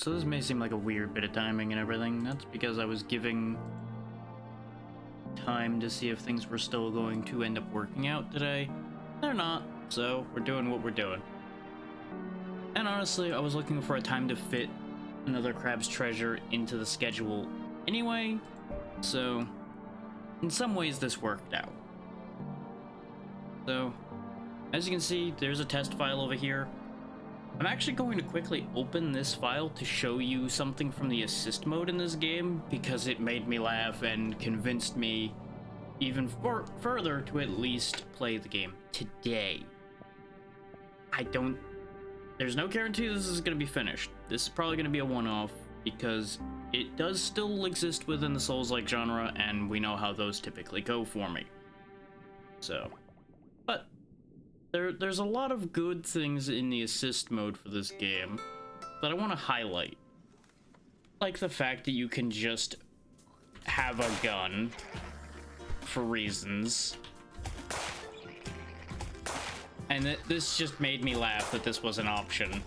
so this may seem like a weird bit of timing and everything. That's because I was giving time to see if things were still going to end up working out today. They're not, so we're doing what we're doing. And honestly, I was looking for a time to fit another Crab's Treasure into the schedule anyway, so in some ways this worked out. So, as you can see, there's a test file over here. I'm actually going to quickly open this file to show you something from the assist mode in this game, because it made me laugh and convinced me even further to at least play the game today. There's no guarantee this is going to be finished. This is probably going to be a one-off, because it does still exist within the Souls-like genre, and we know how those typically go for me. So, but there's a lot of good things in the assist mode for this game that I want to highlight. Like the fact that you can just have a gun for reasons. And this just made me laugh that this was an option.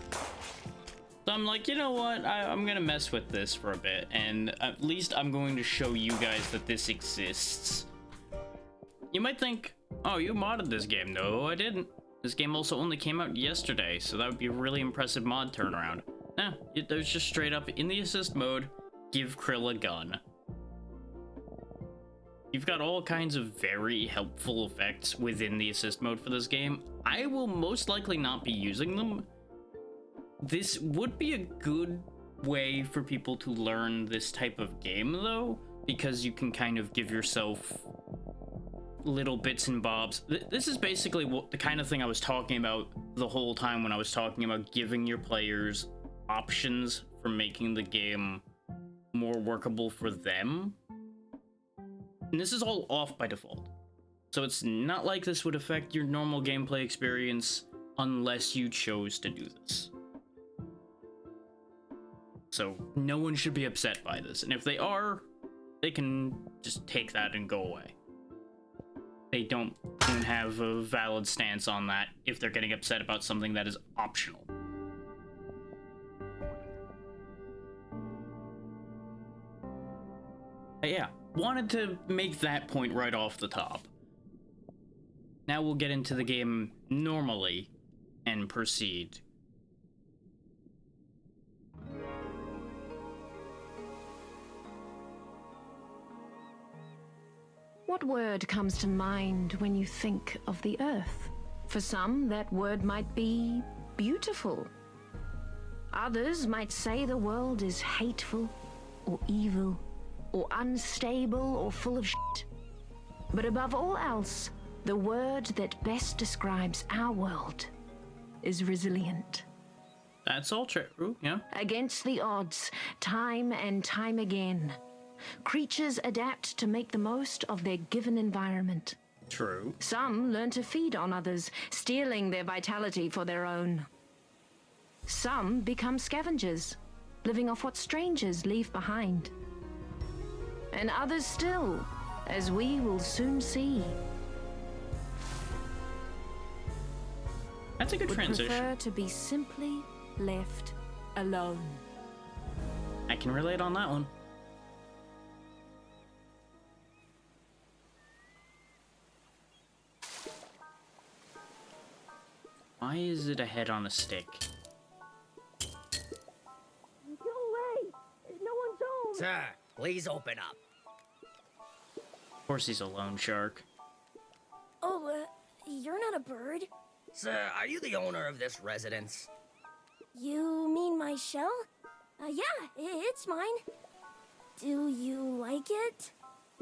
So I'm like, you know what? I'm gonna mess with this for a bit, and at least I'm going to show you guys that this exists. You might think, oh, you modded this game. No, I didn't. This game also only came out yesterday, so that would be a really impressive mod turnaround. Nah, there's just straight up, in the assist mode, give Krill a gun. You've got all kinds of very helpful effects within the assist mode for this game. I will most likely not be using them. This would be a good way for people to learn this type of game, though, because you can kind of give yourself little bits and bobs. This is basically the kind of thing I was talking about the whole time when I was talking about giving your players options for making the game more workable for them. And this is all off by default. So it's not like this would affect your normal gameplay experience unless you chose to do this. So no one should be upset by this. And if they are, they can just take that and go away. They don't have a valid stance on that if they're getting upset about something that is optional. But yeah, wanted to make that point right off the top. Now we'll get into the game normally and proceed. What word comes to mind when you think of the Earth? For some, that word might be beautiful. Others might say the world is hateful, or evil, or unstable, or full of shit. But above all else, the word that best describes our world is resilient. That's all true, yeah. Against the odds, time and time again, creatures adapt to make the most of their given environment. True. Some learn to feed on others, stealing their vitality for their own. Some become scavengers, living off what strangers leave behind. And others still, as we will soon see, that's a good transition. Prefer to be simply left alone. I can relate on that one. Why is it a head on a stick? Go away! No one's home! Sir, please open up. Of course he's a loan shark. Oh, you're not a bird. Sir, are you the owner of this residence? You mean my shell? Yeah, it's mine. Do you like it?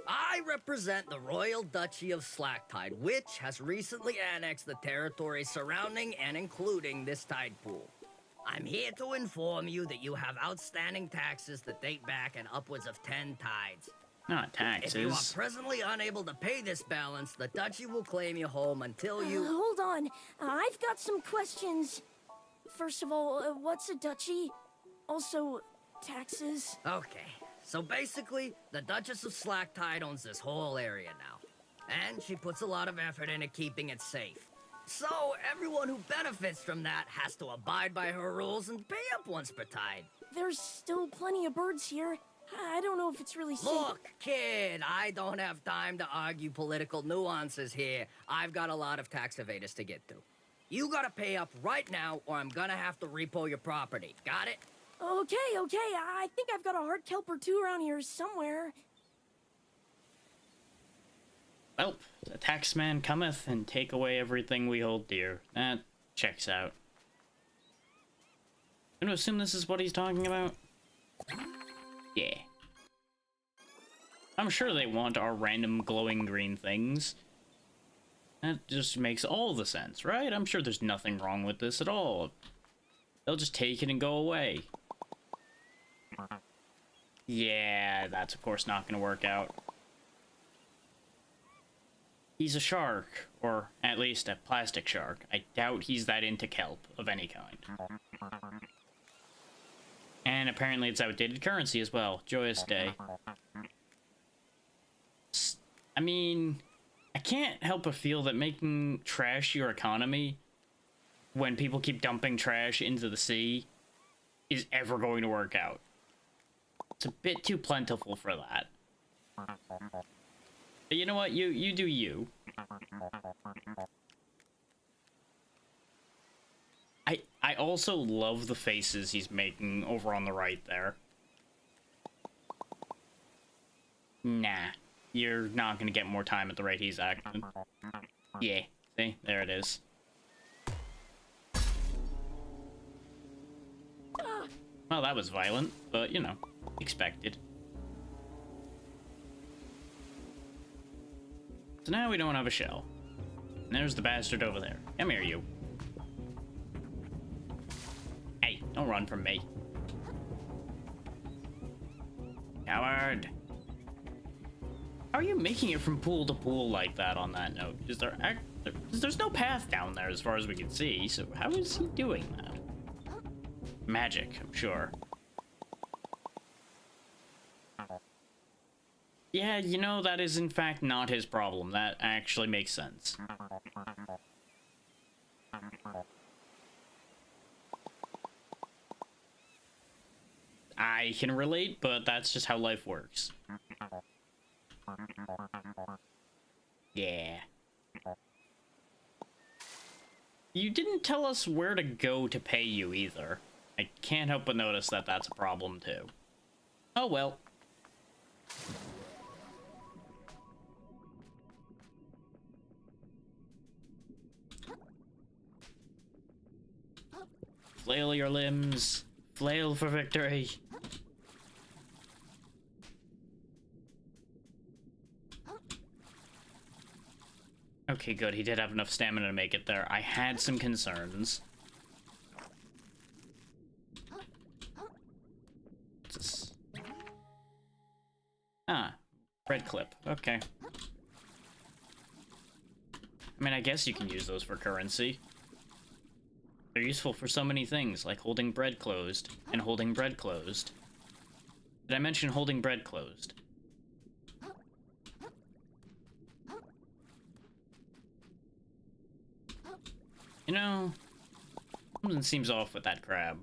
I represent the Royal Duchy of Slacktide, which has recently annexed the territory surrounding and including this tide pool. I'm here to inform you that you have outstanding taxes that date back in upwards of 10 tides. Not taxes. If you are presently unable to pay this balance, the duchy will claim you home until you... Hold on. I've got some questions. First of all, what's a duchy? Also, taxes? Okay, so basically, the Duchess of Slacktide owns this whole area now. And she puts a lot of effort into keeping it safe. So, everyone who benefits from that has to abide by her rules and pay up once per tide. there's still plenty of birds here. I don't know if it's really safe. Look, kid, I don't have time to argue political nuances here. I've got a lot of tax evaders to get to. You gotta pay up right now, or I'm gonna have to repo your property. Got it? Okay, I think I've got a hard kelp or two around here somewhere. Well, the taxman cometh and take away everything we hold dear. That checks out. I'm gonna assume this is what he's talking about? Yeah. I'm sure they want our random glowing green things. That just makes all the sense, right? I'm sure there's nothing wrong with this at all. They'll just take it and go away. Yeah, that's of course not gonna work out. He's a shark, or at least a plastic shark. I doubt he's that into kelp of any kind. And apparently it's outdated currency as well. Joyous day. I mean, I can't help but feel that making trash your economy when people keep dumping trash into the sea is ever going to work out. It's a bit too plentiful for that. But you know what? You do you. I also love the faces he's making over on the right there. Nah, you're not gonna get more time at the rate he's acting. Yeah, see? There it is. Well, that was violent, but, you know, expected. So now we don't have a shell. And there's the bastard over there. Come here, you. Hey, don't run from me. Coward. How are you making it from pool to pool like that on that note? There's no path down there as far as we can see, so how is he doing that? Magic, I'm sure. Yeah, you know, that is in fact not his problem. That actually makes sense. I can relate, but that's just how life works. Yeah. You didn't tell us where to go to pay you either. I can't help but notice that that's a problem too. Oh well. Flail your limbs. Flail for victory. Okay, good. He did have enough stamina to make it there. I had some concerns. What's this? Ah, red clip. Okay. I mean, I guess you can use those for currency. They're useful for so many things, like holding bread closed and holding bread closed. Did I mention holding bread closed? You know, something seems off with that crab.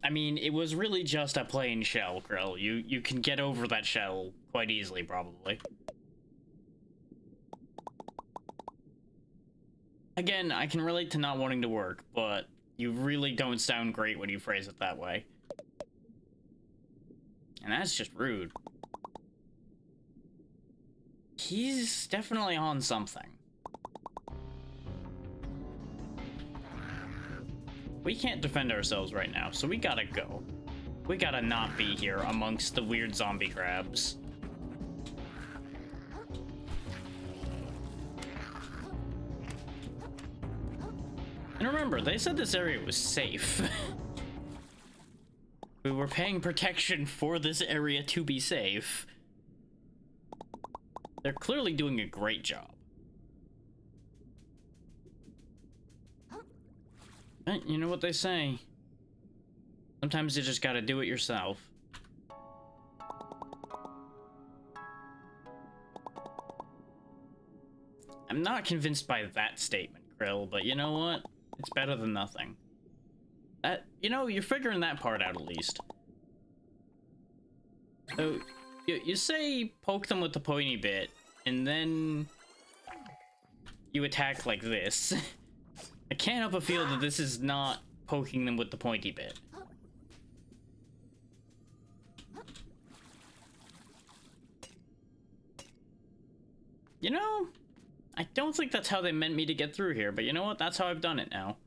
I mean, it was really just a plain shell, Krill. You can get over that shell quite easily, probably. Again, I can relate to not wanting to work, but you really don't sound great when you phrase it that way. And that's just rude. He's definitely on something. We can't defend ourselves right now, so we gotta go. We gotta not be here amongst the weird zombie crabs. And remember, they said this area was safe. We were paying protection for this area to be safe. They're clearly doing a great job. But you know what they say. Sometimes you just gotta do it yourself. I'm not convinced by that statement, Krill, but you know what? It's better than nothing. You know, you're figuring that part out at least. So, you say poke them with the pointy bit, and then you attack like this. I can't help but feel that this is not poking them with the pointy bit. You know, I don't think that's how they meant me to get through here, but you know what? That's how I've done it now.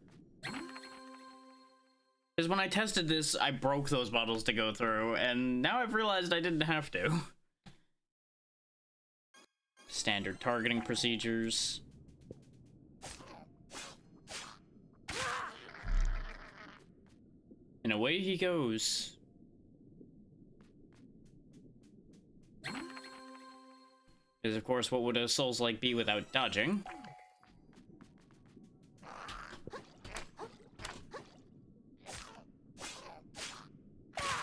Because when I tested this, I broke those bottles to go through, and now I've realized I didn't have to. Standard targeting procedures. And away he goes. Because of course, what would a Souls-like be without dodging?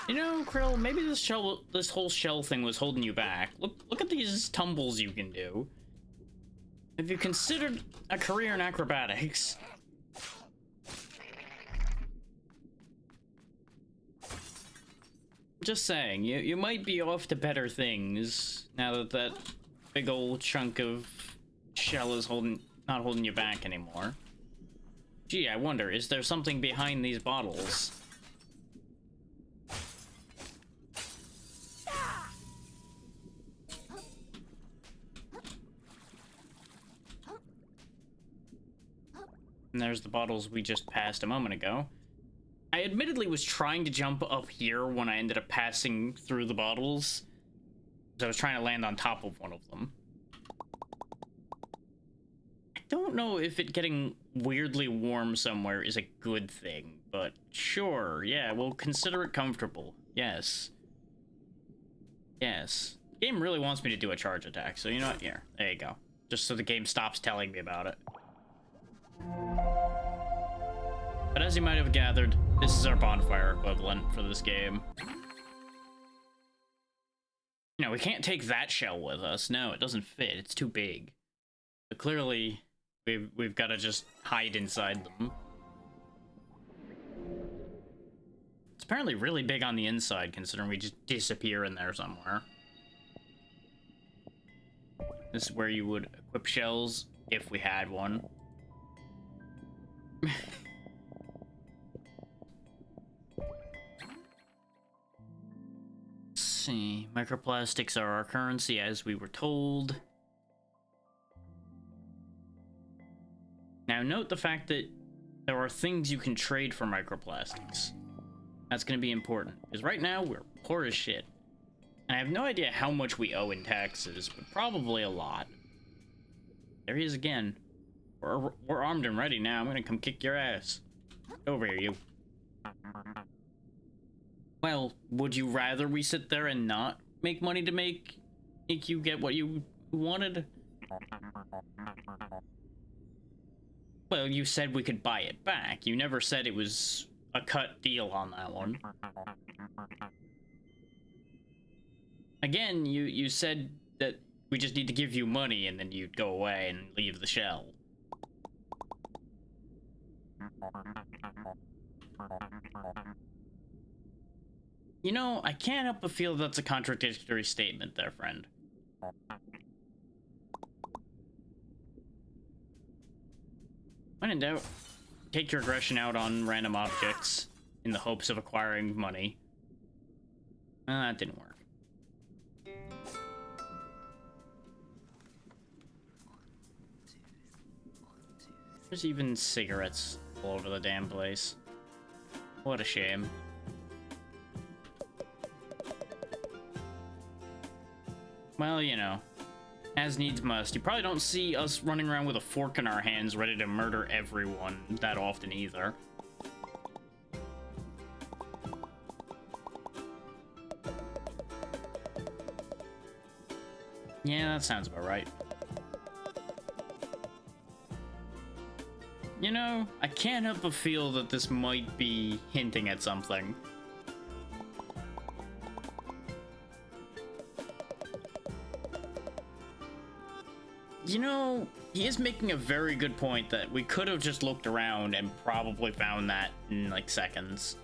You know, Krill, maybe this whole shell thing was holding you back. Look at these tumbles you can do. Have you considered a career in acrobatics? Just saying, you might be off to better things now that that big old chunk of shell is not holding you back anymore. Gee, I wonder, is there something behind these bottles? And there's the bottles we just passed a moment ago. I admittedly was trying to jump up here when I ended up passing through the bottles, because I was trying to land on top of one of them. I don't know if it getting weirdly warm somewhere is a good thing, but sure, yeah, we'll consider it comfortable. Yes. Yes. The game really wants me to do a charge attack, so you know what? Here, there you go. Just so the game stops telling me about it. But as you might have gathered, this is our bonfire equivalent for this game. You know, we can't take that shell with us. No, it doesn't fit. It's too big. But clearly, we've got to just hide inside them. It's apparently really big on the inside, considering we just disappear in there somewhere. This is where you would equip shells, if we had one. See, microplastics are our currency, as we were told. Now note the fact that there are things you can trade for microplastics. That's going to be important, because right now we're poor as shit. And I have no idea how much we owe in taxes, but probably a lot. There he is again. We're armed and ready now. I'm gonna come kick your ass. Over here, you. Well, would you rather we sit there and not make money to make you get what you wanted? Well, you said we could buy it back. You never said it was a cut deal on that one. Again, you said that we just need to give you money and then you'd go away and leave the shell. You know, I can't help but feel that's a contradictory statement there, friend. When in doubt, take your aggression out on random objects in the hopes of acquiring money. That didn't work. There's even cigarettes all over the damn place. What a shame. Well, you know, as needs must. You probably don't see us running around with a fork in our hands ready to murder everyone that often either. Yeah, that sounds about right. You know, I can't help but feel that this might be hinting at something. You know, he is making a very good point that we could have just looked around and probably found that in, like, seconds.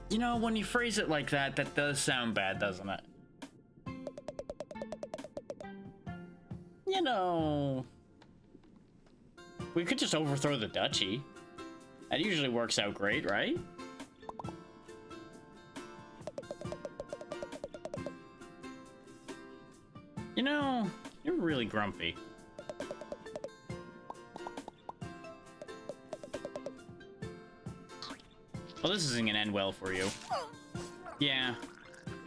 You know, when you phrase it like that, that does sound bad, doesn't it? You know... We could just overthrow the duchy. That usually works out great, right? You know, you're really grumpy. Well, this isn't gonna end well for you. Yeah.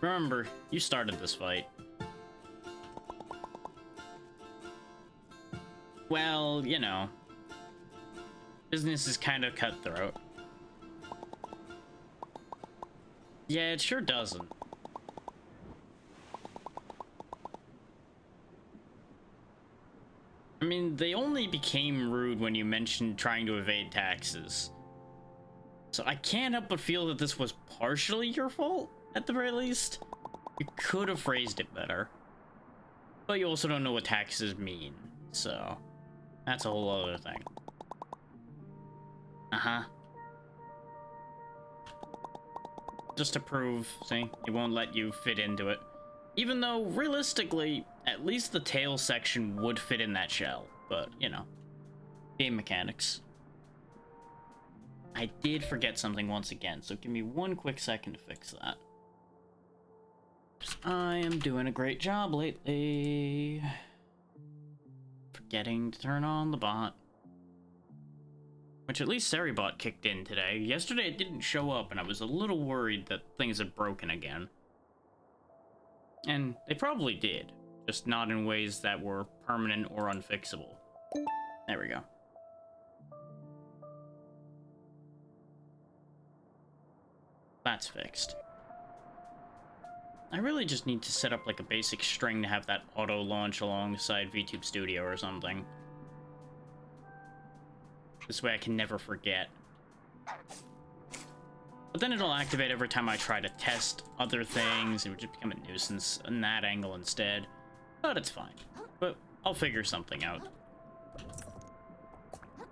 Remember, you started this fight. Well, you know. Business is kind of cutthroat. Yeah, it sure doesn't. I mean, they only became rude when you mentioned trying to evade taxes. So I can't help but feel that this was partially your fault, at the very least. You could have phrased it better. But you also don't know what taxes mean, so that's a whole other thing. Uh-huh. Just to prove, see, it won't let you fit into it. Even though, realistically, at least the tail section would fit in that shell. But, you know, game mechanics. I did forget something once again, so give me one quick second to fix that. I am doing a great job lately. Forgetting to turn on the bot. Which at least Seribot kicked in today. Yesterday it didn't show up, and I was a little worried that things had broken again. And they probably did, just not in ways that were permanent or unfixable. There we go. That's fixed. I really just need to set up like a basic string to have that auto launch alongside VTube Studio or something. This way I can never forget. But then it'll activate every time I try to test other things. It would just become a nuisance in that angle instead. But it's fine. But I'll figure something out.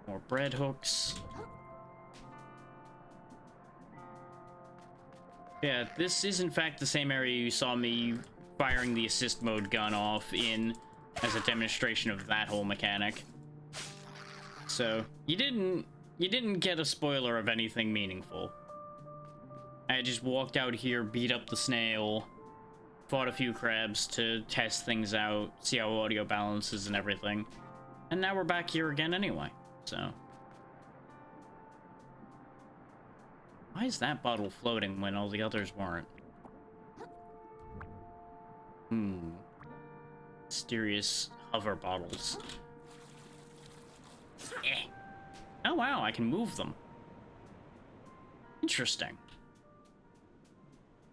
More bread hooks. Yeah, this is in fact the same area you saw me firing the assist mode gun off in as a demonstration of that whole mechanic. So, you didn't get a spoiler of anything meaningful. I just walked out here, beat up the snail, fought a few crabs to test things out, see how audio balances and everything. And now we're back here again anyway, so. Why is that bottle floating when all the others weren't? Mysterious hover bottles. Eh. Oh wow, I can move them. Interesting.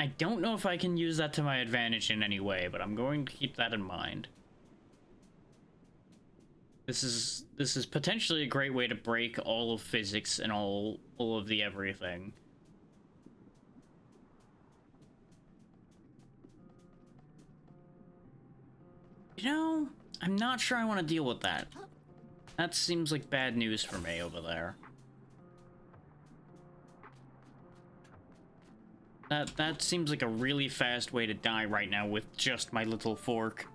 I don't know if I can use that to my advantage in any way, but I'm going to keep that in mind. This is potentially a great way to break all of physics and all of the everything. You know, I'm not sure I want to deal with that. That seems like bad news for me over there. That seems like a really fast way to die right now with just my little fork.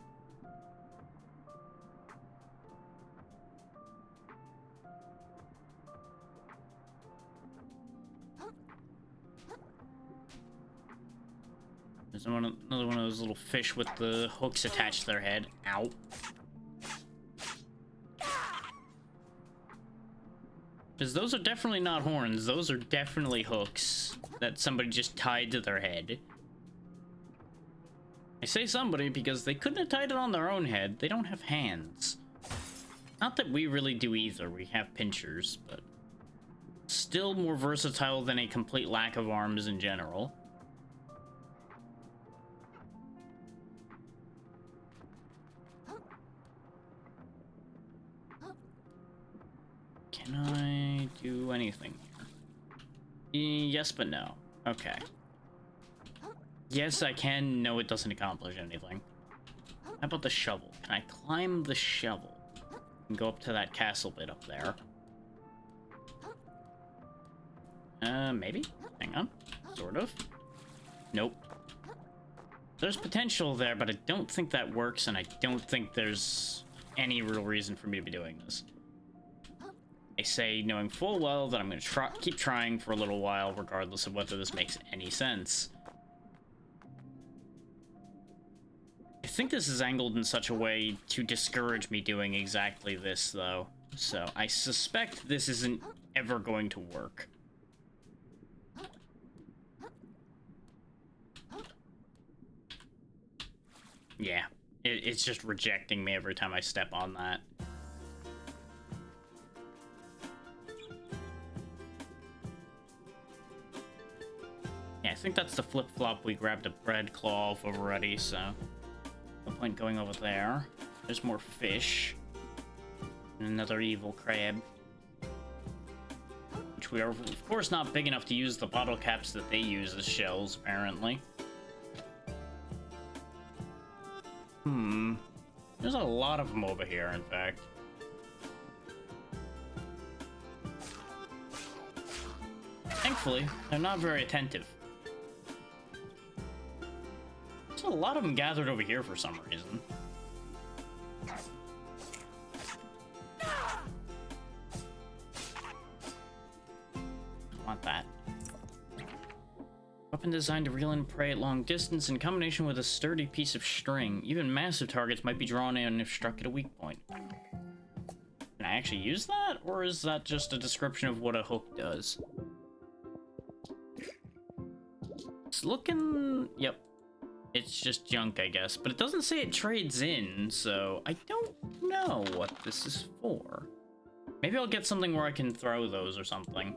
There's another one of those little fish with the hooks attached to their head. Ow. Because those are definitely not horns. Those are definitely hooks that somebody just tied to their head. I say somebody because they couldn't have tied it on their own head. They don't have hands. Not that we really do either. We have pinchers, but still more versatile than a complete lack of arms in general. Can I do anything here? Yes, but no. Okay. Yes, I can. No, it doesn't accomplish anything. How about the shovel? Can I climb the shovel and go up to that castle bit up there? Maybe? Hang on. Sort of. Nope. There's potential there, but I don't think that works, and I don't think there's any real reason for me to be doing this. I say knowing full well that I'm going to keep trying for a little while, regardless of whether this makes any sense. I think this is angled in such a way to discourage me doing exactly this, though. So I suspect this isn't ever going to work. Yeah, it's just rejecting me every time I step on that. Yeah, I think that's the flip-flop we grabbed a bread claw off of already, so no point going over there. There's more fish. And another evil crab. Which we are, of course, not big enough to use the bottle caps that they use as shells, apparently. There's a lot of them over here, in fact. Thankfully, they're not very attentive. There's a lot of them gathered over here for some reason. Want that. Weapon designed to reel in prey at long distance in combination with a sturdy piece of string. Even massive targets might be drawn in if struck at a weak point. Can I actually use that? Or is that just a description of what a hook does? It's looking... Yep. It's just junk, I guess. But it doesn't say it trades in, so I don't know what this is for. Maybe I'll get something where I can throw those or something.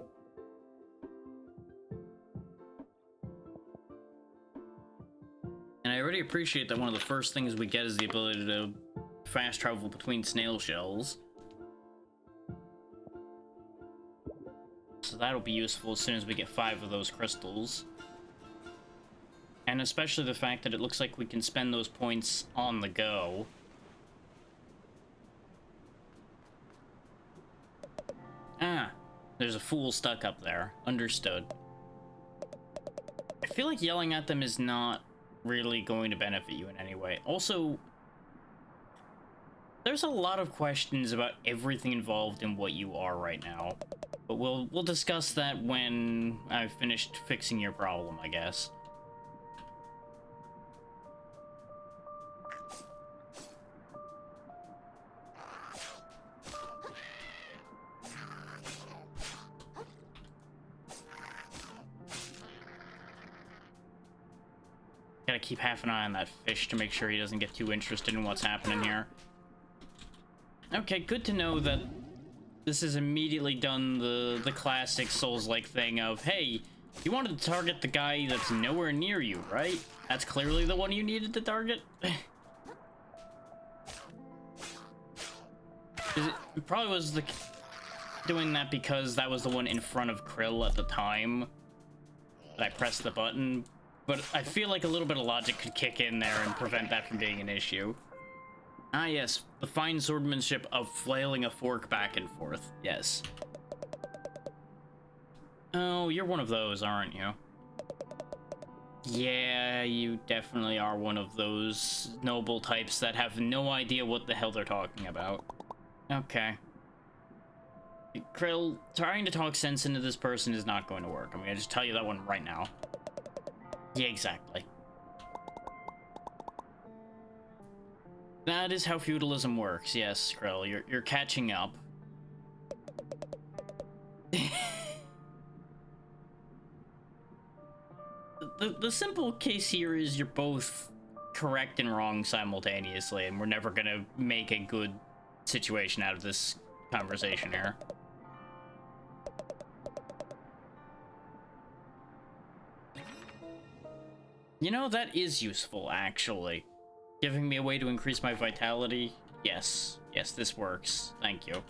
And I already appreciate that one of the first things we get is the ability to fast travel between snail shells. So that'll be useful as soon as we get 5 of those crystals. And especially the fact that it looks like we can spend those points on the go. Ah, there's a fool stuck up there. Understood. I feel like yelling at them is not really going to benefit you in any way. Also, there's a lot of questions about everything involved in what you are right now. But we'll discuss that when I've finished fixing your problem, I guess. Gotta keep half an eye on that fish to make sure he doesn't get too interested in what's happening here. Okay, good to know that this has immediately done the classic Souls-like thing of, hey, you wanted to target the guy that's nowhere near you, right? That's clearly the one you needed to target? It probably was doing that because that was the one in front of Krill at the time that I pressed the button. But I feel like a little bit of logic could kick in there and prevent that from being an issue. Ah, yes. The fine swordsmanship of flailing a fork back and forth. Yes. Oh, you're one of those, aren't you? Yeah, you definitely are one of those noble types that have no idea what the hell they're talking about. Okay. Krill, trying to talk sense into this person is not going to work. I'm gonna just tell you that one right now. Yeah, exactly. That is how feudalism works. Yes, Krill, you're catching up. The simple case here is you're both correct and wrong simultaneously, and we're never gonna make a good situation out of this conversation here. You know, that is useful, actually. Giving me a way to increase my vitality? Yes. Yes, this works. Thank you.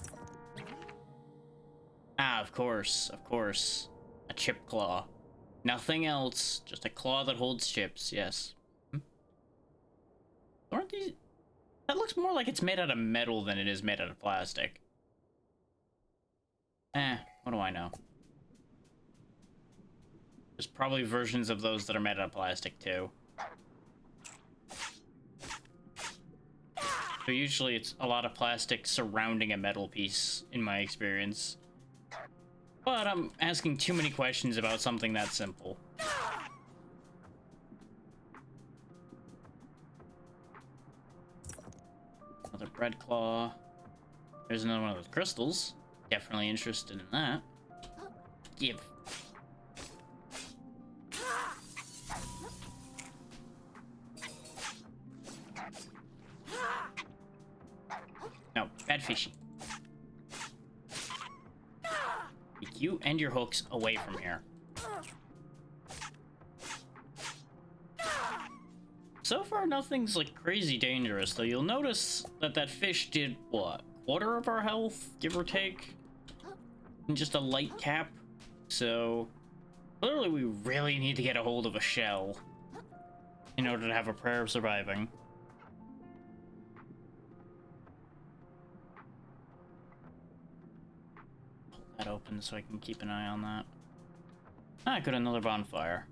Ah, of course. Of course. A chip claw. Nothing else. Just a claw that holds chips, yes. Aren't these... That looks more like it's made out of metal than it is made out of plastic. What do I know? There's probably versions of those that are made out of plastic, too. So usually it's a lot of plastic surrounding a metal piece, in my experience. But I'm asking too many questions about something that simple. Another bread claw. There's another one of those crystals. Definitely interested in that. Give. No, bad fishy. Take you and your hooks away from here. So far, nothing's like crazy dangerous, though. You'll notice that that fish did, what, quarter of our health, give or take? And just a light cap. So, clearly we really need to get a hold of a shell in order to have a prayer of surviving. Pull that open so I can keep an eye on that. Ah, good, another bonfire.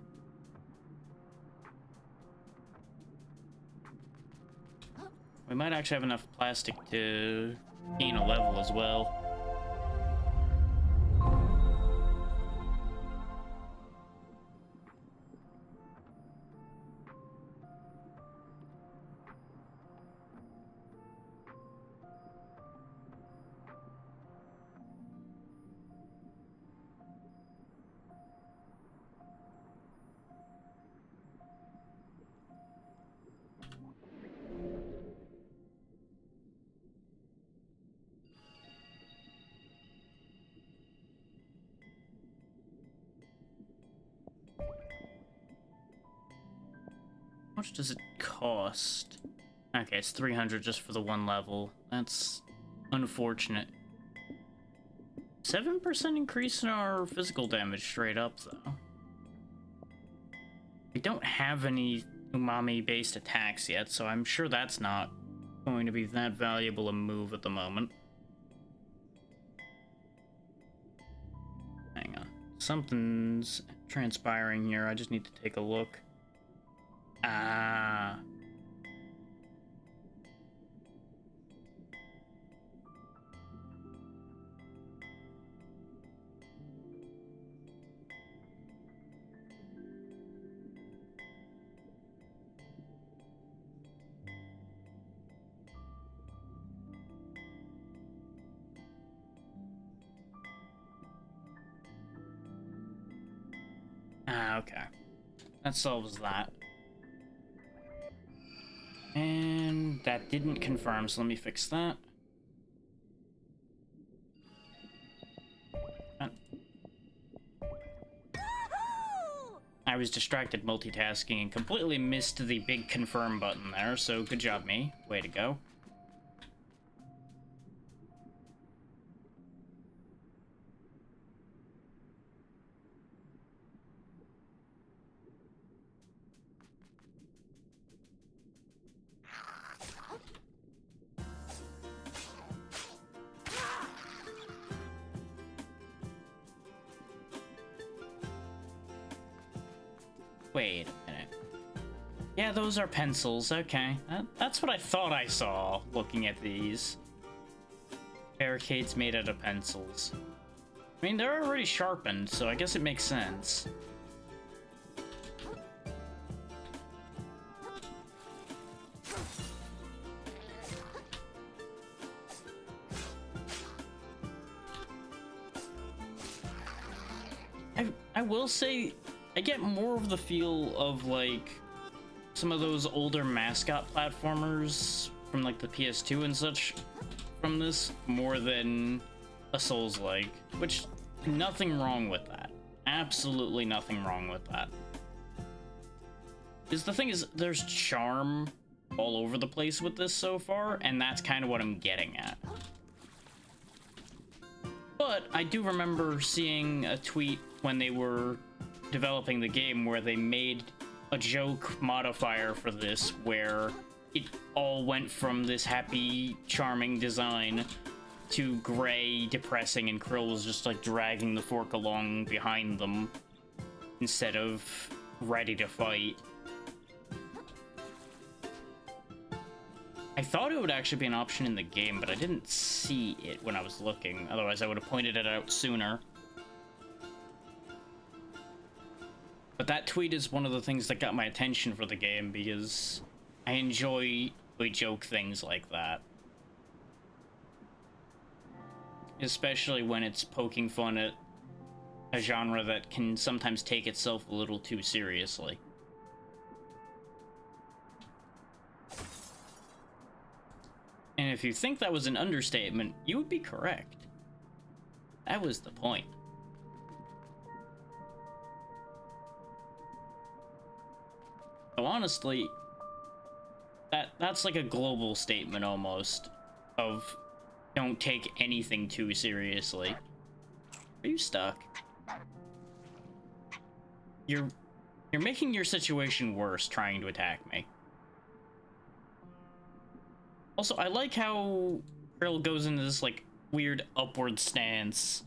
We might actually have enough plastic to gain a level as well. How much does it cost? Okay, it's 300 just for the one level. That's unfortunate. 7% increase in our physical damage straight up, though. We don't have any umami-based attacks yet, so I'm sure that's not going to be that valuable a move at the moment. Hang on. Something's transpiring here. I just need to take a look. Ah. Ah, okay. That solves that. And that didn't confirm, so let me fix that. I was distracted multitasking and completely missed the big confirm button there, so good job, me. Way to go. Wait a minute. Yeah, those are pencils. Okay. That's what I thought I saw looking at these. Barricades made out of pencils. I mean, they're already sharpened, so I guess it makes sense. I will say, I get more of the feel of, like, some of those older mascot platformers from, like, the PS2 and such from this, more than a Souls-like, which, nothing wrong with that. Absolutely nothing wrong with that. Because the thing is, there's charm all over the place with this so far, and that's kind of what I'm getting at. But I do remember seeing a tweet when they were developing the game where they made a joke modifier for this where it all went from this happy, charming design to gray, depressing, and Krill was just like dragging the fork along behind them instead of ready to fight. I thought it would actually be an option in the game, but I didn't see it when I was looking. Otherwise, I would have pointed it out sooner. But that tweet is one of the things that got my attention for the game, because I enjoy joke things like that. Especially when it's poking fun at a genre that can sometimes take itself a little too seriously. And if you think that was an understatement, you would be correct. That was the point. So honestly, that's like a global statement almost of don't take anything too seriously. Are you stuck? You're making your situation worse trying to attack me. Also, I like how Krill goes into this, like, weird upward stance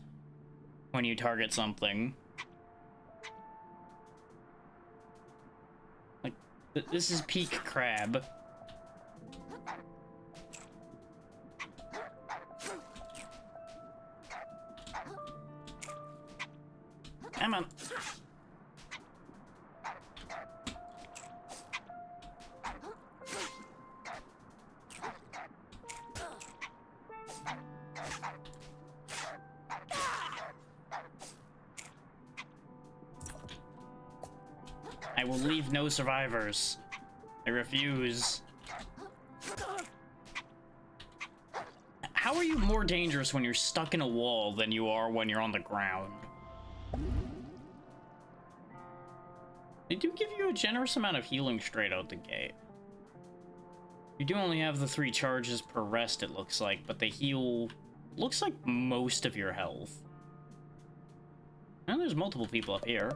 when you target something. Like, this is peak crab. Come on. I will leave no survivors. I refuse. How are you more dangerous when you're stuck in a wall than you are when you're on the ground? They do give you a generous amount of healing straight out the gate. You do only have the 3 charges per rest, it looks like, but they heal, looks like most of your health. And there's multiple people up here.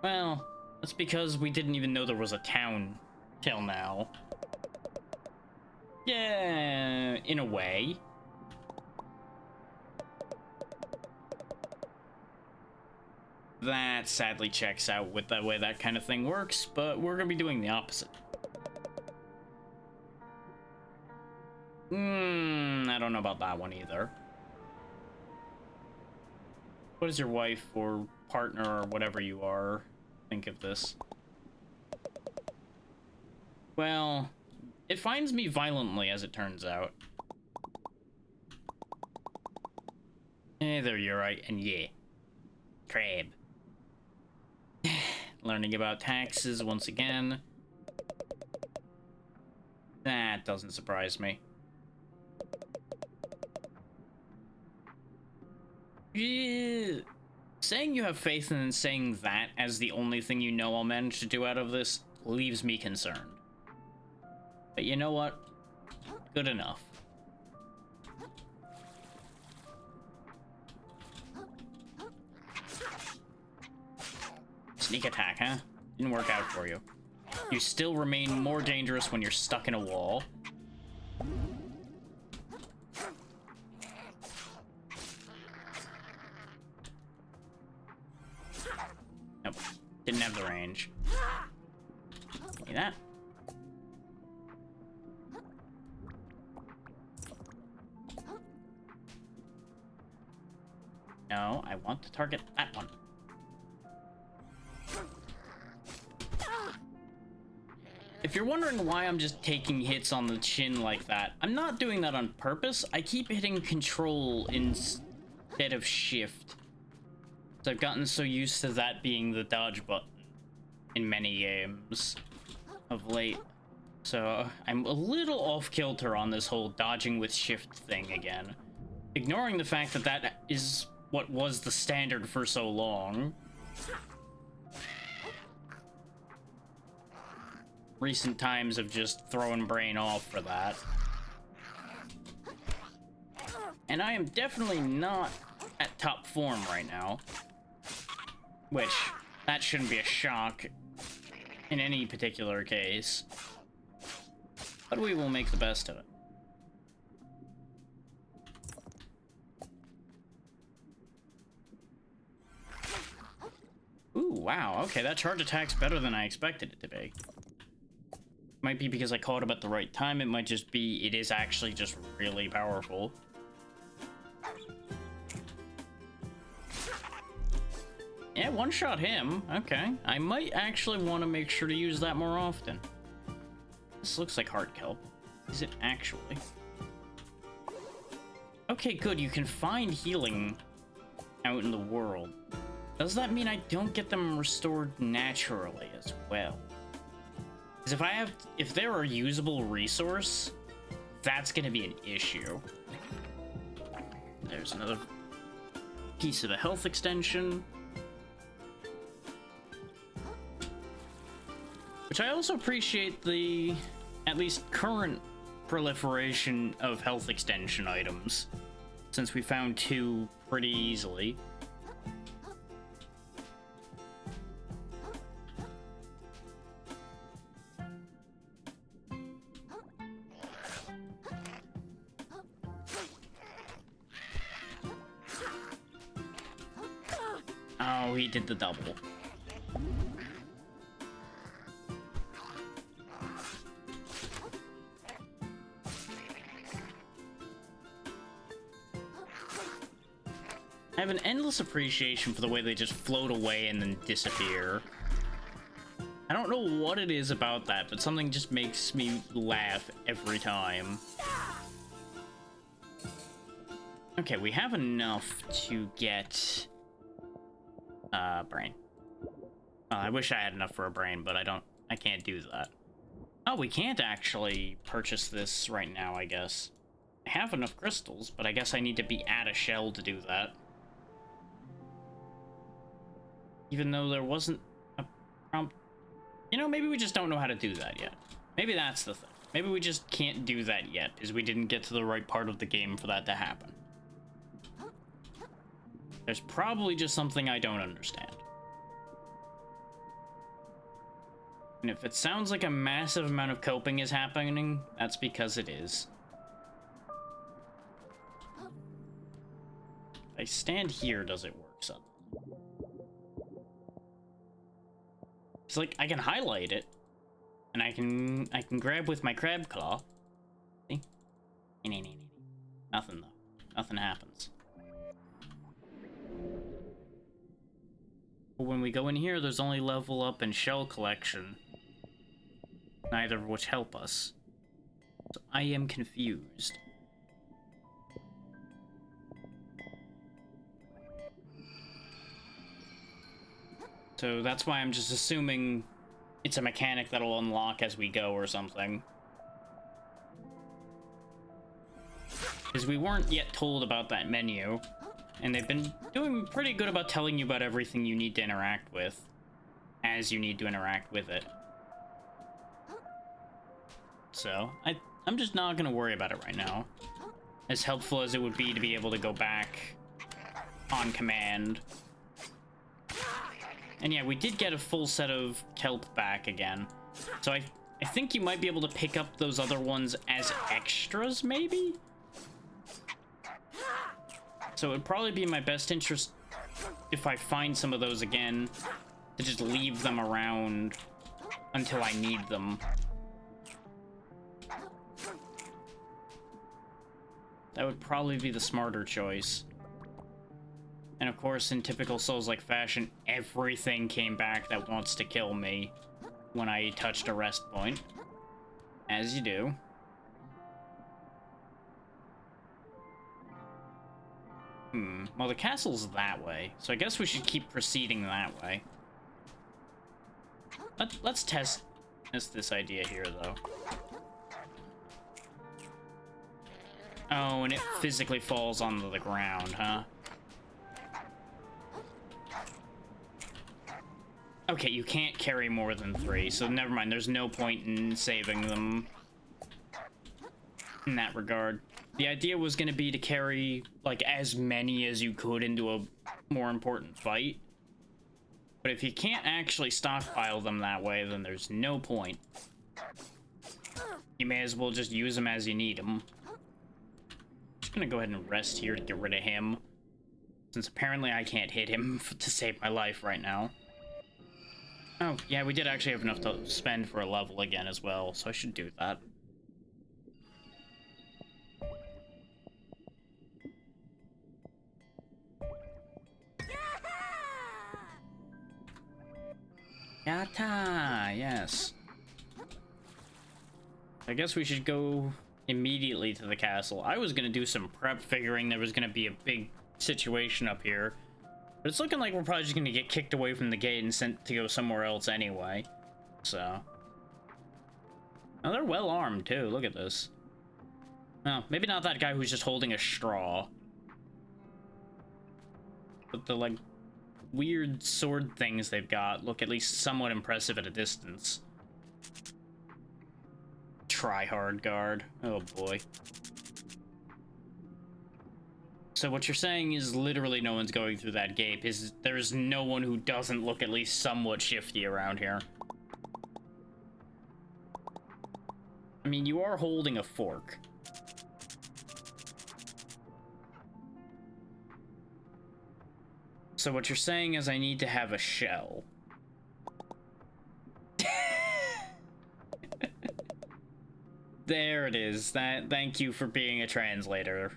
Well, that's because we didn't even know there was a town till now. Yeah, in a way. That sadly checks out with the way that kind of thing works, but we're gonna be doing the opposite. I don't know about that one either. What does your wife or partner or whatever you are think of this? Well, it finds me violently, as it turns out. Hey there, you're right, and yeah. Crab. Learning about taxes once again. That doesn't surprise me. Yeah. Saying you have faith and then saying that as the only thing you know I'll manage to do out of this leaves me concerned. But you know what? Good enough. Sneak attack, huh? Didn't work out for you. You still remain more dangerous when you're stuck in a wall. Nope. Didn't have the range. See that? No, I want to target that one. If you're wondering why I'm just taking hits on the chin like that, I'm not doing that on purpose. I keep hitting control instead of shift. So I've gotten so used to that being the dodge button in many games of late. So I'm a little off kilter on this whole dodging with shift thing again. Ignoring the fact that that is what was the standard for so long. Recent times of just throwing brain off for that. And I am definitely not at top form right now. Which, that shouldn't be a shock in any particular case. But we will make the best of it. Ooh, wow. Okay, that charge attack's better than I expected it to be. Might be because I caught him at the right time. It might just be it is actually just really powerful. Yeah, one-shot him. Okay. I might actually want to make sure to use that more often. This looks like heart kelp. Is it actually? Okay, good. You can find healing out in the world. Does that mean I don't get them restored naturally as well? Because if they're a usable resource, that's gonna be an issue. There's another piece of a health extension. Which I also appreciate the, at least current, proliferation of health extension items, since we found 2 pretty easily. Oh, he did the double. I have an endless appreciation for the way they just float away and then disappear. I don't know what it is about that, but something just makes me laugh every time. Okay, we have enough to get... brain. I wish I had enough for a brain, but I can't do that. Oh, we can't actually purchase this right now, I guess. I have enough crystals, but I guess I need to be at a shell to do that. Even though there wasn't a prompt. You know, maybe we just don't know how to do that yet. Maybe that's the thing. Maybe we just can't do that yet, because we didn't get to the right part of the game for that to happen. There's probably just something I don't understand. And if it sounds like a massive amount of coping is happening, that's because it is. If I stand here, does it work suddenly? It's like I can highlight it, and I can grab with my crab claw. See? Nothing though. Nothing happens. But when we go in here, there's only level up and shell collection, neither of which help us. So I am confused. So that's why I'm just assuming it's a mechanic that'll unlock as we go or something. Because we weren't yet told about that menu, and they've been doing pretty good about telling you about everything you need to interact with, as you need to interact with it. So, I'm just not gonna worry about it right now. As helpful as it would be to be able to go back on command. And yeah, we did get a full set of kelp back again. So I think you might be able to pick up those other ones as extras, maybe? So it would probably be in my best interest if I find some of those again, to just leave them around until I need them. That would probably be the smarter choice. And of course, in typical Souls-like fashion, everything came back that wants to kill me when I touched a rest point. As you do. Well, the castle's that way, so I guess we should keep proceeding that way. Let's test this idea here, though. Oh, and it physically falls onto the ground, huh? Okay, you can't carry more than 3, so never mind. There's no point in saving them in that regard. The idea was going to be to carry, like, as many as you could into a more important fight. But if you can't actually stockpile them that way, then there's no point. You may as well just use them as you need them. Just gonna go ahead and rest here to get rid of him, since apparently I can't hit him to save my life right now. Oh, yeah, we did actually have enough to spend for a level again as well, so I should do that. Yatta! Yes. I guess we should go immediately to the castle. I was gonna do some prep, figuring there was gonna be a big situation up here. But it's looking like we're probably just gonna get kicked away from the gate and sent to go somewhere else anyway. So. Oh, they're well armed too. Look at this. No, maybe not that guy who's just holding a straw. But the, like, weird sword things they've got look at least somewhat impressive at a distance. Try-hard guard. Oh boy. So what you're saying is literally no one's going through that gate. There's no one who doesn't look at least somewhat shifty around here. I mean, you are holding a fork. So what you're saying is I need to have a shell. There it is. Thank you for being a translator.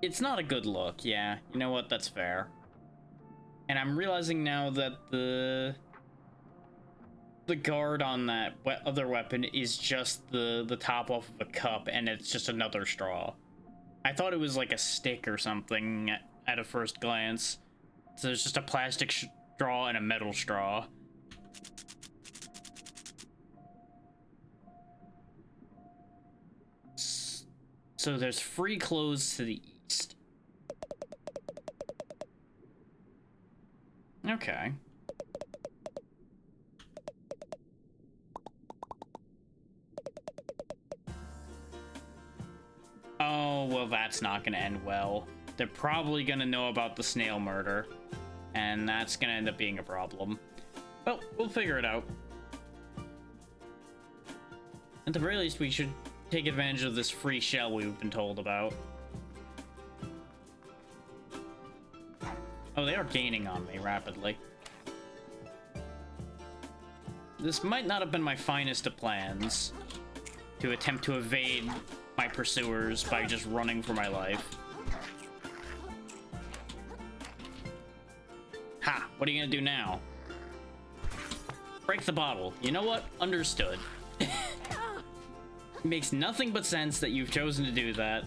It's not a good look, yeah. You know what? That's fair. And I'm realizing now that the guard on that other weapon is just the top off of a cup, and it's just another straw. I thought it was like a stick or something at a first glance. So there's just a plastic straw and a metal straw. So there's free clothes to the east. Okay. Oh, well, that's not gonna end well. They're probably gonna know about the snail murder, and that's gonna end up being a problem. Well, we'll figure it out. At the very least, we should take advantage of this free shell we've been told about. Oh, they are gaining on me rapidly. This might not have been my finest of plans, to attempt to evade my pursuers by just running for my life. Ha! What are you gonna do now? Break the bottle. You know what? Understood. It makes nothing but sense that you've chosen to do that.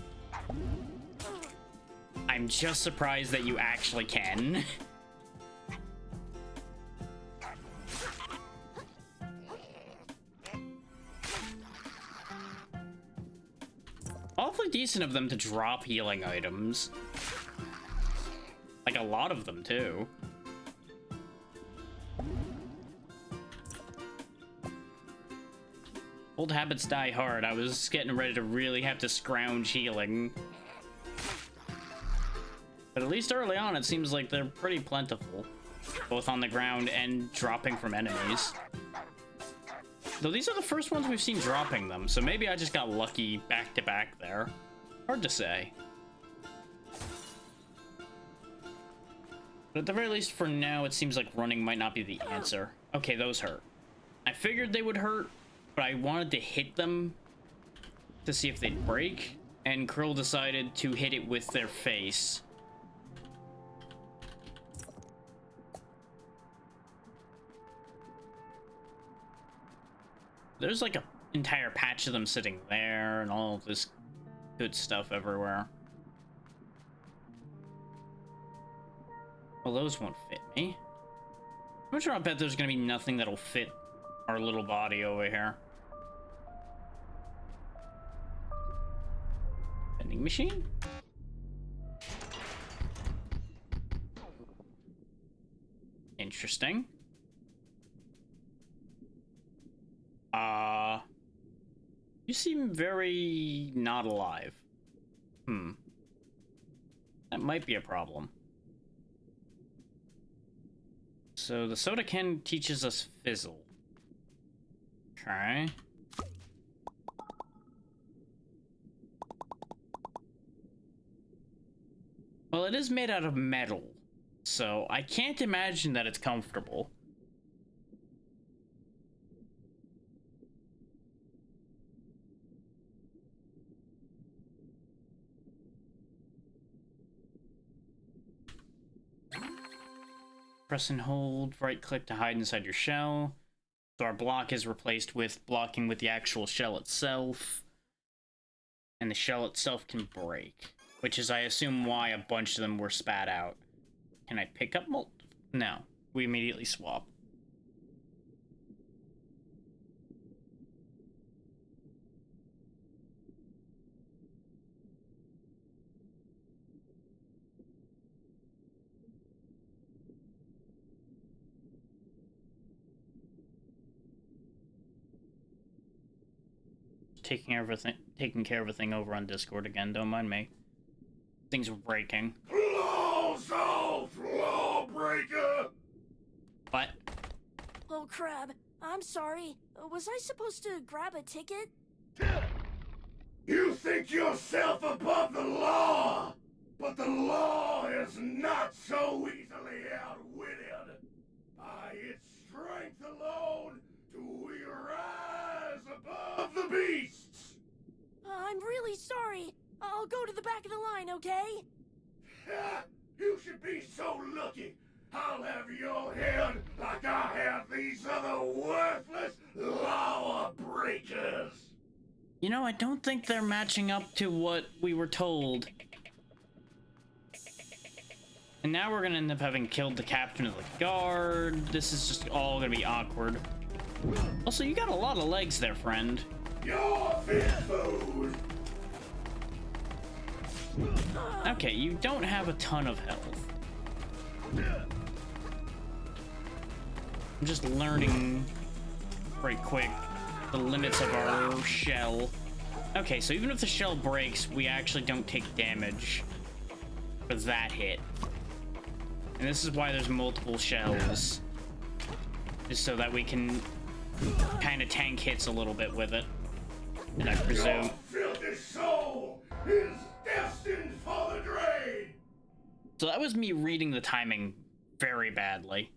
I'm just surprised that you actually can. Awfully decent of them to drop healing items. Like a lot of them, too. Old habits die hard. I was getting ready to really have to scrounge healing. But at least early on, it seems like they're pretty plentiful. Both on the ground and dropping from enemies. Though these are the first ones we've seen dropping them, so maybe I just got lucky back to back there. Hard to say. But at the very least, for now, it seems like running might not be the answer. Okay, those hurt. I figured they would hurt, but I wanted to hit them to see if they'd break, and Krill decided to hit it with their face. There's like an entire patch of them sitting there, and all of this good stuff everywhere. Well, those won't fit me. I'm sure I'll bet there's gonna be nothing that'll fit our little body over here. Vending machine? Interesting. You seem very not alive. That might be a problem. So the soda can teaches us fizzle. Okay. Well, it is made out of metal, so I can't imagine that it's comfortable. Press and hold, right click to hide inside your shell. So our block is replaced with blocking with the actual shell itself. And the shell itself can break, which is, I assume, why a bunch of them were spat out. Can I pick up No. We immediately swap. Taking care of everything over on Discord again, don't mind me. Things are breaking. Close off, lawbreaker! What? Oh, Crab, I'm sorry. Was I supposed to grab a ticket? You think yourself above the law, but the law is not so easily outwitted. By its strength alone do we rise above the beasts. I'm really sorry. I'll go to the back of the line, okay? You should be so lucky. I'll have your head like I have these other worthless lawbreakers. You know, I don't think they're matching up to what we were told. And now we're gonna end up having killed the captain of the guard. This is just all gonna be awkward. Also, you got a lot of legs there, friend. Your fish food. Okay, you don't have a ton of health. I'm just learning right quick the limits of our shell. Okay, so even if the shell breaks, we actually don't take damage for that hit. And this is why there's multiple shells. Just so that we can kind of tank hits a little bit with it. And I presume. Your filthy soul is destined for the drain. So that was me reading the timing very badly.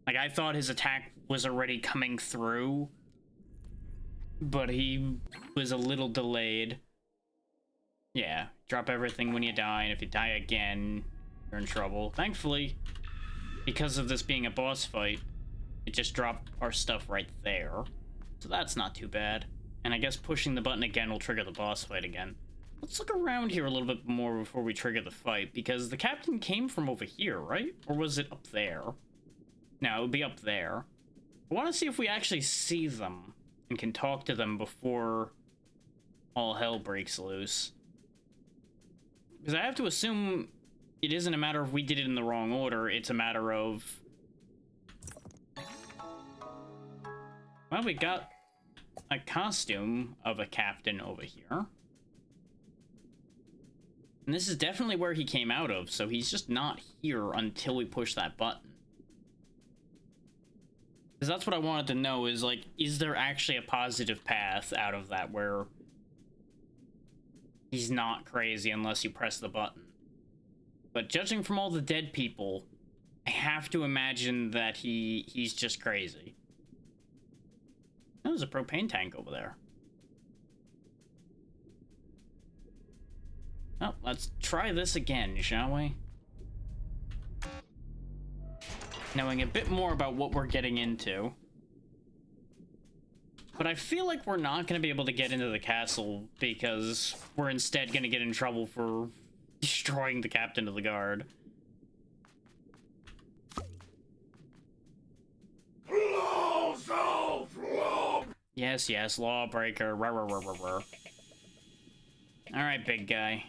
Like, I thought his attack was already coming through, but he was a little delayed. Yeah, drop everything when you die, and if you die again, you're in trouble. Thankfully, because of this being a boss fight, it just dropped our stuff right there. So that's not too bad. And I guess pushing the button again will trigger the boss fight again. Let's look around here a little bit more before we trigger the fight, because the captain came from over here, right? Or was it up there? No, it would be up there. I want to see if we actually see them and can talk to them before all hell breaks loose. Because I have to assume it isn't a matter of we did it in the wrong order, it's a matter of... Well, we got a costume of a captain over here. And this is definitely where he came out of, so he's just not here until we push that button. Because that's what I wanted to know, is like, is there actually a positive path out of that where he's not crazy unless you press the button? But judging from all the dead people, I have to imagine that he's just crazy. Oh, there's a propane tank over there. Oh, let's try this again, shall we? Knowing a bit more about what we're getting into. But I feel like we're not going to be able to get into the castle because we're instead going to get in trouble for destroying the captain of the guard. Yes, yes, lawbreaker. Rah, rah, rah, rah, rah. All right, big guy.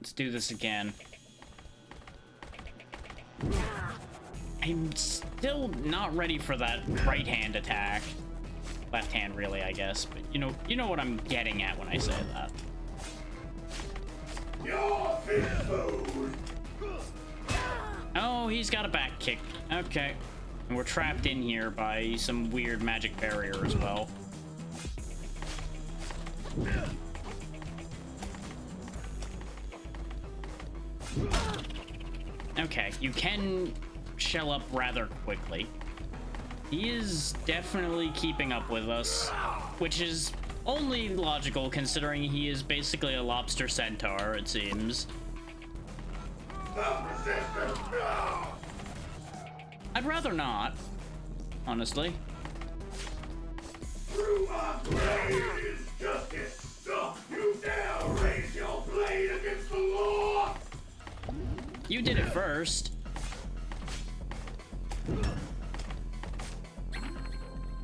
Let's do this again. I'm still not ready for that right-hand attack. left hand, really, I guess. But you know what I'm getting at when I say that. Your fish food. Oh, he's got a back kick. Okay. And we're trapped in here by some weird magic barrier as well. Okay, you can shell up rather quickly. He is definitely keeping up with us, which is only logical considering he is basically a lobster centaur, it seems. I'd rather not, honestly. Through my blade is justice. You dare raise your blade against the law? You did it first.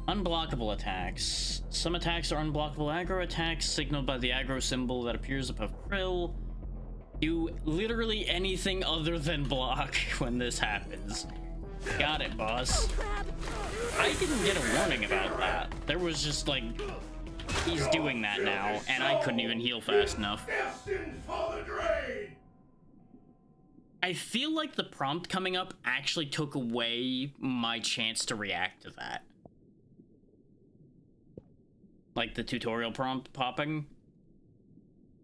Unblockable attacks. Some attacks are unblockable aggro attacks, signaled by the aggro symbol that appears above Krill. Do literally anything other than block when this happens. Got it, boss. I didn't get a warning about that. There was just like, he's doing that now, and I couldn't even heal fast enough. Destined for the drain. I feel like the prompt coming up actually took away my chance to react to that. Like the tutorial prompt popping.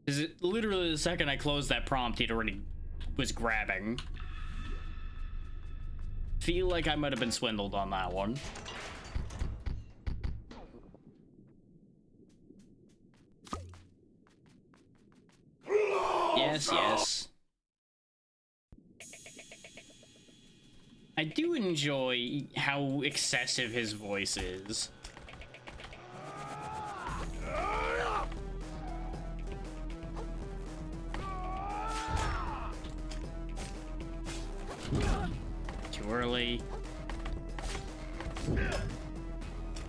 Is it literally the second I closed that prompt, he'd already was grabbing. Feel like I might have been swindled on that one. Yes, yes. I do enjoy how excessive his voice is. Too early.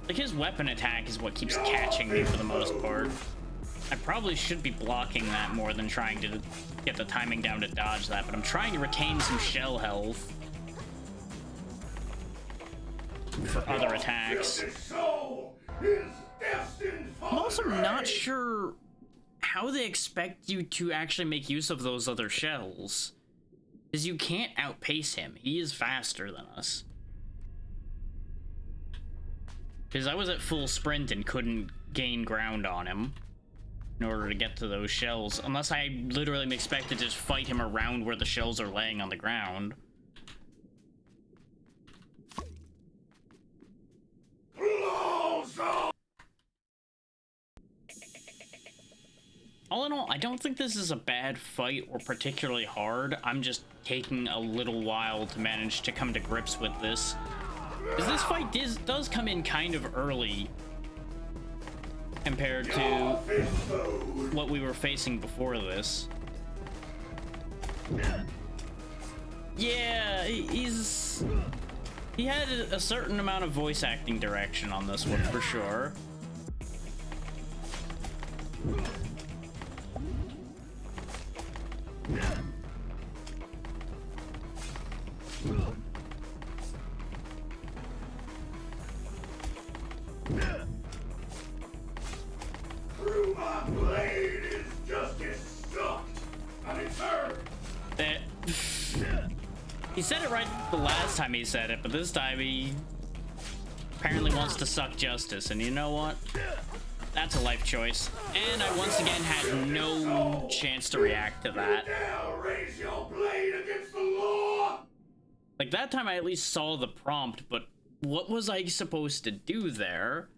Like, his weapon attack is what keeps catching me for the most part. I probably should be blocking that more than trying to get the timing down to dodge that, but I'm trying to retain some shell health for other attacks. I'm also not sure how they expect you to actually make use of those other shells. Because you can't outpace him. He is faster than us. Because I was at full sprint and couldn't gain ground on him in order to get to those shells. Unless I literally am expected to just fight him around where the shells are laying on the ground. All in all, I don't think this is a bad fight or particularly hard. I'm just taking a little while to manage to come to grips with this. Because this fight does come in kind of early compared to what we were facing before this. Yeah, he had a certain amount of voice acting direction on this one for sure. Through my blade is justice sucked, and it's hurt. He said it right the last time he said it, but this time he apparently wants to suck justice, and you know what? That's a life choice. And I once again had no chance to react to that. Now raise your blade against the law. Like, that time I at least saw the prompt, but what was I supposed to do there?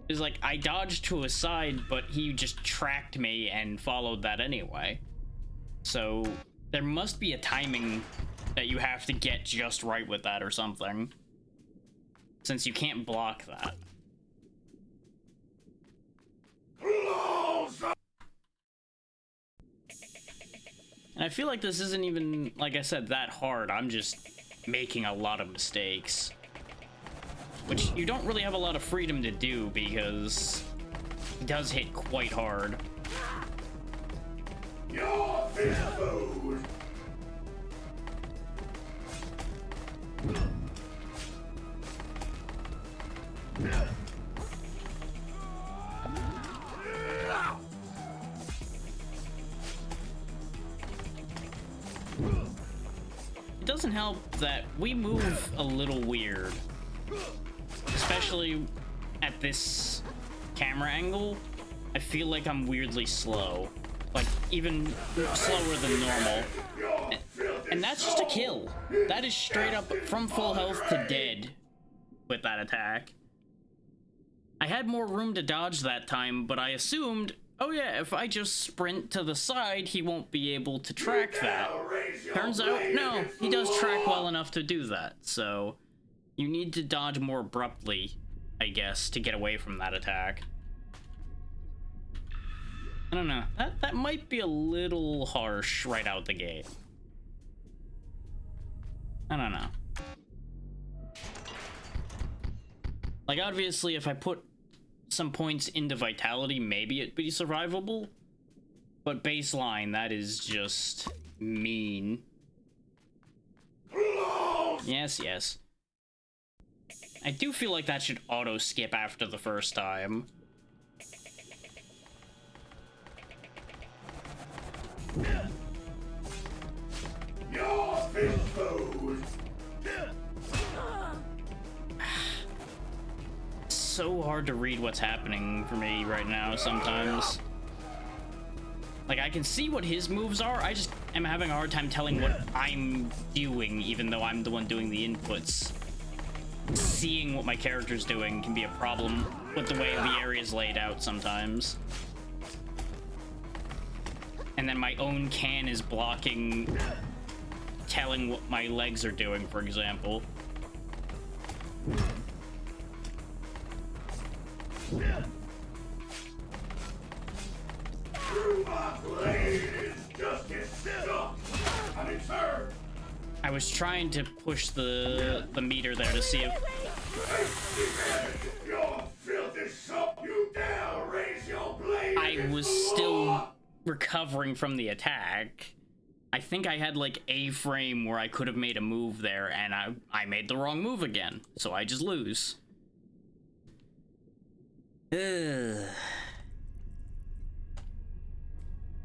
It's like, I dodged to a side, but he just tracked me and followed that anyway. So, there must be a timing that you have to get just right with that or something. Since you can't block that. And I feel like this isn't even, like I said, that hard. I'm just making a lot of mistakes. Which you don't really have a lot of freedom to do because it does hit quite hard. Your fish food. help that we move a little weird. Especially at this camera angle. I feel like I'm weirdly slow. Like, even slower than normal. And that's just a kill. That is straight up from full health to dead with that attack. I had more room to dodge that time, but I assumed, oh yeah, if I just sprint to the side, he won't be able to track that. Turns out, no, he does track well enough to do that, so you need to dodge more abruptly, I guess, to get away from that attack. I don't know, that might be a little harsh right out the gate. I don't know. Like, obviously, if I put some points into vitality, maybe it'd be survivable. But baseline, that is just mean. Yes, yes. I do feel like that should auto-skip after the first time. Your fish food. So hard to read what's happening for me right now sometimes. Like, I can see what his moves are, I just am having a hard time telling what I'm doing, even though I'm the one doing the inputs. Seeing what my character's doing can be a problem with the way the area is laid out sometimes. And then my own can is blocking telling what my legs are doing, for example. I was trying to push the meter there to see if I was still recovering from the attack. I think I had like a frame where I could have made a move there, and I made the wrong move again, so I just lose. Ugh.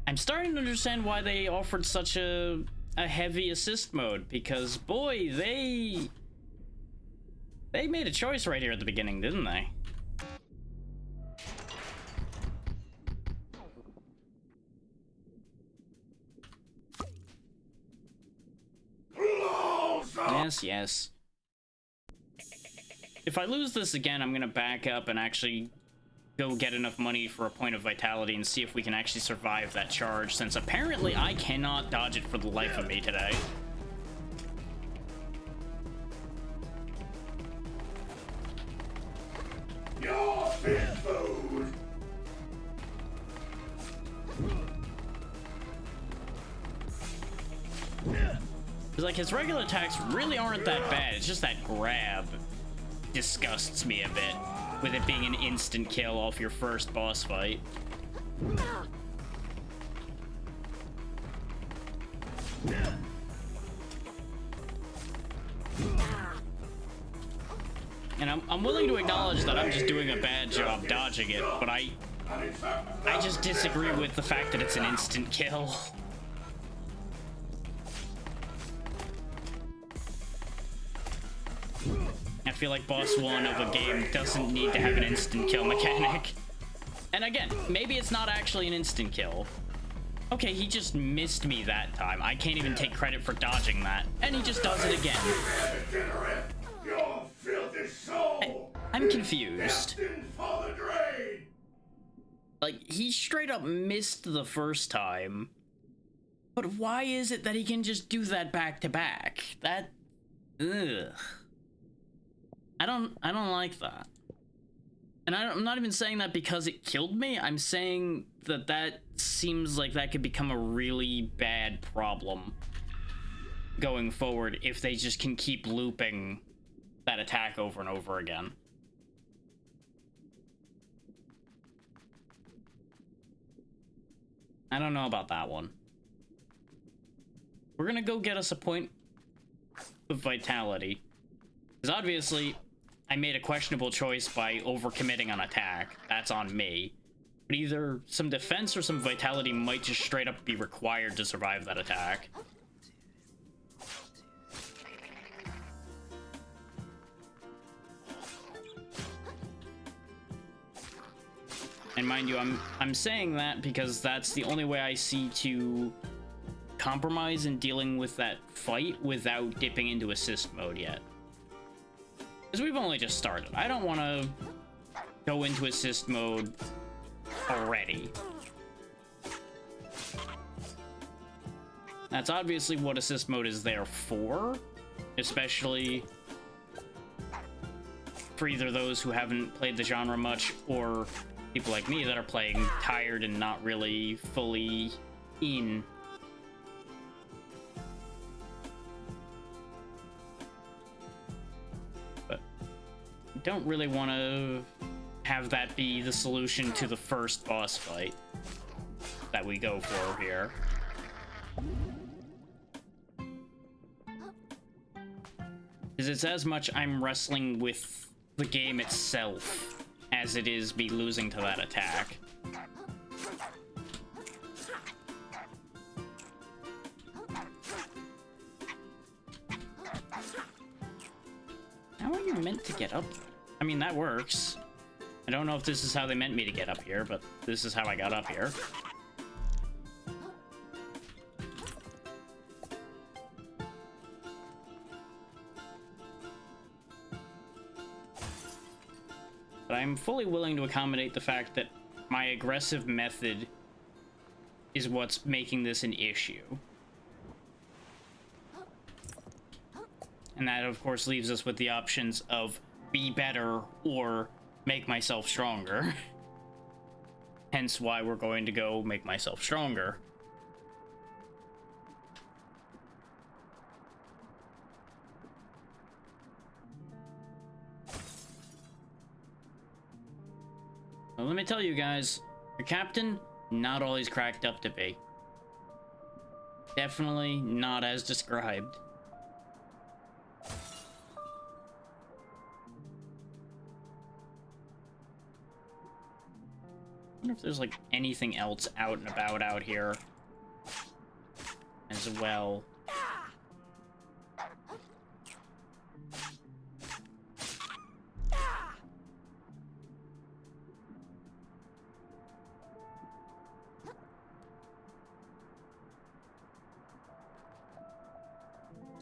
I'm starting to understand why they offered such a heavy assist mode, because boy, they made a choice right here at the beginning, didn't they? Yes, yes. If I lose this again, I'm gonna back up and actually go get enough money for a point of vitality and see if we can actually survive that charge, since apparently I cannot dodge it for the life of me today. Your fish food. Because, like, his regular attacks really aren't that bad. It's just that grab disgusts me a bit, with it being an instant kill off your first boss fight. And I'm willing to acknowledge that I'm just doing a bad job dodging it, but I just disagree with the fact that it's an instant kill. I feel like boss 1 of a game doesn't need to have an instant kill mechanic. And again, maybe it's not actually an instant kill. Okay, he just missed me that time. I can't even take credit for dodging that. And he just does it again. I'm confused. Like, he straight up missed the first time. But why is it that he can just do that back to back? That... ugh. I don't like that. And I'm not even saying that because it killed me. I'm saying that that seems like that could become a really bad problem going forward if they just can keep looping that attack over and over again. I don't know about that one. We're gonna go get us a point of vitality. Because obviously, I made a questionable choice by overcommitting on attack. That's on me. But either some defense or some vitality might just straight up be required to survive that attack. And mind you, I'm saying that because that's the only way I see to compromise in dealing with that fight without dipping into assist mode yet. Because we've only just started. I don't want to go into assist mode already. That's obviously what assist mode is there for, especially for either those who haven't played the genre much or people like me that are playing tired and not really fully in. But I don't really want to have that be the solution to the first boss fight that we go for here. Because it's as much I'm wrestling with the game itself as it is me losing to that attack. How are you meant to get up? I mean, that works. I don't know if this is how they meant me to get up here, but this is how I got up here. But I'm fully willing to accommodate the fact that my aggressive method is what's making this an issue. And that, of course, leaves us with the options of be better or make myself stronger. Hence why we're going to go make myself stronger. Well, let me tell you guys, your captain, not all he's cracked up to be. Definitely not as described. I wonder if there's like anything else out and about out here as well.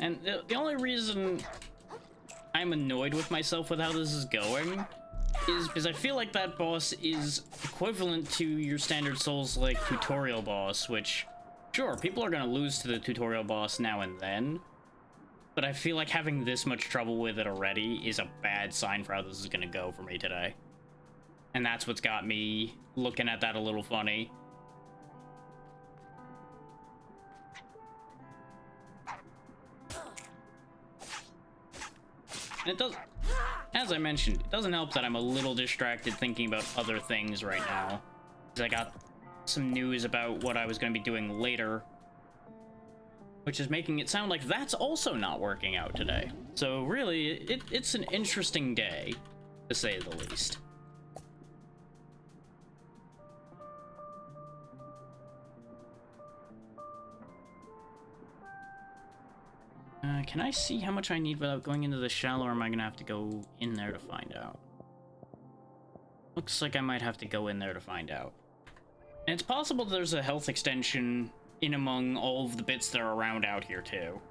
And the only reason I'm annoyed with myself with how this is going is because I feel like that boss is equivalent to your standard Souls-like tutorial boss, which, sure, people are gonna lose to the tutorial boss now and then, but I feel like having this much trouble with it already is a bad sign for how this is gonna go for me today. And that's what's got me looking at that a little funny. And it does, as I mentioned, it doesn't help that I'm a little distracted thinking about other things right now. Because I got some news about what I was going to be doing later, which is making it sound like that's also not working out today. So really, it's an interesting day, to say the least. Can I see how much I need without going into the shell, or am I gonna have to go in there to find out? Looks like I might have to go in there to find out. And it's possible there's a health extension in among all of the bits that are around out here, too.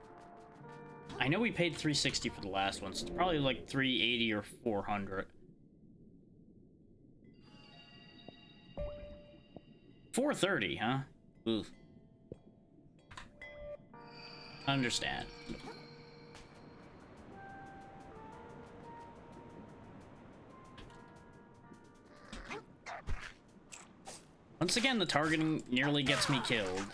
I know we paid $360 for the last one, so it's probably like $380 or $400. $430, huh? Oof. Understand. Once again, the targeting nearly gets me killed.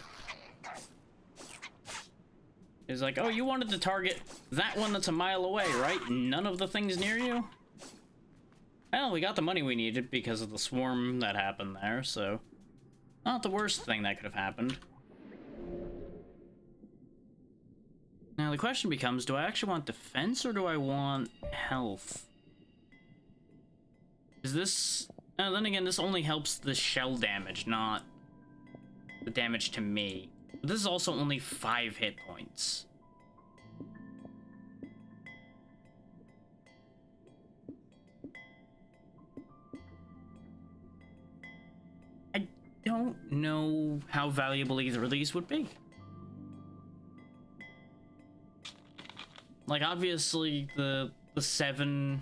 It's like, oh, you wanted to target that one that's a mile away, right? None of the things near you? Well, we got the money we needed because of the swarm that happened there, so... not the worst thing that could have happened. Now, the question becomes, do I actually want defense or do I want health? Is this... oh, then again, this only helps the shell damage, not the damage to me. But this is also only 5 hit points. don't know how valuable either of these would be. Like, obviously, the 7%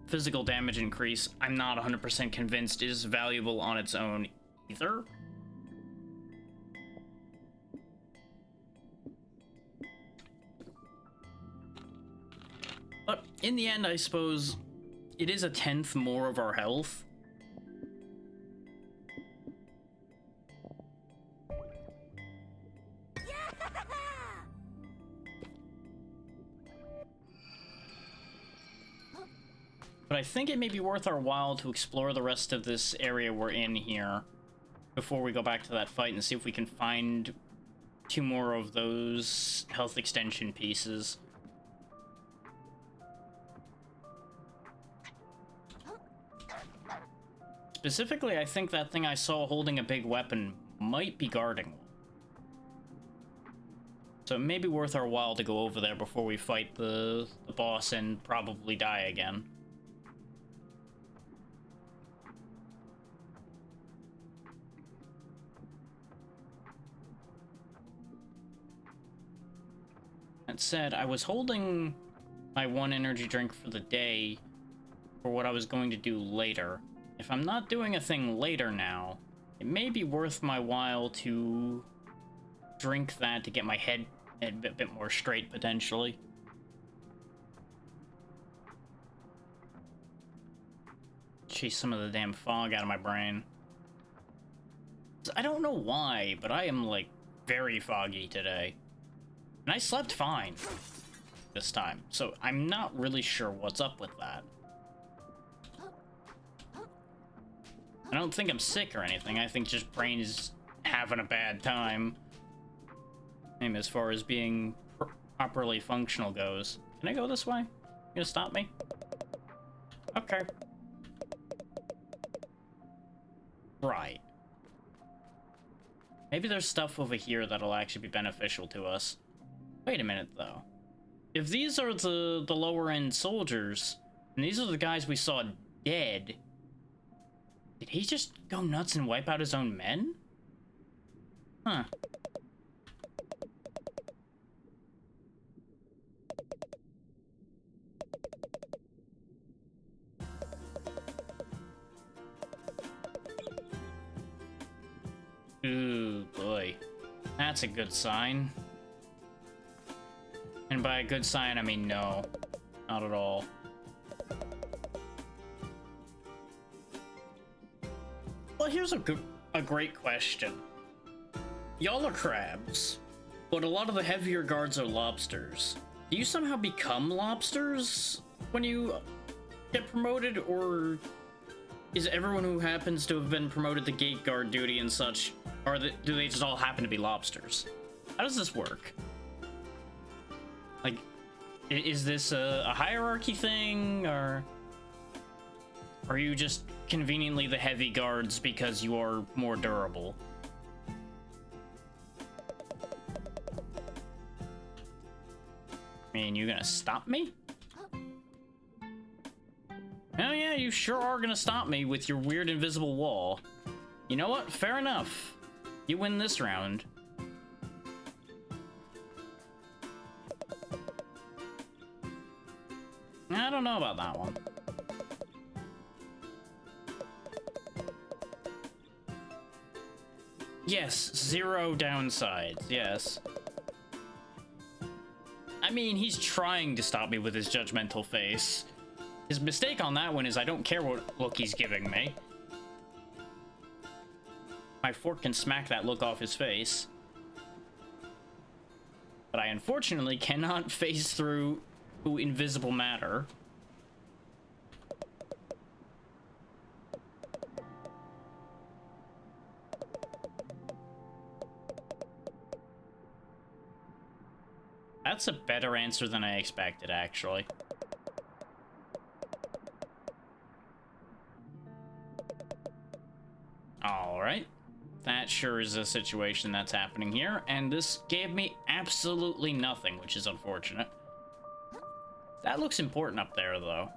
physical damage increase, I'm not 100% convinced is valuable on its own either. But in the end, I suppose it is 1/10 more of our health. But I think it may be worth our while to explore the rest of this area we're in here before we go back to that fight and see if we can find 2 more of those health extension pieces. Specifically, I think that thing I saw holding a big weapon might be guarding one. So it may be worth our while to go over there before we fight the boss and probably die again. That said, I was holding my 1 energy drink for the day for what I was going to do later. If I'm not doing a thing later now, it may be worth my while to drink that to get my head a bit more straight, potentially. Chase some of the damn fog out of my brain. I don't know why, but I am, like, very foggy today. And I slept fine this time, so I'm not really sure what's up with that. I don't think I'm sick or anything. I think just brain is having a bad time. And as far as being properly functional goes. Can I go this way? You gonna stop me? Okay. Right. Maybe there's stuff over here that'll actually be beneficial to us. Wait a minute, though. If these are the lower-end soldiers, and these are the guys we saw dead, did he just go nuts and wipe out his own men? Huh. Ooh, boy. That's a good sign. And by a good sign, I mean no. Not at all. Well, here's a great question. Y'all are crabs, but a lot of the heavier guards are lobsters. Do you somehow become lobsters when you get promoted, or is everyone who happens to have been promoted to gate guard duty and such, do they just all happen to be lobsters? How does this work? Like, is this a hierarchy thing, or are you just conveniently the heavy guards because you are more durable? I mean, you gonna stop me? Oh yeah, you sure are gonna stop me with your weird invisible wall. You know what? Fair enough. You win this round. I don't know about that one. Yes, 0 downsides, yes. I mean, he's trying to stop me with his judgmental face. His mistake on that one is I don't care what look he's giving me. My fork can smack that look off his face. But I unfortunately cannot phase through invisible matter. That's a better answer than I expected, actually. Alright. That sure is a situation that's happening here, and this gave me absolutely nothing, which is unfortunate. That looks important up there, though.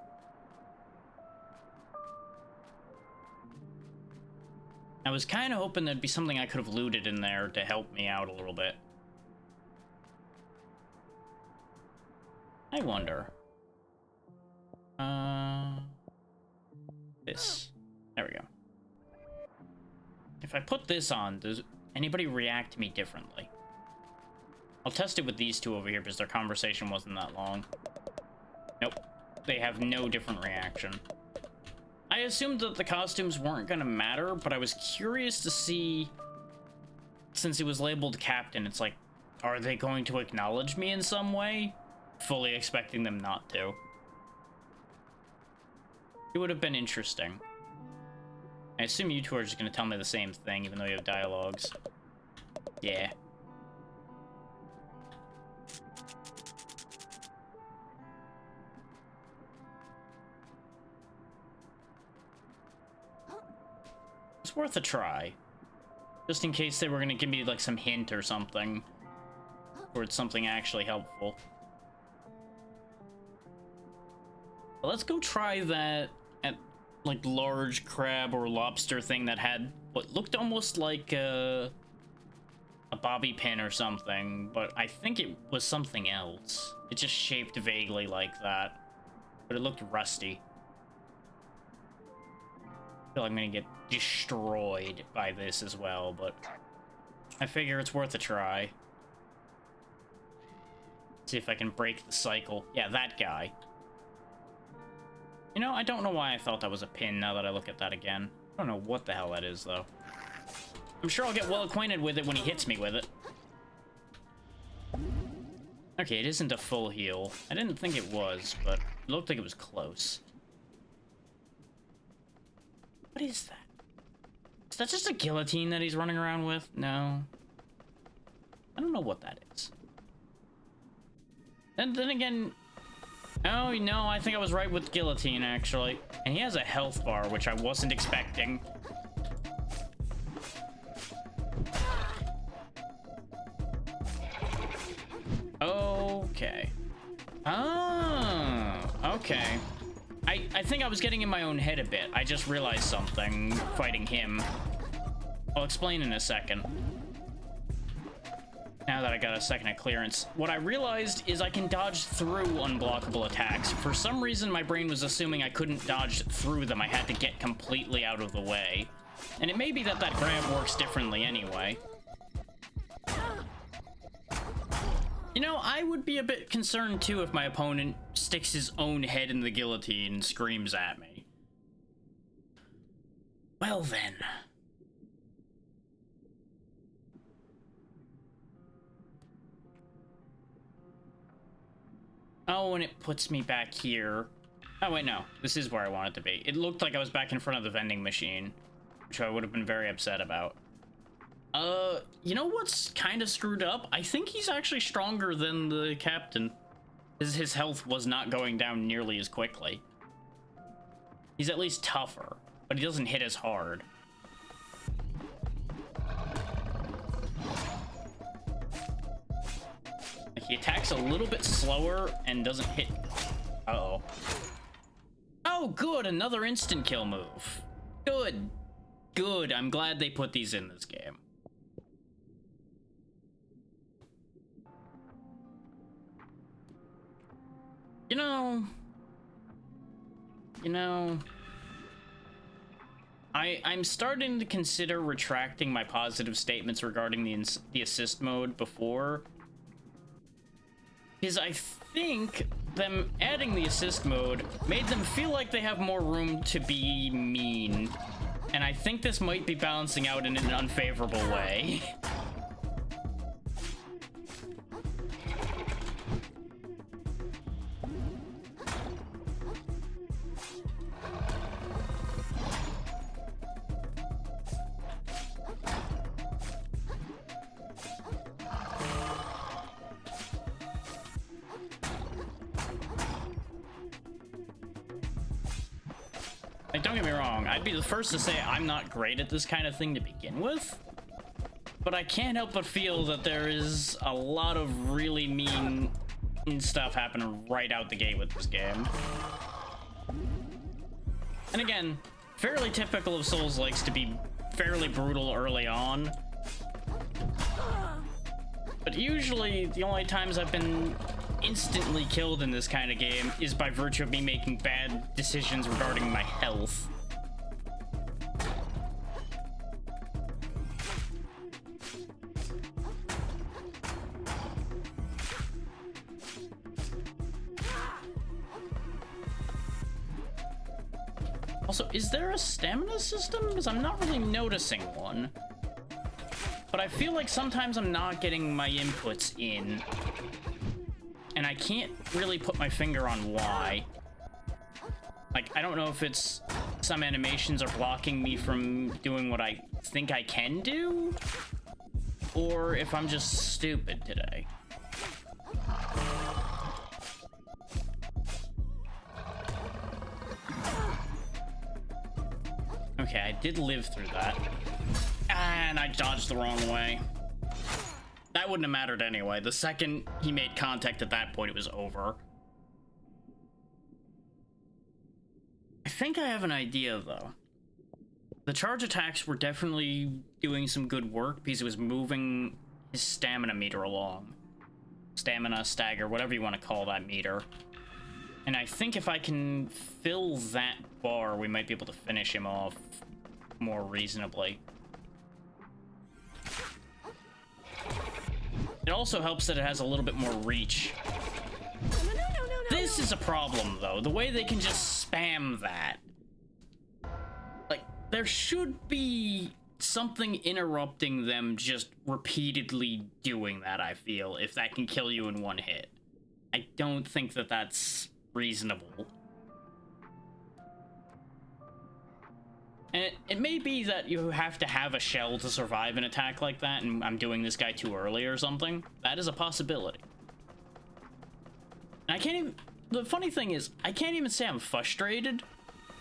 I was kind of hoping there'd be something I could have looted in there to help me out a little bit. I wonder. This. There we go. If I put this on, does anybody react to me differently? I'll test it with these two over here because their conversation wasn't that long. Nope. They have no different reaction. I assumed that the costumes weren't gonna matter, but I was curious to see, since it was labeled Captain, it's like, are they going to acknowledge me in some way? Fully expecting them not to. It would have been interesting. I assume you two are just gonna tell me the same thing, even though you have dialogues. Yeah. It's worth a try. Just in case they were gonna give me, like, some hint or something. Or it's something actually helpful. But let's go try that at, like, large crab or lobster thing that had what looked almost like a bobby pin or something, but I think it was something else. It just shaped vaguely like that, but it looked rusty. I feel like I'm gonna get destroyed by this as well, but I figure it's worth a try. See if I can break the cycle. Yeah, that guy. You know, I don't know why I thought that was a pin now that I look at that again. I don't know what the hell that is, though. I'm sure I'll get well acquainted with it when he hits me with it. Okay, it isn't a full heal. I didn't think it was, but it looked like it was close. What is that? Is that just a guillotine that he's running around with? No. I don't know what that is. And then again... Oh, no, I think I was right with guillotine, actually. And he has a health bar, which I wasn't expecting. Okay. Oh, okay. I think I was getting in my own head a bit. I just realized something fighting him. I'll explain in a second. Now that I got a second of clearance. What I realized is I can dodge through unblockable attacks. For some reason, my brain was assuming I couldn't dodge through them. I had to get completely out of the way. And it may be that that grab works differently anyway. You know, I would be a bit concerned too if my opponent sticks his own head in the guillotine and screams at me. Well then. Oh, and it puts me back here. Oh, wait, no. This is where I want it to be. It looked like I was back in front of the vending machine, which I would have been very upset about. You know what's kind of screwed up? I think he's actually stronger than the captain. His health was not going down nearly as quickly. He's at least tougher, but he doesn't hit as hard. He attacks a little bit slower and doesn't hit. Uh-oh. Oh, good, another instant kill move. Good. Good, I'm glad they put these in this game. You know, I'm starting to consider retracting my positive statements regarding the assist mode before. Because I think them adding the assist mode made them feel like they have more room to be mean. And I think this might be balancing out in an unfavorable way. Like, don't get me wrong, I'd be the first to say I'm not great at this kind of thing to begin with, but I can't help but feel that there is a lot of really mean stuff happening right out the gate with this game. And again, fairly typical of Souls-likes to be fairly brutal early on. But usually, the only times I've been instantly killed in this kind of game is by virtue of me making bad decisions regarding my health. Also, is there a stamina system? Because I'm not really noticing one. But I feel like sometimes I'm not getting my inputs in. And I can't really put my finger on why. Like, I don't know if it's some animations are blocking me from doing what I think I can do, or if I'm just stupid today. Okay, I did live through that. And I dodged the wrong way. That wouldn't have mattered anyway. The second he made contact at that point, it was over. I think I have an idea, though. The charge attacks were definitely doing some good work because it was moving his stamina meter along. Stamina, stagger, whatever you want to call that meter. And I think if I can fill that bar, we might be able to finish him off more reasonably. It also helps that it has a little bit more reach. This is a problem, though. The way they can just spam that. Like, there should be something interrupting them just repeatedly doing that, I feel, if that can kill you in one hit. I don't think that that's reasonable. And it may be that you have to have a shell to survive an attack like that, and I'm doing this guy too early or something. That is a possibility. And I can't even... The funny thing is, I can't even say I'm frustrated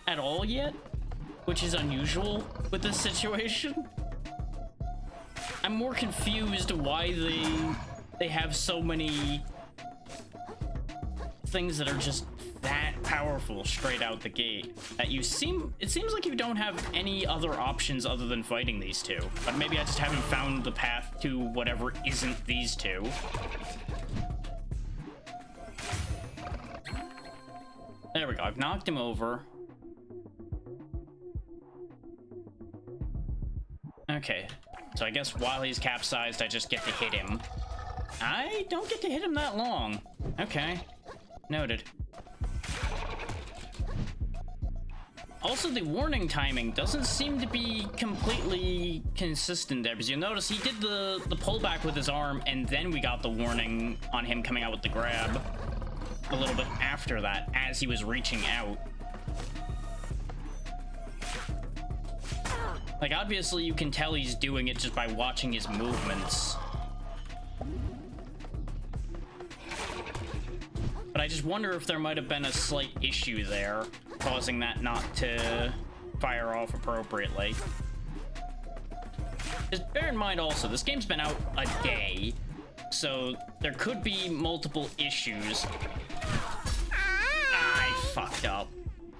at all yet, which is unusual with this situation. I'm more confused why they have so many things that are just that powerful straight out the gate. That it seems like you don't have any other options other than fighting these two. But maybe I just haven't found the path to whatever isn't these two. There we go, I've knocked him over. Okay, so I guess while he's capsized, I just get to hit him. I don't get to hit him that long. Okay, noted. Also, the warning timing doesn't seem to be completely consistent there, because you'll notice he did the pullback with his arm, and then we got the warning on him coming out with the grab a little bit after that, as he was reaching out. Like, obviously you can tell he's doing it just by watching his movements. But I just wonder if there might have been a slight issue there, causing that not to fire off appropriately. Just bear in mind also, this game's been out a day, so there could be multiple issues. I fucked up.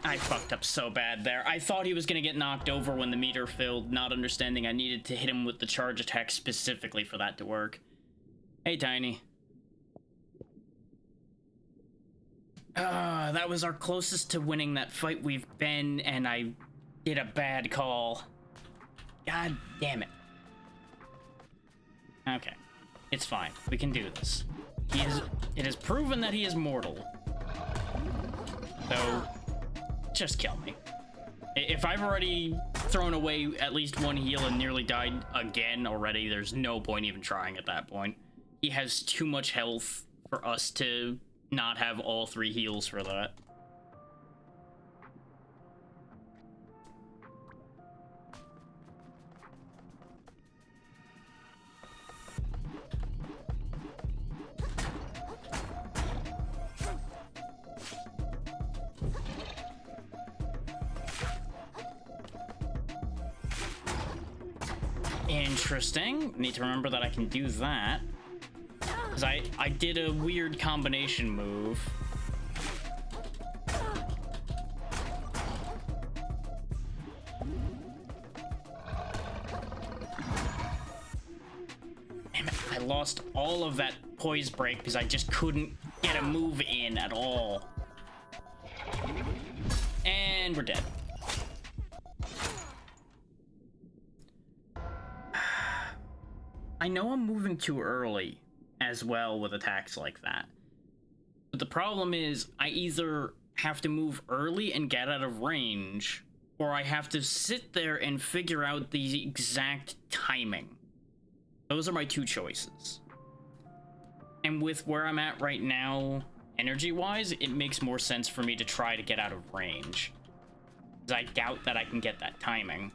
I fucked up so bad there. I thought he was gonna get knocked over when the meter filled, not understanding I needed to hit him with the charge attack specifically for that to work. Hey, Tiny. That was our closest to winning that fight we've been, and I did a bad call. God damn it. Okay. It's fine. We can do this. It has proven that he is mortal. So, just kill me. If I've already thrown away at least one heal and nearly died again already, there's no point even trying at that point. He has too much health for us to not have all 3 heals for that. Interesting. Need to remember that I can do that. Because I did a weird combination move. lost all of that poise break because I just couldn't get a move in at all. And we're dead. I know I'm moving too early as well with attacks like that. But the problem is I either have to move early and get out of range, or I have to sit there and figure out the exact timing. Those are my two choices. And with where I'm at right now, energy-wise, it makes more sense for me to try to get out of range. Because I doubt that I can get that timing.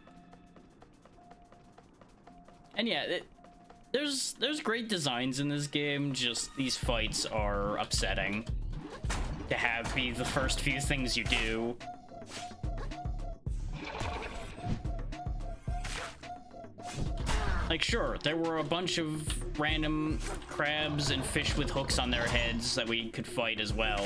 And yeah, there's great designs in this game, just these fights are upsetting. To have be the first few things you do. Like, sure, there were a bunch of random crabs and fish with hooks on their heads that we could fight as well.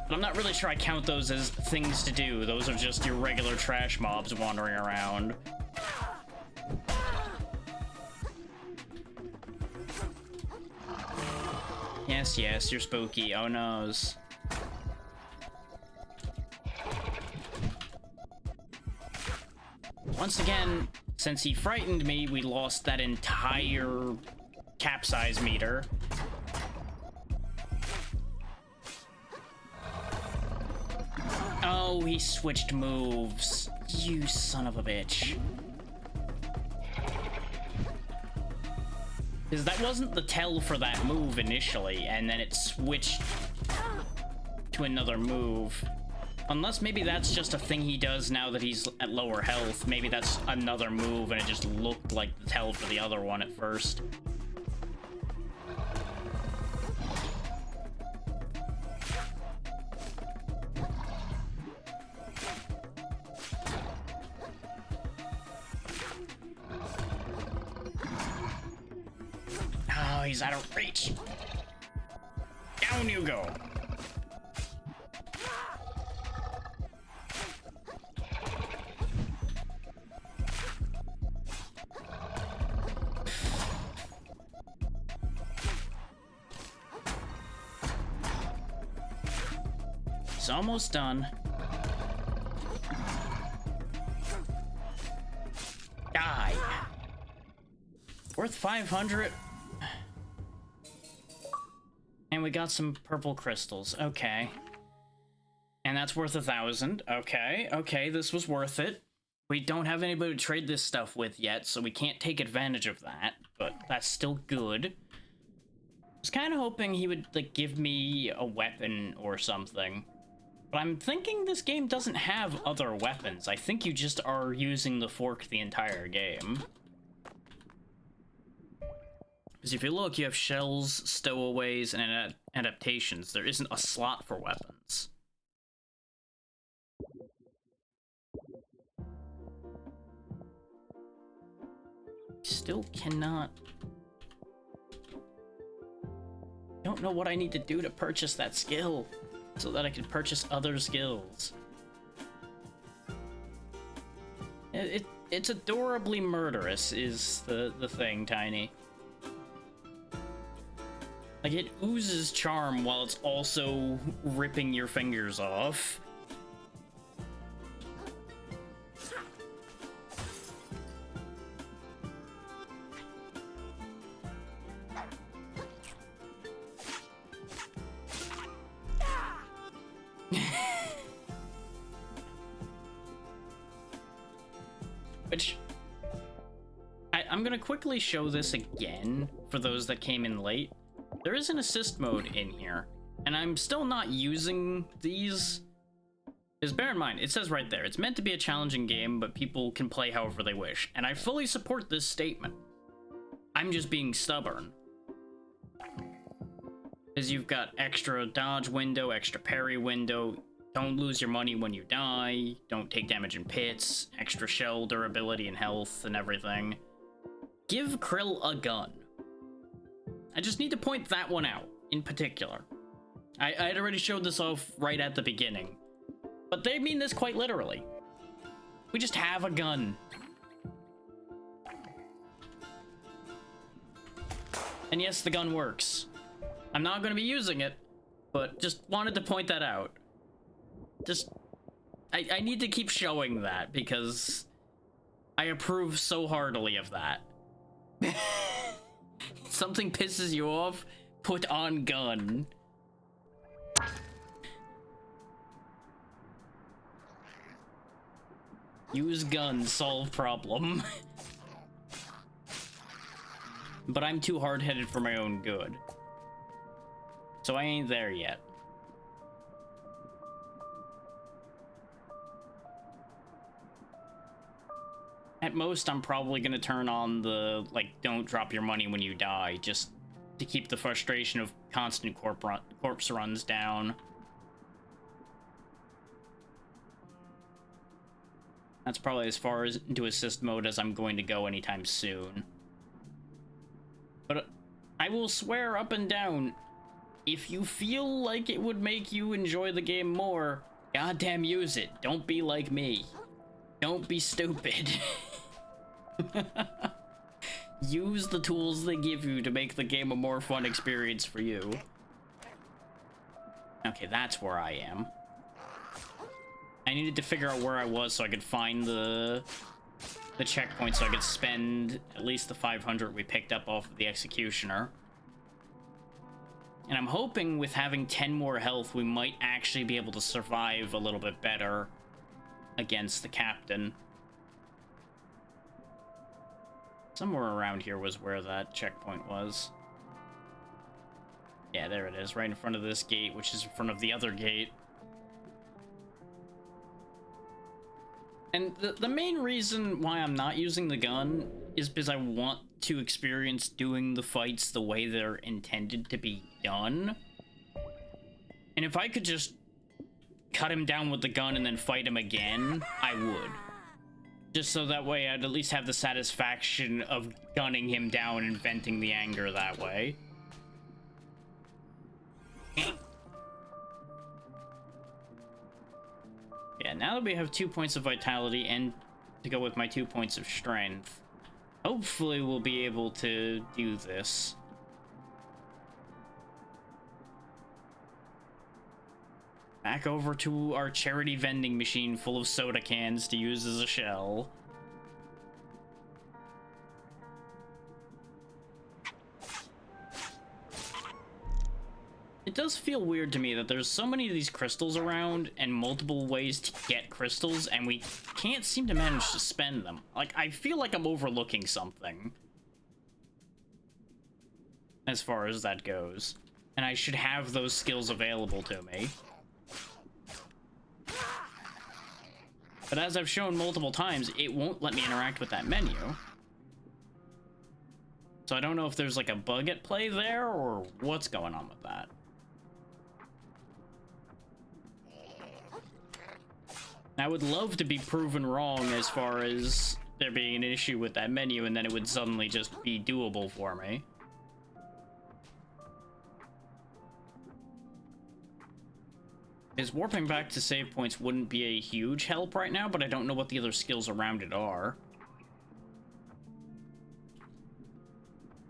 But I'm not really sure I count those as things to do. Those are just your regular trash mobs wandering around. Yes, yes, you're spooky. Oh noes. Once again, since he frightened me, we lost that entire capsize meter. Oh, he switched moves. You son of a bitch. Because that wasn't the tell for that move initially, and then it switched to another move. Unless maybe that's just a thing he does now that he's at lower health. Maybe that's another move and it just looked like the tell for the other one at first. Oh, he's out of reach. Down you go. It's almost done. Die. Worth 500. And we got some purple crystals. Okay. And that's worth 1,000. Okay, okay, this was worth it. We don't have anybody to trade this stuff with yet, so we can't take advantage of that, but that's still good. I was kind of hoping he would, like, give me a weapon or something. But I'm thinking this game doesn't have other weapons. I think you just are using the fork the entire game. Because if you look, you have shells, stowaways, and adaptations. There isn't a slot for weapons. Still cannot... Don't know what I need to do to purchase that skill, so that I can purchase other skills. It's adorably murderous is the thing, Tiny. Like, it oozes charm while it's also ripping your fingers off. Which, I'm gonna quickly show this again for those that came in late. There is an assist mode in here, and I'm still not using these. Because bear in mind, it says right there, it's meant to be a challenging game, but people can play however they wish. And I fully support this statement. I'm just being stubborn. Because you've got extra dodge window, extra parry window, don't lose your money when you die, don't take damage in pits, extra shell durability and health and everything. Give Krill a gun. I just need to point that one out, in particular. I had already showed this off right at the beginning. But they mean this quite literally. We just have a gun. And yes, the gun works. I'm not going to be using it, but just wanted to point that out. Just, I need to keep showing that because I approve so heartily of that. Something pisses you off, put on gun. Use gun, solve problem. But I'm too hard-headed for my own good. So I ain't there yet. At most, I'm probably gonna turn on the, like, don't drop your money when you die, just to keep the frustration of constant corpse runs down. That's probably as far as into assist mode as I'm going to go anytime soon. But I will swear up and down, if you feel like it would make you enjoy the game more, goddamn use it. Don't be like me. Don't be stupid. Use the tools they give you to make the game a more fun experience for you. Okay, that's where I am. I needed to figure out where I was so I could find the checkpoint so I could spend at least the 500 we picked up off of the Executioner. And I'm hoping with having 10 more health, we might actually be able to survive a little bit better against the Captain. Somewhere around here was where that checkpoint was. Yeah, there it is, right in front of this gate, which is in front of the other gate. And the main reason why I'm not using the gun is because I want to experience doing the fights the way they're intended to be done. And if I could just cut him down with the gun and then fight him again, I would. Just so that way I'd at least have the satisfaction of gunning him down and venting the anger that way. Yeah, now that we have 2 points of vitality and to go with my 2 points of strength, hopefully we'll be able to do this. Back over to our charity vending machine full of soda cans to use as a shell. It does feel weird to me that there's so many of these crystals around and multiple ways to get crystals, and we can't seem to manage to spend them. Like, I feel like I'm overlooking something as far as that goes, and I should have those skills available to me. But as I've shown multiple times, it won't let me interact with that menu. So I don't know if there's like a bug at play there or what's going on with that. I would love to be proven wrong as far as there being an issue with that menu and then it would suddenly just be doable for me. Because warping back to save points wouldn't be a huge help right now, but I don't know what the other skills around it are.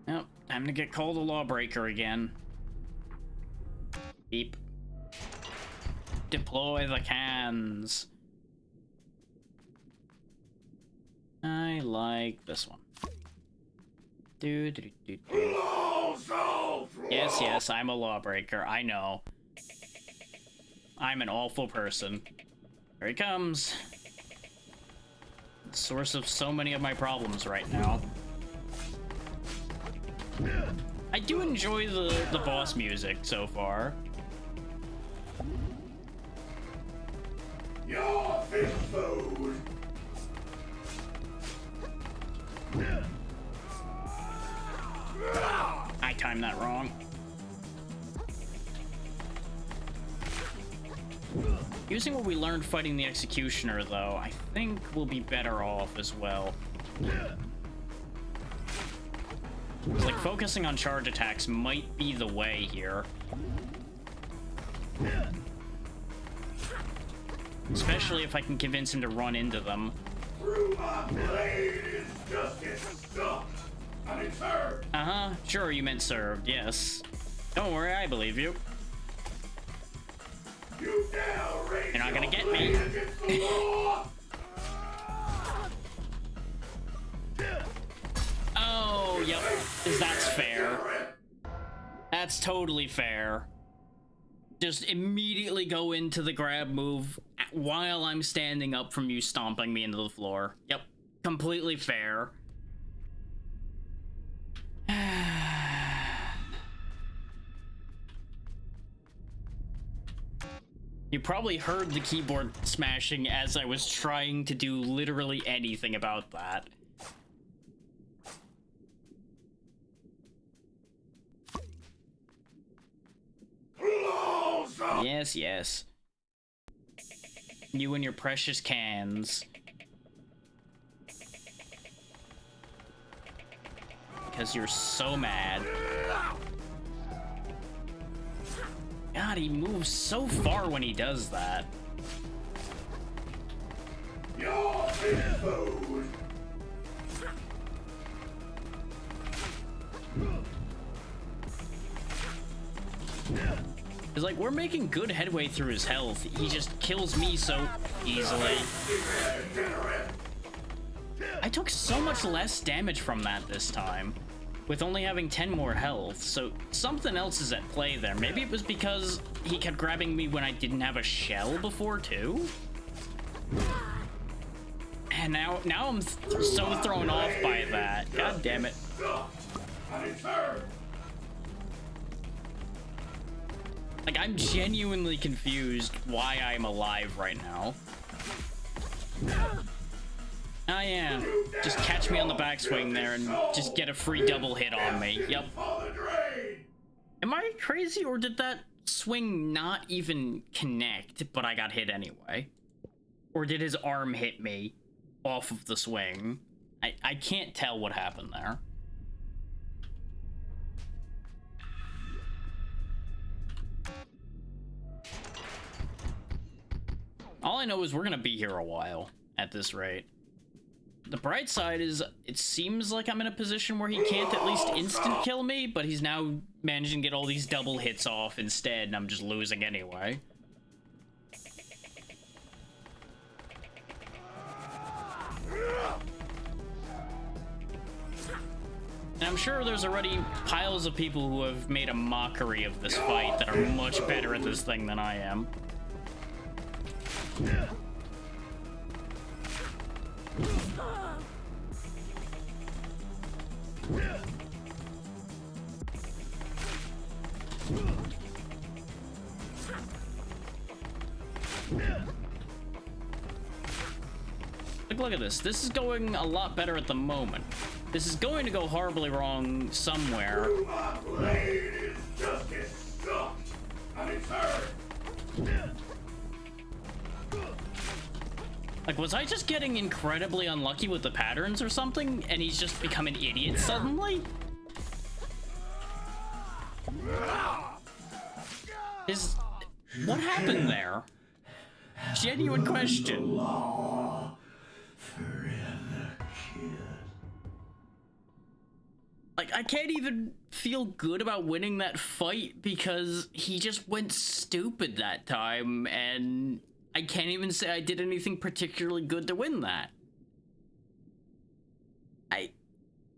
Nope, time to get called a lawbreaker again. Beep. Deploy the cans. I like this one. Do. Yes, I'm a lawbreaker. I know. I'm an awful person. Here he comes. The source of so many of my problems right now. I do enjoy the boss music so far. Your fish food! I timed that wrong. Using what we learned fighting the Executioner, though, I think we'll be better off as well. It's like focusing on charge attacks might be the way here. Especially if I can convince him to run into them. Through my blade is just getting stuck. I mean, served. Uh-huh. Sure, you meant served, yes. Don't worry, I believe you. You now raise You're not gonna your get blade me. against the law. Oh, yep. That's fair. That's totally fair. Just immediately go into the grab move while I'm standing up from you stomping me into the floor. Yep. Completely fair. You probably heard the keyboard smashing as I was trying to do literally anything about that. Close up. Yes, yes. You and your precious cans. Because you're so mad. God, he moves so far when he does that. You're food. It's like, we're making good headway through his health. He just kills me so easily. I took so much less damage from that this time, with only having 10 more health, so something else is at play there. Maybe it was because he kept grabbing me when I didn't have a shell before, too? And now I'm so thrown off by that. God damn it. Like, I'm genuinely confused why I'm alive right now. Oh yeah, just catch me on the backswing there and just get a free double hit on me. Yep. Am I crazy, or did that swing not even connect, but I got hit anyway? Or did his arm hit me off of the swing? I can't tell what happened there. All I know is we're gonna be here a while at this rate. The bright side is, it seems like I'm in a position where he can't at least instant kill me, but he's now managing to get all these double hits off instead, and I'm just losing anyway. And I'm sure there's already piles of people who have made a mockery of this fight that are much better at this thing than I am. Look at this. This is going a lot better at the moment. This is going to go horribly wrong somewhere. My blade is just get stuffed. And it's hurt. Like, was I just getting incredibly unlucky with the patterns or something, and he's just become an idiot suddenly? What happened there? Genuine question. Like, I can't even feel good about winning that fight because he just went stupid that time, and I can't even say I did anything particularly good to win that. I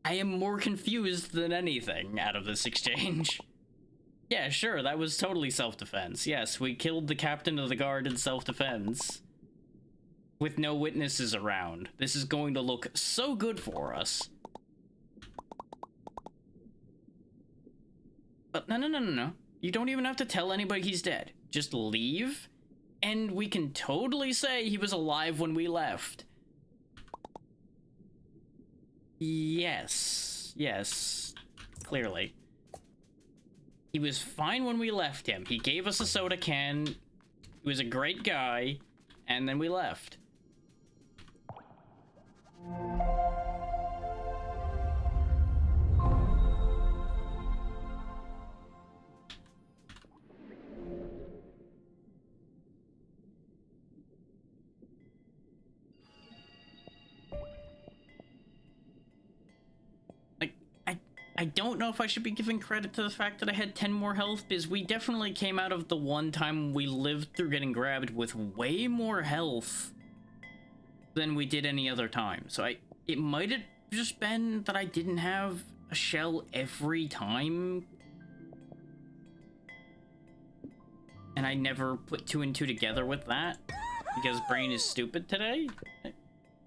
am more confused than anything out of this exchange. Yeah, sure, that was totally self-defense. Yes, we killed the captain of the guard in self-defense. With no witnesses around. This is going to look so good for us. But no. You don't even have to tell anybody he's dead. Just leave, and we can totally say he was alive when we left. Yes, clearly. He was fine when we left him. He gave us a soda can, he was a great guy, and then we left. I don't know if I should be giving credit to the fact that I had 10 more health, because we definitely came out of the one time we lived through getting grabbed with way more health than we did any other time. So it might have just been that I didn't have a shell every time, and I never put 2 and 2 together with that because brain is stupid today.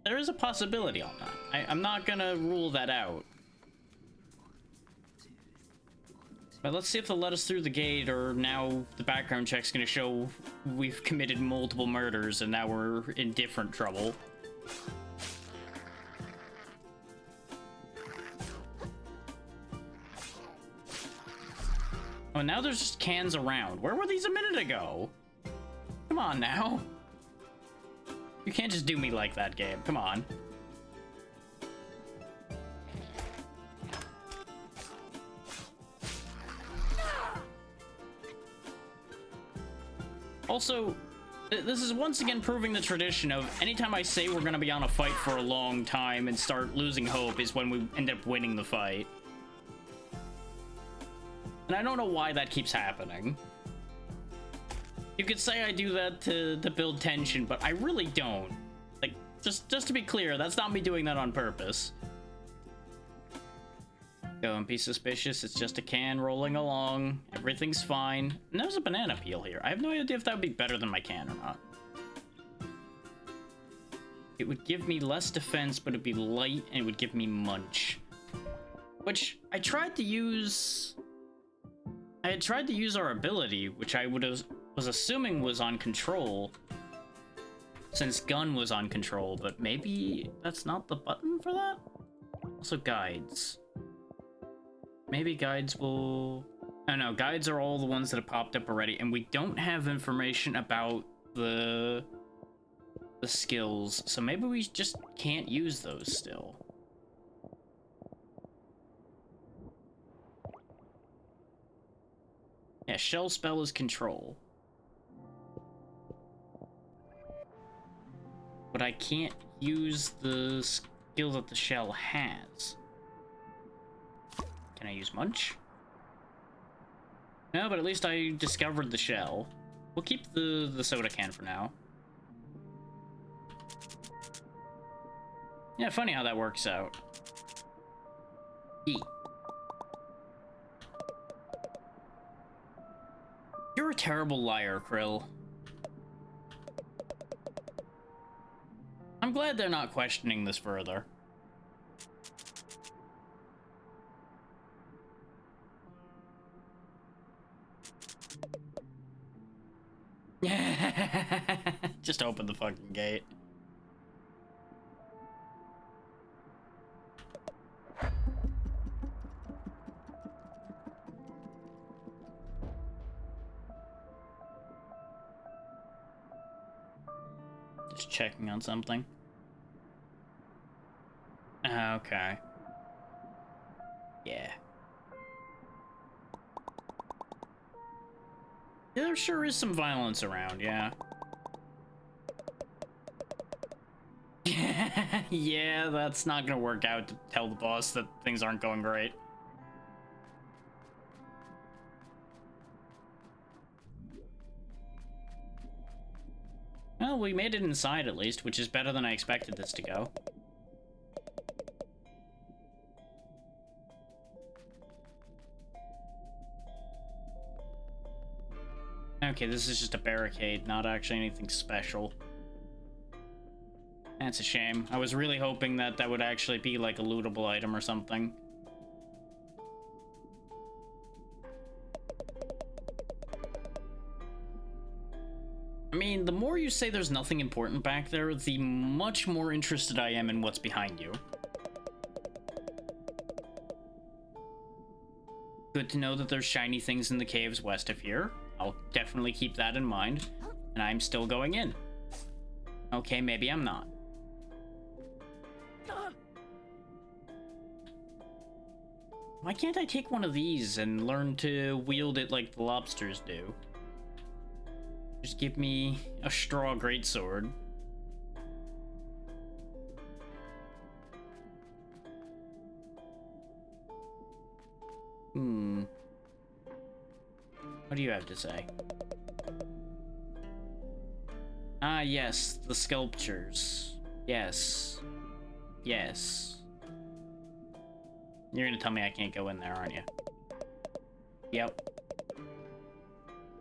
There is a possibility on that. I'm not gonna rule that out. But let's see if they'll let us through the gate, or now the background check's gonna show we've committed multiple murders and now we're in different trouble. Oh, now there's just cans around. Where were these a minute ago? Come on now. You can't just do me like that, game. Come on. Also, this is once again proving the tradition of anytime I say we're gonna be on a fight for a long time and start losing hope is when we end up winning the fight. And I don't know why that keeps happening. You could say I do that to build tension, but I really don't. Like, just to be clear, that's not me doing that on purpose. Don't be suspicious, it's just a can rolling along. Everything's fine. And there's a banana peel here. I have no idea if that would be better than my can or not. It would give me less defense, but it'd be light, and it would give me munch. Which, I tried to use... I had tried to use our ability, which I was assuming was on control, since gun was on control, but maybe that's not the button for that? Also guides. Maybe guides will... Oh no, guides are all the ones that have popped up already, and we don't have information about the skills, so maybe we just can't use those still. Yeah, shell spell is control. But I can't use the skill that the shell has. Can I use munch? No, but at least I discovered the shell. We'll keep the soda can for now. Yeah, funny how that works out. Eat. You're a terrible liar, Krill. I'm glad they're not questioning this further. Just open the fucking gate. Just checking on something. Okay. Yeah. There sure is some violence around, yeah. Yeah, that's not gonna work out to tell the boss that things aren't going great. Well, we made it inside at least, which is better than I expected this to go. Okay, this is just a barricade, not actually anything special. That's a shame. I was really hoping that that would actually be like a lootable item or something. I mean, the more you say there's nothing important back there, the much more interested I am in what's behind you. Good to know that there's shiny things in the caves west of here. I'll definitely keep that in mind. And I'm still going in. Okay, maybe I'm not. Why can't I take one of these and learn to wield it like the lobsters do? Just give me a straw greatsword. What do you have to say? Ah, yes, the sculptures. Yes. Yes. You're gonna tell me I can't go in there, aren't you? Yep.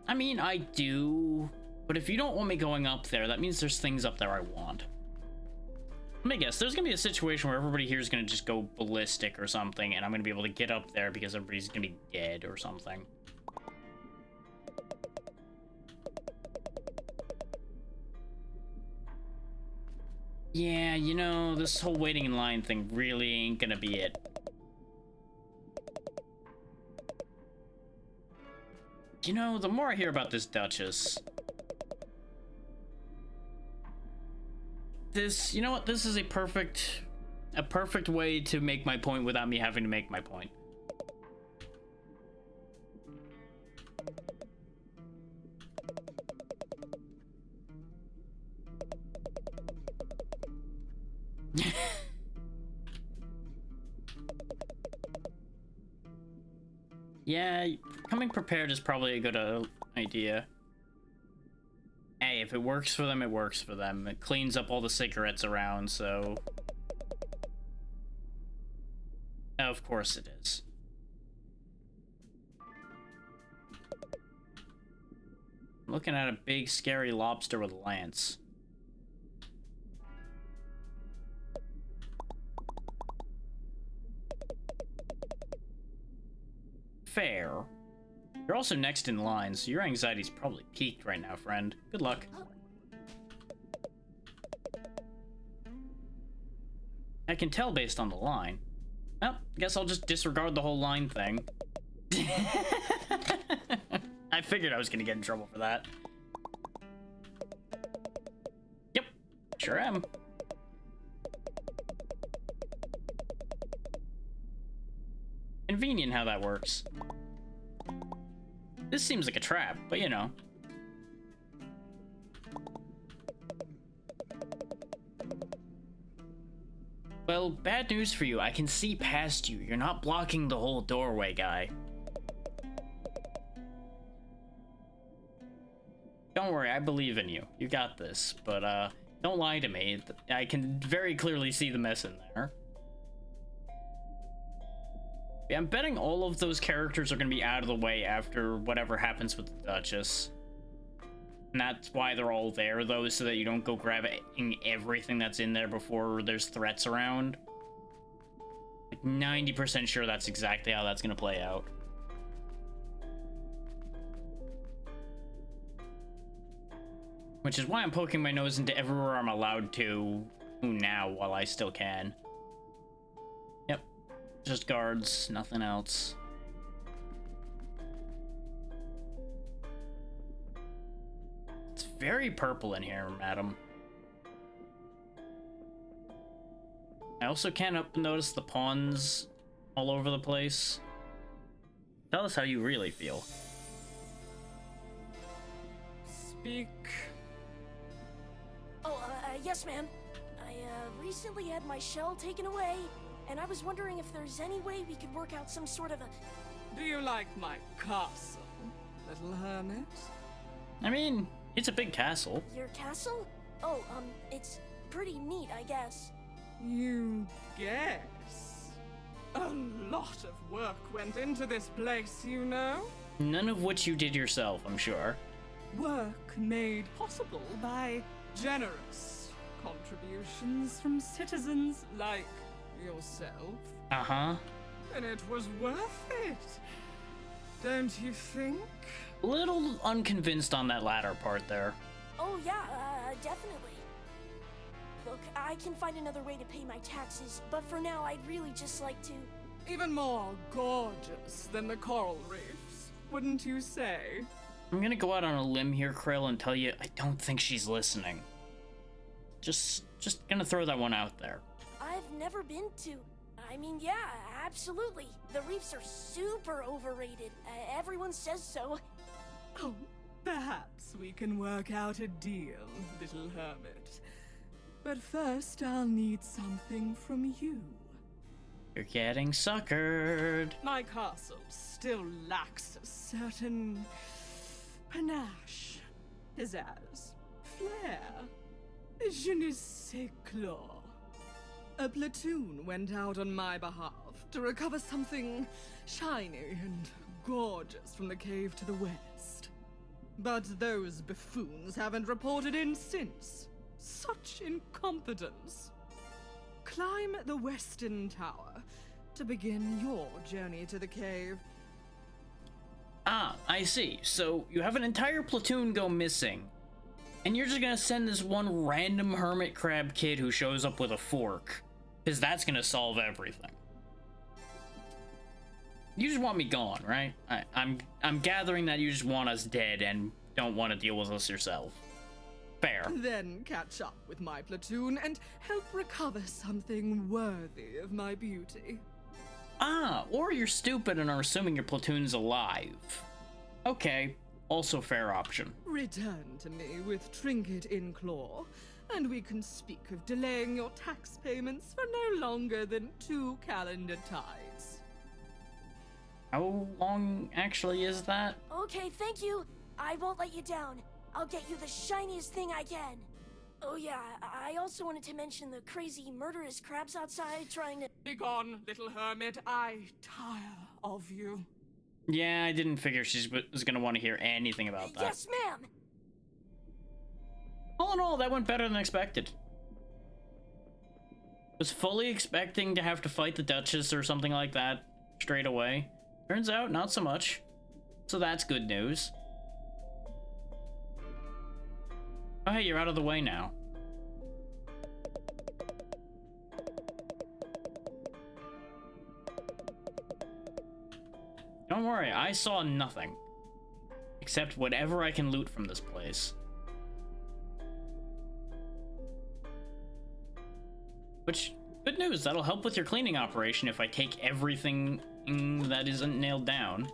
I mean, I do, but if you don't want me going up there, that means there's things up there I want. Let me guess, there's gonna be a situation where everybody here is gonna just go ballistic or something, and I'm gonna be able to get up there because everybody's gonna be dead or something. Yeah, you know, this whole waiting in line thing really ain't gonna be it. You know, the more I hear about this Duchess... you know what, this is a perfect way to make my point without me having to make my point. Yeah, coming prepared is probably a good idea. Hey, if it works for them, it works for them. It cleans up all the cigarettes around, so... Of course it is. I'm looking at a big, scary lobster with a lance. Fair. You're also next in line, so your anxiety's probably peaked right now, friend. Good luck. I can tell based on the line. Well, guess I'll just disregard the whole line thing. I figured I was gonna get in trouble for that. Yep, sure am. Convenient how that works. This seems like a trap, but you know. Well, bad news for you. I can see past you. You're not blocking the whole doorway, guy. Don't worry, I believe in you. You got this, but don't lie to me. I can very clearly see the mess in there. Yeah, I'm betting all of those characters are going to be out of the way after whatever happens with the Duchess. And that's why they're all there, though, so that you don't go grabbing everything that's in there before there's threats around. Like 90% sure that's exactly how that's going to play out. Which is why I'm poking my nose into everywhere I'm allowed to now while I still can. Yep. Just guards, nothing else. It's very purple in here, madam. I also can't help but notice the pawns all over the place. Tell us how you really feel. Speak. Oh, yes, ma'am. I recently had my shell taken away, and I was wondering if there's any way we could work out some sort of a... Do you like my castle, little hermit? I mean, it's a big castle. Your castle? Oh, it's pretty neat, I guess. You guess? A lot of work went into this place, you know? None of which you did yourself, I'm sure. Work made possible by generous contributions from citizens like yourself. Uh-huh. And it was worth it. Don't you think? A little unconvinced on that latter part there. Oh, yeah, definitely. Look, I can find another way to pay my taxes, but for now, I'd really just like to... Even more gorgeous than the coral reefs, wouldn't you say? I'm gonna go out on a limb here, Krill, and tell you I don't think she's listening. Just gonna throw that one out there. I've never been to... I mean, yeah, absolutely. The reefs are super overrated. Everyone says so. Oh, perhaps we can work out a deal, little hermit. But first, I'll need something from you. You're getting suckered. My castle still lacks a certain panache, pizzazz, flair, je ne sais quoi. A platoon went out on my behalf to recover something shiny and gorgeous from the cave to the west. But those buffoons haven't reported in since. Such incompetence. Climb the western tower to begin your journey to the cave. Ah, I see. So you have an entire platoon go missing, and you're just gonna send this one random hermit crab kid who shows up with a fork, because that's gonna solve everything. You just want me gone, right? I'm gathering that you just want us dead and don't want to deal with us yourself. Fair. Then catch up with my platoon and help recover something worthy of my beauty. Ah, or you're stupid and are assuming your platoon's alive. Okay, also fair option. Return to me with trinket in claw, and we can speak of delaying your tax payments for no longer than 2 calendar tides. How long actually is that? Okay, thank you. I won't let you down. I'll get you the shiniest thing I can. Oh yeah, I also wanted to mention the crazy murderous crabs outside trying to— Begone, little hermit. I tire of you. Yeah, I didn't figure she was gonna want to hear anything about that. Yes, ma'am! All in all, that went better than expected. Was fully expecting to have to fight the Duchess or something like that straight away. Turns out, not so much. So that's good news. Oh hey, you're out of the way now. Don't worry, I saw nothing. Except whatever I can loot from this place. Which, good news, that'll help with your cleaning operation if I take everything that isn't nailed down.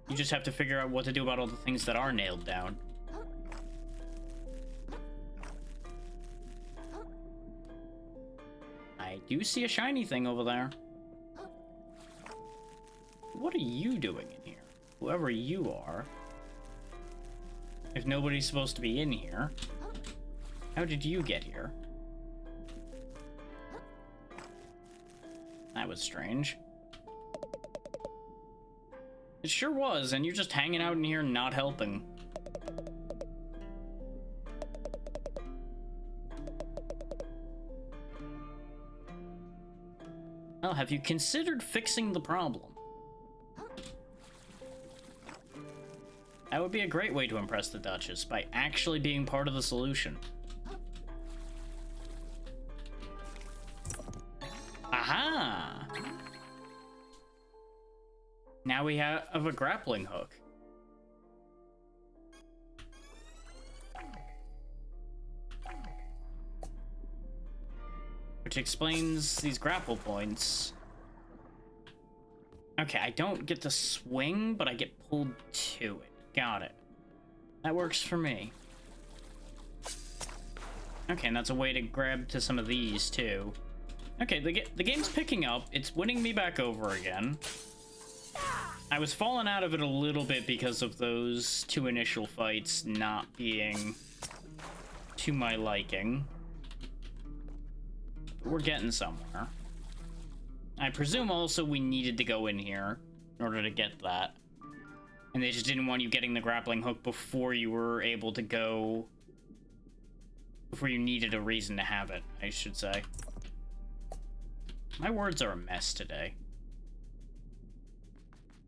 You just have to figure out what to do about all the things that are nailed down. I do see a shiny thing over there. What are you doing in here? Whoever you are. If nobody's supposed to be in here, how did you get here? That was strange. It sure was, and you're just hanging out in here and not helping. Well, have you considered fixing the problem? That would be a great way to impress the Duchess, by actually being part of the solution. Aha! Now we have a grappling hook. Which explains these grapple points. Okay, I don't get to swing, but I get pulled to it. Got it. That works for me. Okay, and that's a way to grab to some of these, too. Okay, the game's picking up. It's winning me back over again. I was falling out of it a little bit because of those 2 initial fights not being to my liking. But we're getting somewhere. I presume also we needed to go in here in order to get that. And they just didn't want you getting the grappling hook before you were able to go... before you needed a reason to have it, I should say. My words are a mess today.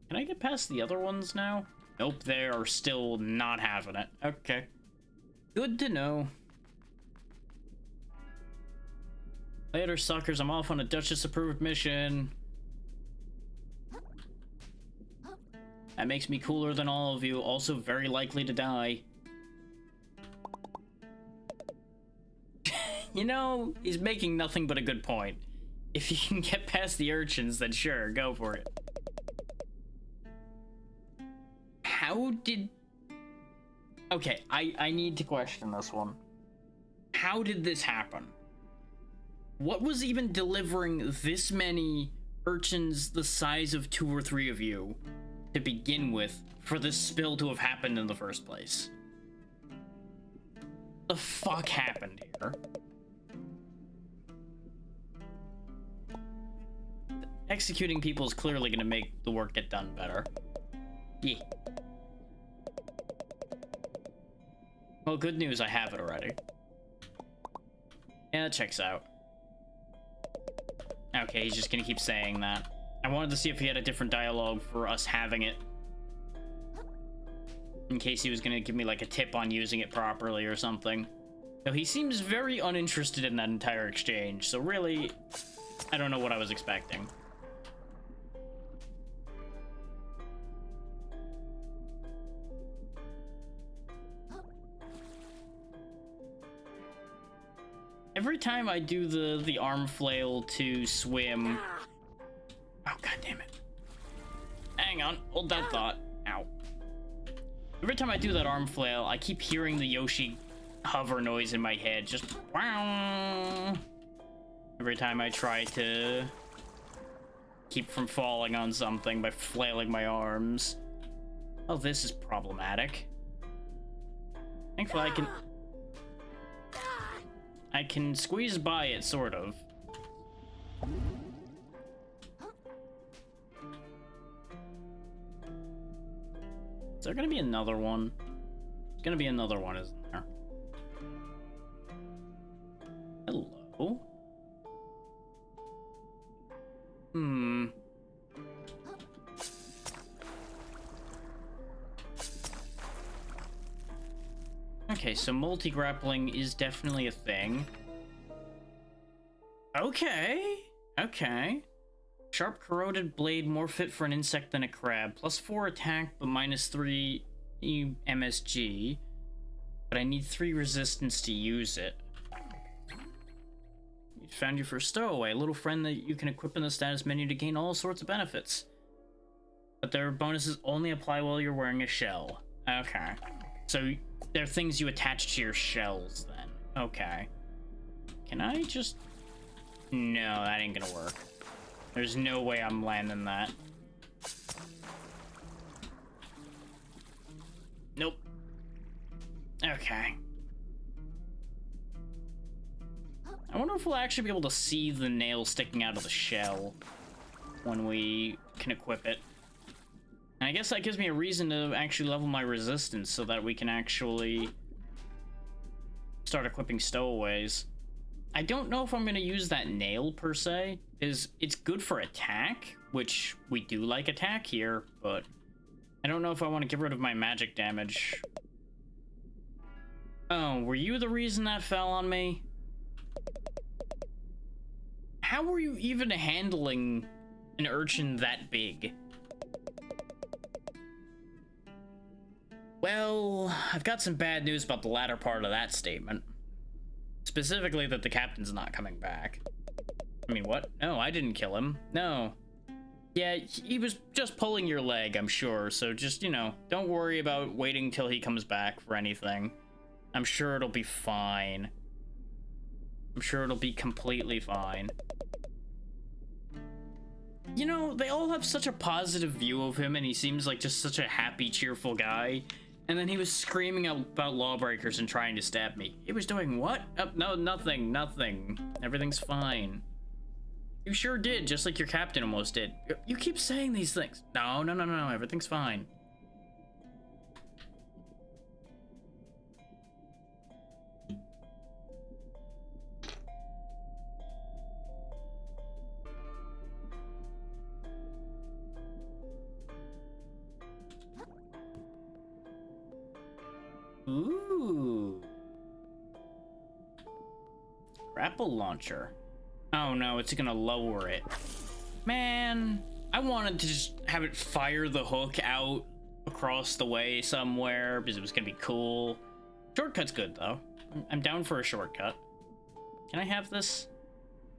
Can I get past the other ones now? Nope, they are still not having it. Okay. Good to know. Later, suckers, I'm off on a Duchess-approved mission. That makes me cooler than all of you, also very likely to die. You know, he's making nothing but a good point. If you can get past the urchins, then sure, go for it. How did... Okay, I need to question this one. How did this happen? What was even delivering this many urchins the size of 2 or 3 of you to begin with for this spill to have happened in the first place. The fuck happened here? Executing people is clearly gonna make the work get done better. Yeah. Well, good news, I have it already. Yeah, that checks out. Okay, he's just gonna keep saying that. I wanted to see if he had a different dialogue for us having it. In case he was gonna give me like a tip on using it properly or something. Though he seems very uninterested in that entire exchange, so really, I don't know what I was expecting. Every time I do the arm flail to swim... Oh, god damn it. Hang on, hold that thought. Ow. Every time I do that arm flail, I keep hearing the Yoshi hover noise in my head. Just wow. Every time I try to keep from falling on something by flailing my arms. Oh, this is problematic. Thankfully, I can squeeze by it, sort of. Is there gonna be another one? There's gonna be another one, isn't there? Hello? Okay, so multi-grappling is definitely a thing. Okay. Sharp corroded blade, more fit for an insect than a crab. +4 attack, but -3 MSG. But I need 3 resistance to use it. Found your first stowaway, a little friend that you can equip in the status menu to gain all sorts of benefits. But their bonuses only apply while you're wearing a shell. Okay. So they're things you attach to your shells then. Okay. Can I just... No, that ain't gonna work. There's no way I'm landing that. Nope. Okay. I wonder if we'll actually be able to see the nail sticking out of the shell when we can equip it. And I guess that gives me a reason to actually level my resistance so that we can actually start equipping stowaways. I don't know if I'm going to use that nail per se, because it's good for attack, which we do like attack here, but I don't know if I want to get rid of my magic damage. Oh, were you the reason that fell on me? How were you even handling an urchin that big? Well, I've got some bad news about the latter part of that statement. Specifically that the captain's not coming back. I mean, what? No, I didn't kill him. No. Yeah, he was just pulling your leg, I'm sure, so just, you know, don't worry about waiting till he comes back for anything. I'm sure it'll be fine. I'm sure it'll be completely fine. You know, they all have such a positive view of him, and he seems like just such a happy, cheerful guy. And then he was screaming about lawbreakers and trying to stab me. He was doing what? Oh, no, nothing. Everything's fine. You sure did, just like your captain almost did. You keep saying these things. No, everything's fine. Ooh. Grapple launcher. Oh no, it's gonna lower it. Man, I wanted to just have it fire the hook out across the way somewhere because it was gonna be cool. Shortcut's good though. I'm down for a shortcut. Can I have this?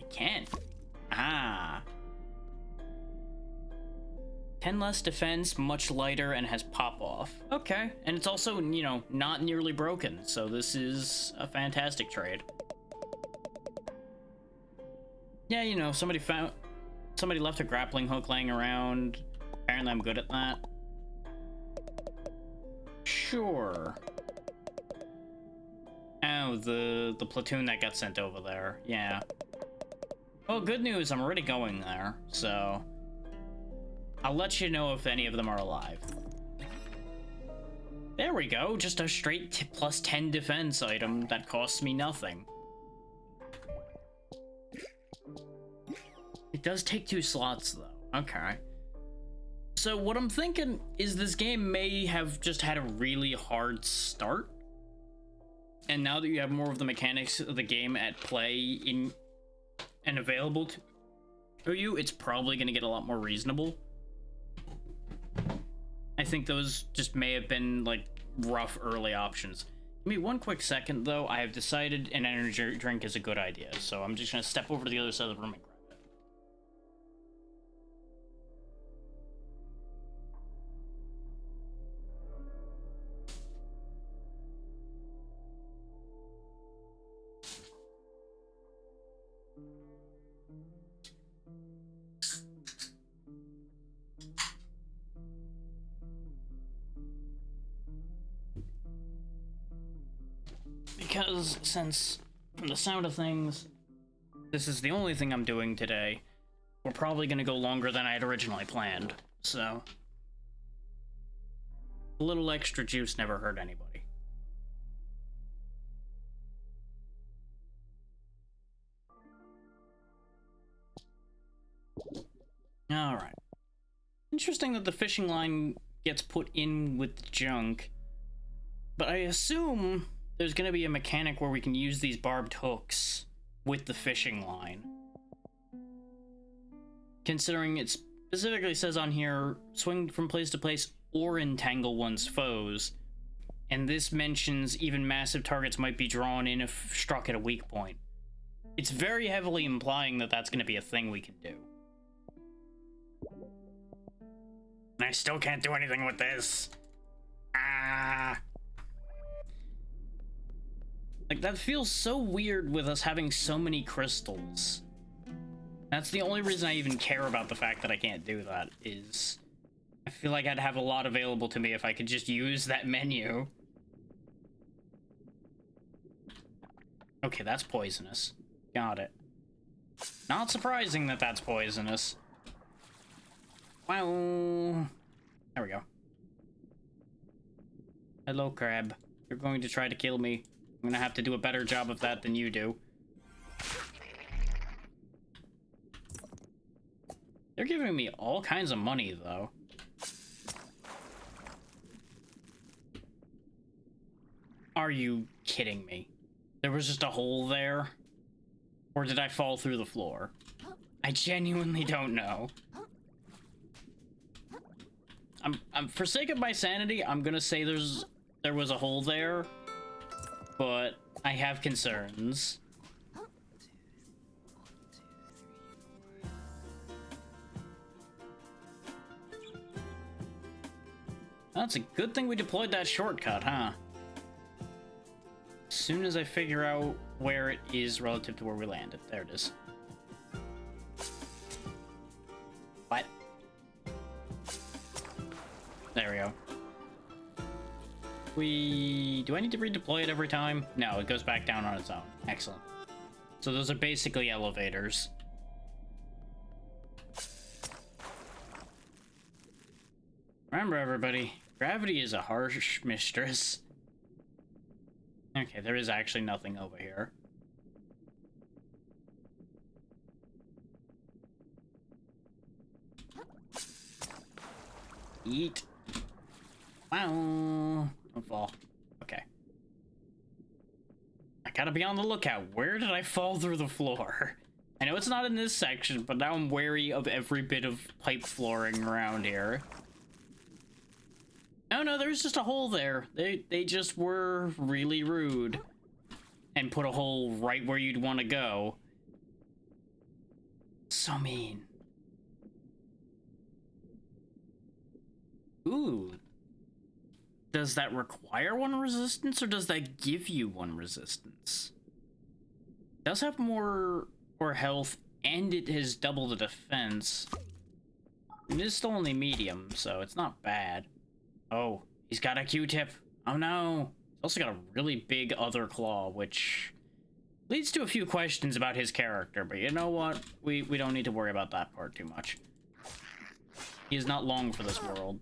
I can. Ah. 10 less defense, much lighter, and has pop-off. Okay, and it's also, you know, not nearly broken, so this is a fantastic trade. Yeah, you know, somebody left a grappling hook laying around. Apparently I'm good at that. Sure. Oh, the platoon that got sent over there. Yeah. Well, good news, I'm already going there, so I'll let you know if any of them are alive. There we go, just a straight plus 10 defense item that costs me nothing. It does take 2 slots, though. Okay. So what I'm thinking is this game may have just had a really hard start. And now that you have more of the mechanics of the game at play in and available to you, it's probably going to get a lot more reasonable. I think those just may have been, like, rough early options. Give me one quick second, though. I have decided an energy drink is a good idea, so I'm just going to step over to the other side of the room and grab it. Because, since, from the sound of things, this is the only thing I'm doing today, we're probably going to go longer than I had originally planned, so a little extra juice never hurt anybody. Alright. Interesting that the fishing line gets put in with the junk, but I assume there's going to be a mechanic where we can use these barbed hooks with the fishing line. Considering it specifically says on here, swing from place to place or entangle one's foes. And this mentions even massive targets might be drawn in if struck at a weak point. It's very heavily implying that that's going to be a thing we can do. I still can't do anything with this. Ah. Like, that feels so weird with us having so many crystals. That's the only reason I even care about the fact that I can't do that, is I feel like I'd have a lot available to me if I could just use that menu. Okay, that's poisonous. Got it. Not surprising that that's poisonous. Wow. There we go. Hello, crab. You're going to try to kill me. I'm gonna have to do a better job of that than you do. They're giving me all kinds of money, though. Are you kidding me? There was just a hole there? Or did I fall through the floor? I genuinely don't know. For sake of my sanity, I'm gonna say there was a hole there, but I have concerns. That's a good thing we deployed that shortcut, huh? As soon as I figure out where it is relative to where we landed. There it is. What? There we go. Do I need to redeploy it every time? No, it goes back down on its own. Excellent. So those are basically elevators. Remember, everybody, gravity is a harsh mistress. Okay, there is actually nothing over here. Eat. Wow. Don't fall. Okay. I gotta be on the lookout. Where did I fall through the floor? I know it's not in this section, but now I'm wary of every bit of pipe flooring around here. Oh no, there's just a hole there. They just were really rude and put a hole right where you'd want to go. So mean. Ooh. Does that require one resistance, or does that give you one resistance? It does have more health, and it has double the defense. It is still only medium, so it's not bad. Oh, he's got a Q-tip. Oh no. He's also got a really big other claw, which leads to a few questions about his character, but you know what? We don't need to worry about that part too much. He is not long for this world.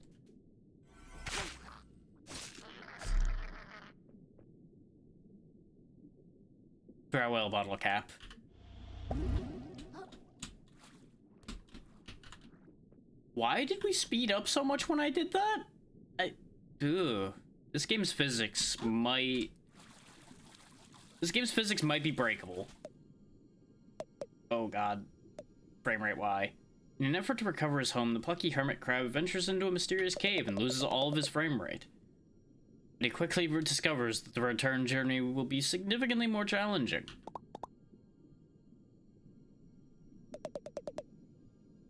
Farewell, bottle cap. Why did we speed up so much when I did that? Ugh. This game's physics might be breakable. Oh god. Frame rate Y. In an effort to recover his home, the plucky hermit crab ventures into a mysterious cave and loses all of his frame rate. But he quickly discovers that the return journey will be significantly more challenging.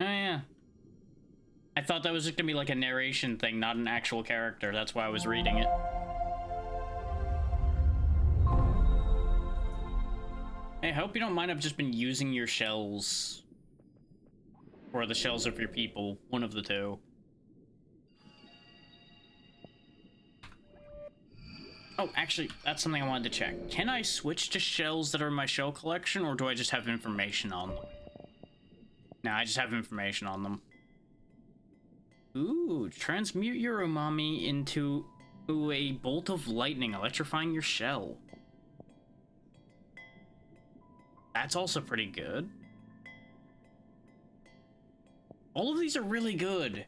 Oh yeah. I thought that was just gonna be like a narration thing, not an actual character. That's why I was reading it. Hey, I hope you don't mind I've just been using your shells. Or the shells of your people. One of the two. Oh, actually, that's something I wanted to check. Can I switch to shells that are in my shell collection, or do I just have information on them? Nah, I just have information on them. Ooh, transmute your umami into a bolt of lightning, electrifying your shell. That's also pretty good. All of these are really good.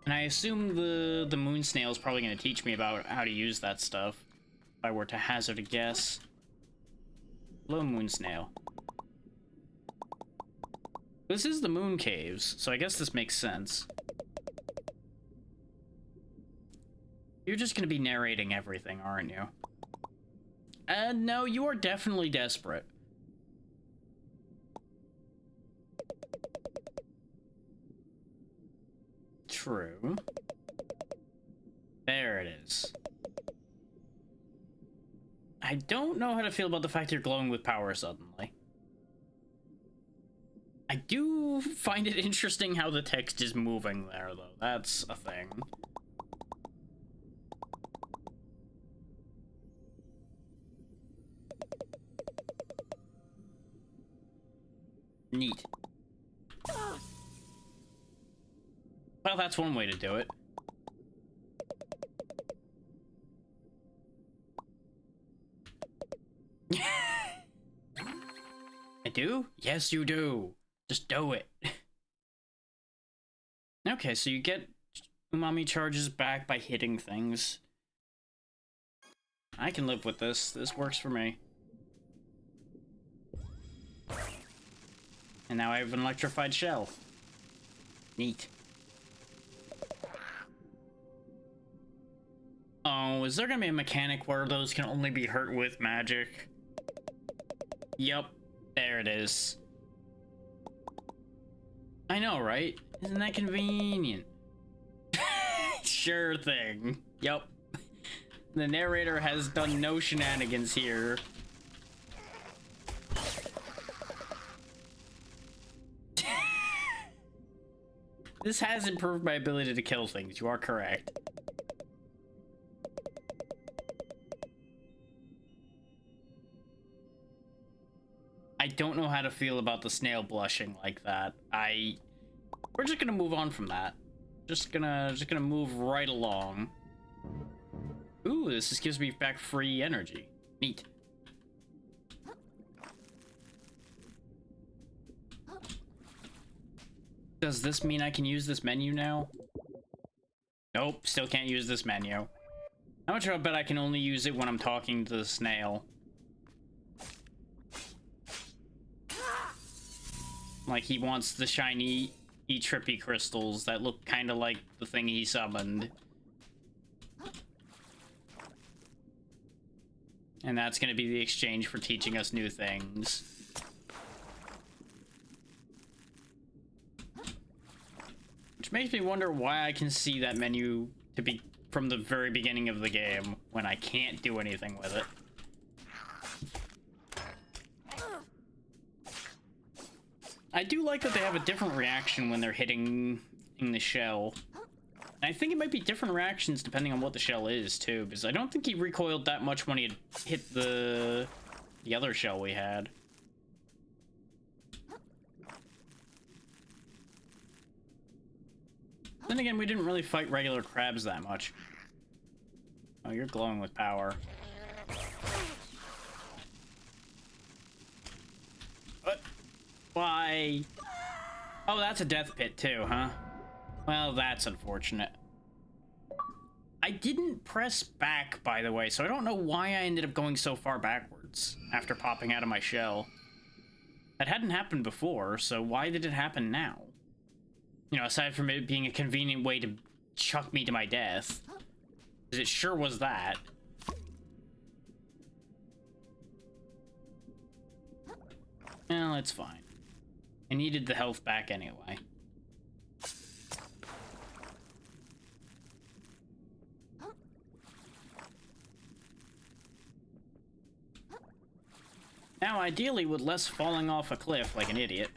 And I assume the moon snail is probably going to teach me about how to use that stuff. If I were to hazard a guess. Hello, moon snail. This is the moon caves, so I guess this makes sense. You're just gonna be narrating everything, aren't you? No, you are definitely desperate. True. There it is. I don't know how to feel about the fact you're glowing with power suddenly. I do find it interesting how the text is moving there, though. That's a thing. Neat. Well, that's one way to do it. I do? Yes, you do. Just do it. Okay, so you get umami charges back by hitting things. I can live with this. This works for me. And now I have an electrified shell. Neat. Oh, is there gonna be a mechanic where those can only be hurt with magic? Yup, there it is. I know, right? Isn't that convenient? Sure thing. Yup. The narrator has done no shenanigans here. This has improved my ability to kill things, you are correct. I don't know how to feel about the snail blushing like that. We're just gonna move on from that. Just gonna move right along. Ooh, this just gives me back free energy. Neat. Does this mean I can use this menu now? Nope, still can't use this menu. How much I bet I can only use it when I'm talking to the snail. Like he wants the shiny trippy crystals that look kind of like the thing he summoned. And that's going to be the exchange for teaching us new things. Which makes me wonder why I can see that menu to be from the very beginning of the game when I can't do anything with it. I do like that they have a different reaction when they're hitting in the shell. And I think it might be different reactions depending on what the shell is, too, because I don't think he recoiled that much when he had hit the other shell we had. Then again, we didn't really fight regular crabs that much. Oh, you're glowing with power. What? Why? Oh, that's a death pit too, huh? Well, that's unfortunate. I didn't press back, by the way, so I don't know why I ended up going so far backwards after popping out of my shell. That hadn't happened before, so why did it happen now? You know, aside from it being a convenient way to chuck me to my death. Because it sure was that. Well, it's fine. I needed the health back anyway. Now, ideally, with less falling off a cliff like an idiot.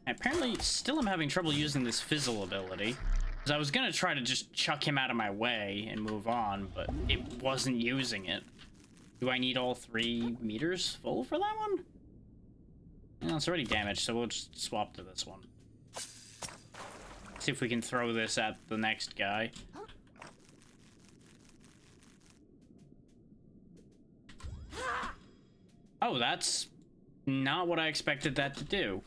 Apparently, still am having trouble using this fizzle ability. Because I was gonna try to just chuck him out of my way and move on, but it wasn't using it. Do I need all 3 meters full for that one? No, it's already damaged, so we'll just swap to this one. See if we can throw this at the next guy. Oh, that's not what I expected that to do.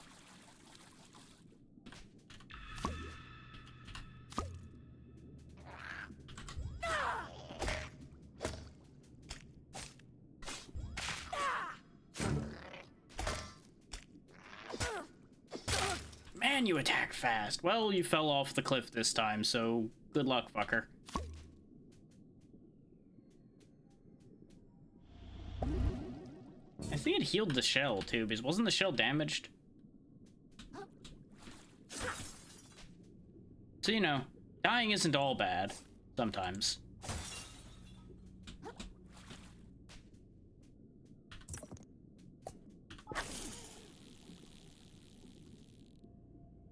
Man, you attack fast. Well, you fell off the cliff this time, so good luck, fucker. I think it healed the shell, too, because wasn't the shell damaged? So, you know, dying isn't all bad, sometimes.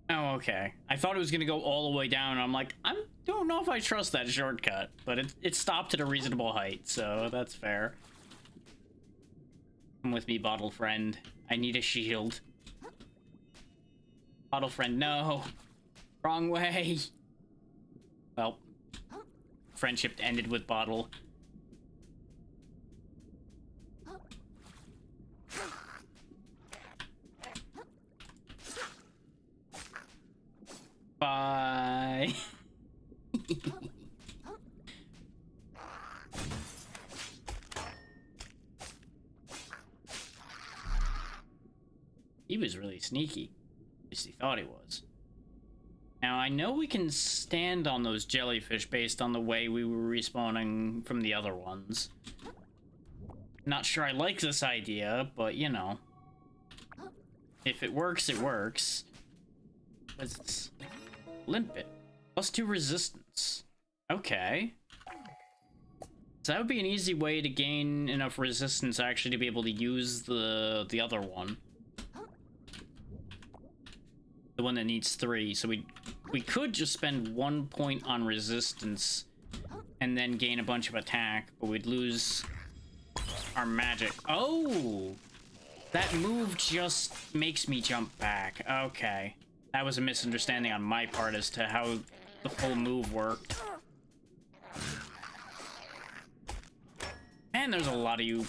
Oh, okay. I thought it was gonna go all the way down, and I'm like, I don't know if I trust that shortcut, but it stopped at a reasonable height, so that's fair. Come with me, bottle friend. I need a shield. Bottle friend, no. Wrong way. Well, friendship ended with bottle. Bye. He was really sneaky. At least he thought he was. Now, I know we can stand on those jellyfish based on the way we were respawning from the other ones. Not sure I like this idea, but, you know. If it works, it works. What's limpet? +2 resistance. Okay. So that would be an easy way to gain enough resistance actually to be able to use the other one. The one that needs 3. So we could just spend 1 point on resistance and then gain a bunch of attack, but we'd lose our magic. Oh! That move just makes me jump back. Okay. That was a misunderstanding on my part as to how the full move worked. And there's a lot of you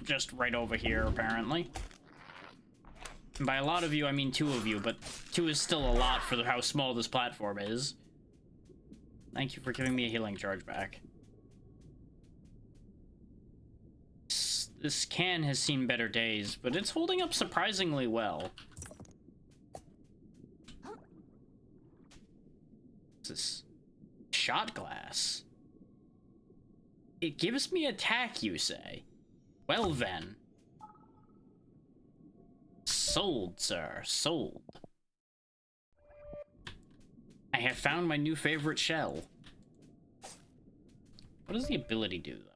just right over here, apparently. And by a lot of you, I mean 2 of you, but 2 is still a lot for how small this platform is. Thank you for giving me a healing charge back. This can has seen better days, but it's holding up surprisingly well. What's this? Shot glass. It gives me attack, you say? Well then. Sold, sir. Sold. I have found my new favorite shell. What does the ability do, though?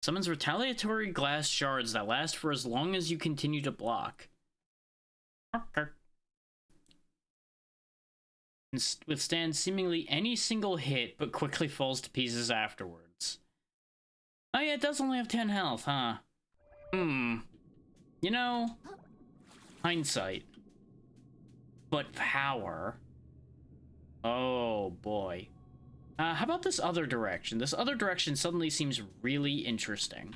Summons retaliatory glass shards that last for as long as you continue to block. Okay. And withstands seemingly any single hit, but quickly falls to pieces afterwards. Oh yeah, it does only have 10 health, huh? You know, hindsight. But power. Oh boy. How about this other direction? This other direction suddenly seems really interesting.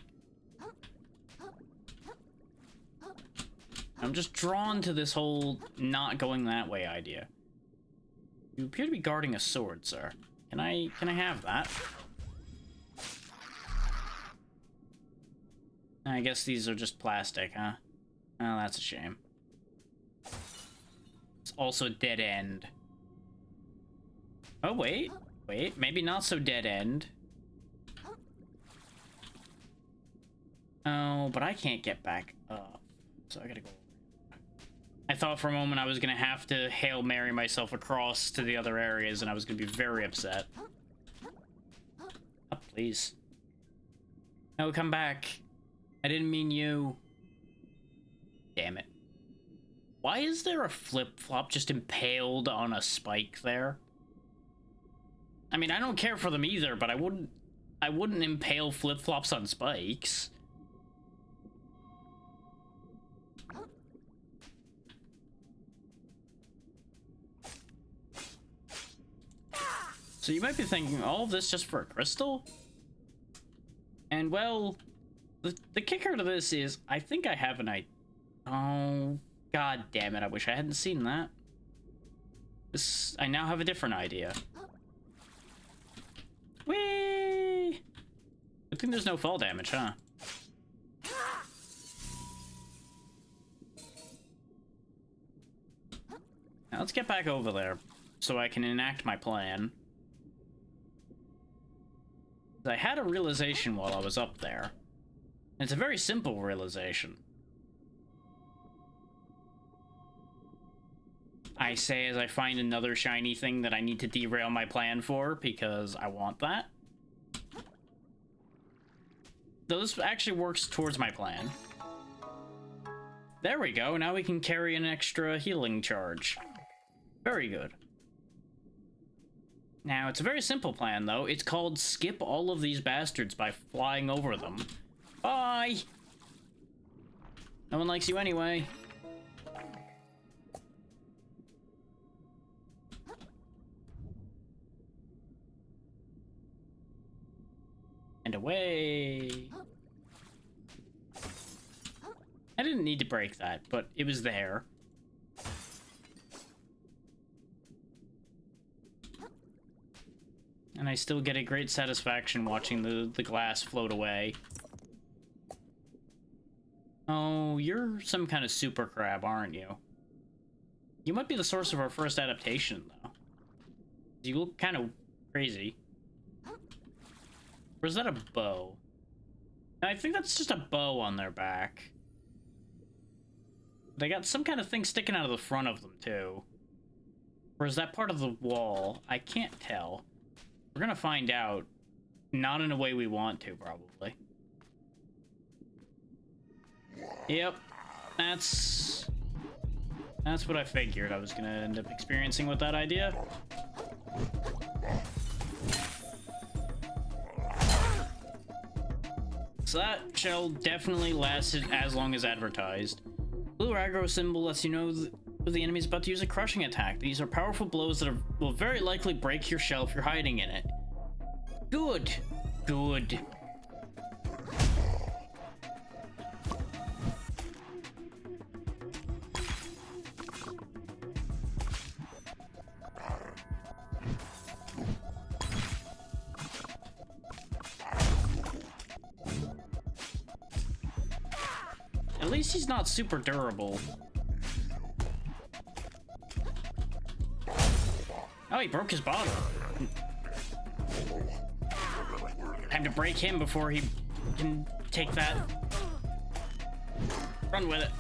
I'm just drawn to this whole not going that way idea. You appear to be guarding a sword, sir. Can I have that? I guess these are just plastic, huh? Oh, that's a shame. It's also a dead end. Oh, wait. Wait, maybe not so dead end. Oh, but I can't get back up. So I gotta go. I thought for a moment I was gonna have to Hail Mary myself across to the other areas, and I was gonna be very upset. Up, please. No, come back. I didn't mean you. Damn it. Why is there a flip-flop just impaled on a spike there? I mean, I don't care for them either, but I wouldn't impale flip-flops on spikes. So you might be thinking, all of this just for a crystal? And well, the kicker to this is, I think I have an idea. Oh, god damn it, I wish I hadn't seen that. I now have a different idea. Whee! Good thing there's no fall damage, huh? Now let's get back over there so I can enact my plan. I had a realization while I was up there. It's a very simple realization. I say as I find another shiny thing that I need to derail my plan for, because I want that. Though this actually works towards my plan. There we go, now we can carry an extra healing charge. Very good. Now, it's a very simple plan, though. It's called skip all of these bastards by flying over them. Bye! No one likes you anyway. And away! I didn't need to break that, but it was there. And I still get a great satisfaction watching the glass float away. Oh, you're some kind of super crab, aren't you? You might be the source of our first adaptation, though. You look kind of crazy. Or is that a bow? I think that's just a bow on their back. They got some kind of thing sticking out of the front of them, too. Or is that part of the wall? I can't tell. We're gonna find out. Not in a way we want to, probably. Yep. That's what I figured I was gonna end up experiencing with that idea. So that shell definitely lasted as long as advertised. Blue aggro symbol lets you know the enemy's about to use a crushing attack. These are powerful blows that will very likely break your shell if you're hiding in it. Good. Good. At least he's not super durable. Oh, he broke his bottle. Time to break him before he can take that. Run with it.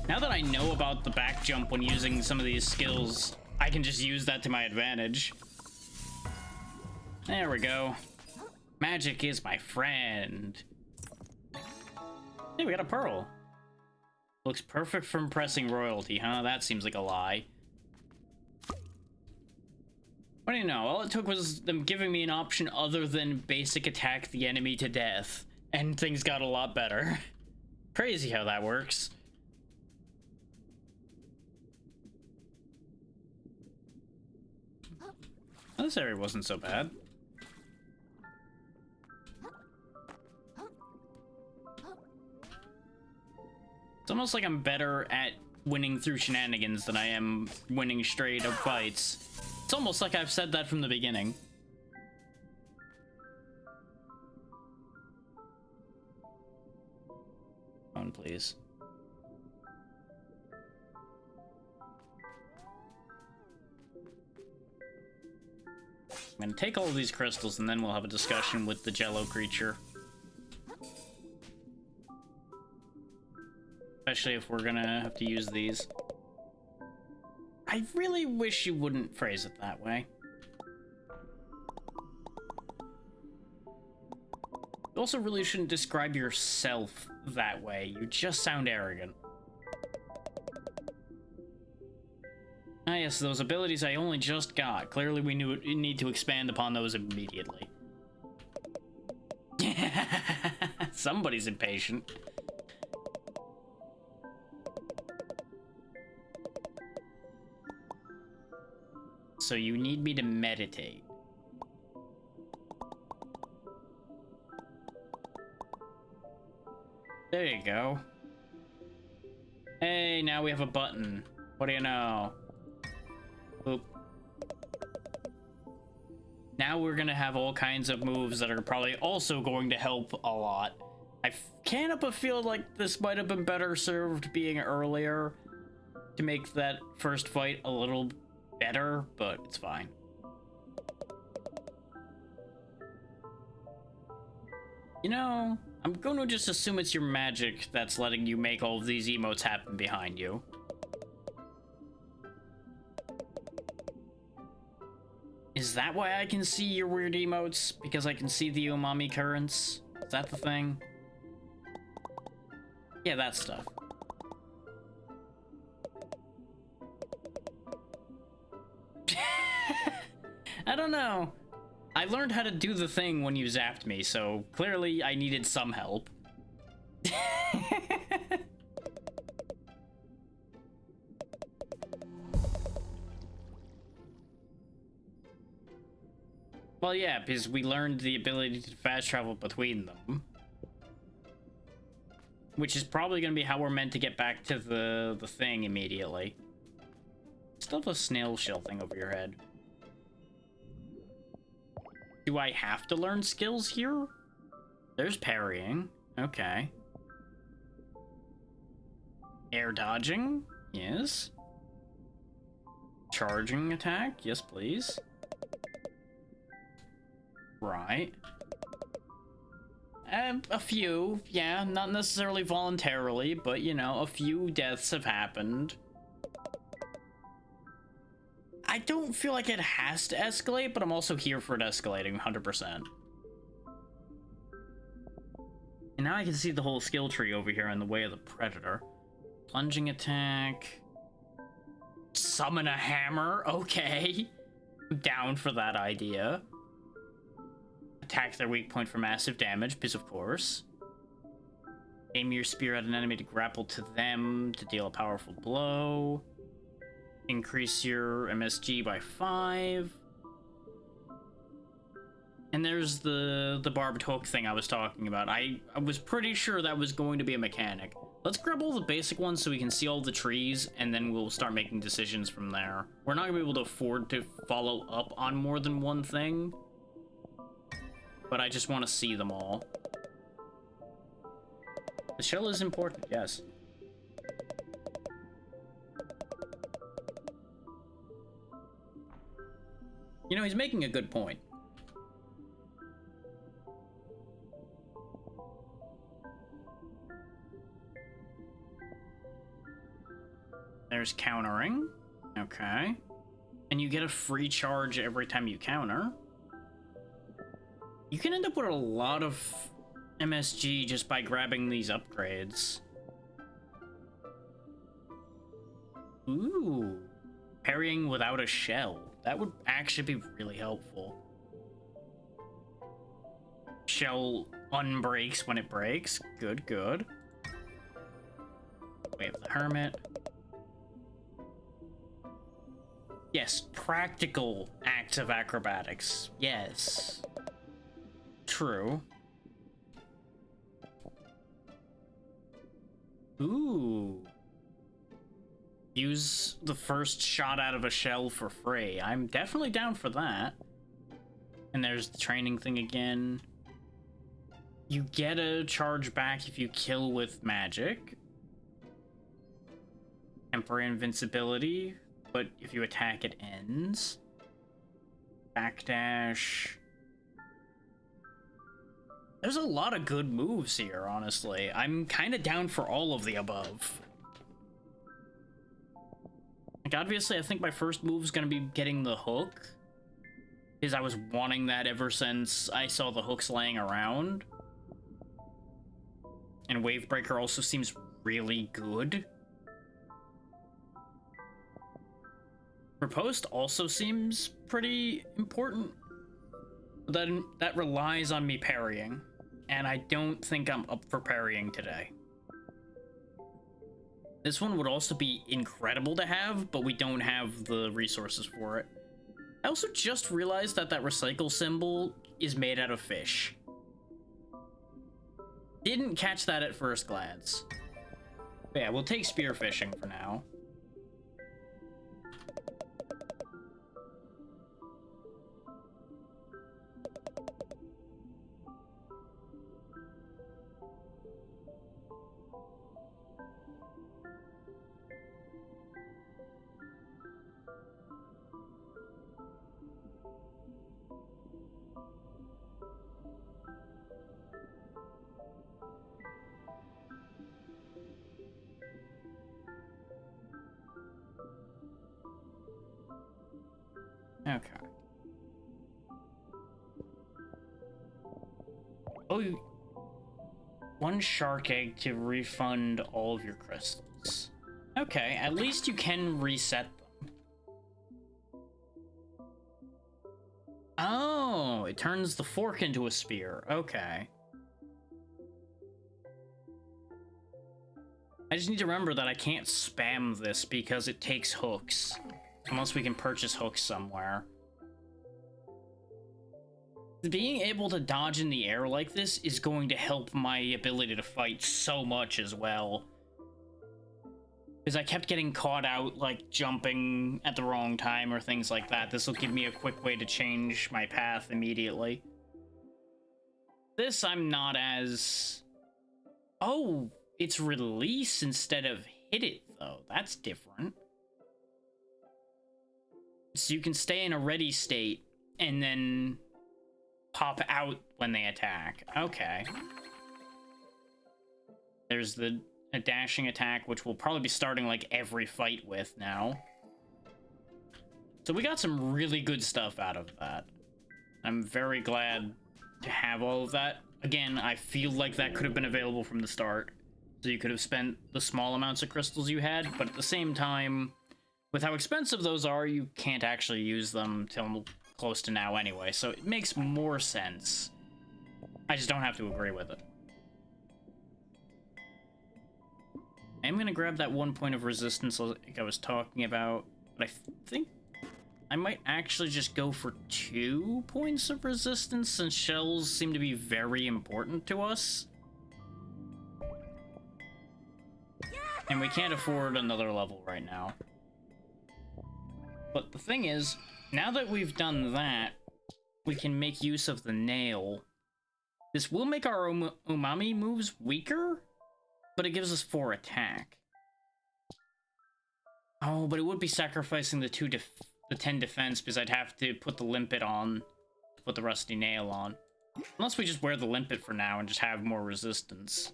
Now that I know about the back jump when using some of these skills, I can just use that to my advantage. There we go. Magic is my friend. Hey, we got a pearl. Looks perfect for impressing royalty, huh? That seems like a lie. What do you know? All it took was them giving me an option other than basic attack the enemy to death, and things got a lot better. Crazy how that works. This area wasn't so bad. It's almost like I'm better at winning through shenanigans than I am winning straight up fights. It's almost like I've said that from the beginning. Come on, please. I'm gonna take all of these crystals and then we'll have a discussion with the Jello creature. Especially if we're gonna have to use these. I really wish you wouldn't phrase it that way. You also really shouldn't describe yourself that way. You just sound arrogant. Ah yes, those abilities I only just got. Clearly we need to expand upon those immediately. Somebody's impatient. So you need me to meditate. There you go. Hey, now we have a button. What do you know? Oop. Now we're gonna have all kinds of moves that are probably also going to help a lot. I can't help but feel like this might have been better served being earlier to make that first fight a little better, but it's fine. You know, I'm going to just assume it's your magic that's letting you make all of these emotes happen behind you. Is that why I can see your weird emotes? Because I can see the umami currents? Is that the thing? Yeah, that stuff. I don't know. I learned how to do the thing when you zapped me, so clearly I needed some help. Well, yeah, because we learned the ability to fast travel between them. Which is probably going to be how we're meant to get back to the thing immediately. Still have a snail shell thing over your head. Do I have to learn skills here? There's parrying. Okay. Air dodging? Yes. Charging attack? Yes, please. Right. A few, yeah, not necessarily voluntarily, but you know, a few deaths have happened. I don't feel like it has to escalate, but I'm also here for it escalating 100%. And now I can see the whole skill tree over here in the way of the predator. Plunging attack. Summon a hammer, okay. I'm down for that idea. Attack their weak point for massive damage, because of course. Aim your spear at an enemy to grapple to them to deal a powerful blow. Increase your MSG by 5. And there's the barbed hook thing I was talking about. I was pretty sure that was going to be a mechanic. Let's grab all the basic ones so we can see all the trees, and then we'll start making decisions from there. We're not going to be able to afford to follow up on more than one thing, but I just want to see them all. The shell is important, yes. You know, he's making a good point. There's countering. Okay. And you get a free charge every time you counter. You can end up with a lot of MSG just by grabbing these upgrades. Ooh. Parrying without a shell. That would actually be really helpful. Shell unbreaks when it breaks. Good, good. We have the Hermit. Yes, practical acts of acrobatics. Yes. True. Ooh. Use the first shot out of a shell for free. I'm definitely down for that. And there's the training thing again. You get a charge back if you kill with magic. Temporary invincibility, but if you attack it ends. Backdash. There's a lot of good moves here, honestly. I'm kind of down for all of the above. Like, obviously, I think my first move is going to be getting the hook. Because I was wanting that ever since I saw the hooks laying around. And Wavebreaker also seems really good. Riposte also seems pretty important. But then that relies on me parrying. And I don't think I'm up for parrying today. This one would also be incredible to have, but we don't have the resources for it. I also just realized that that recycle symbol is made out of fish. Didn't catch that at first glance. But yeah, we'll take spearfishing for now. Okay. Oh, one shark egg to refund all of your crystals. Okay, at least you can reset them. Oh, it turns the fork into a spear. Okay. I just need to remember that I can't spam this because it takes hooks. Unless we can purchase hooks somewhere. Being able to dodge in the air like this is going to help my ability to fight so much as well. Because I kept getting caught out, like, jumping at the wrong time or things like that. This will give me a quick way to change my path immediately. This, I'm not as... Oh, it's release instead of hit it, though. That's different. So you can stay in a ready state and then pop out when they attack. Okay. There's a dashing attack, which we'll probably be starting like every fight with now. So we got some really good stuff out of that. I'm very glad to have all of that. Again, I feel like that could have been available from the start. So you could have spent the small amounts of crystals you had, but at the same time, with how expensive those are, you can't actually use them till close to now anyway, so it makes more sense. I just don't have to agree with it. I'm gonna grab that 1 point of resistance like I was talking about, but I think I might actually just go for 2 points of resistance since shells seem to be very important to us. And we can't afford another level right now. But the thing is, now that we've done that, we can make use of the nail. This will make our umami moves weaker, but it gives us 4 attack. Oh, but it would be sacrificing the 10 defense because I'd have to put the limpet on to put the rusty nail on. Unless we just wear the limpet for now and just have more resistance.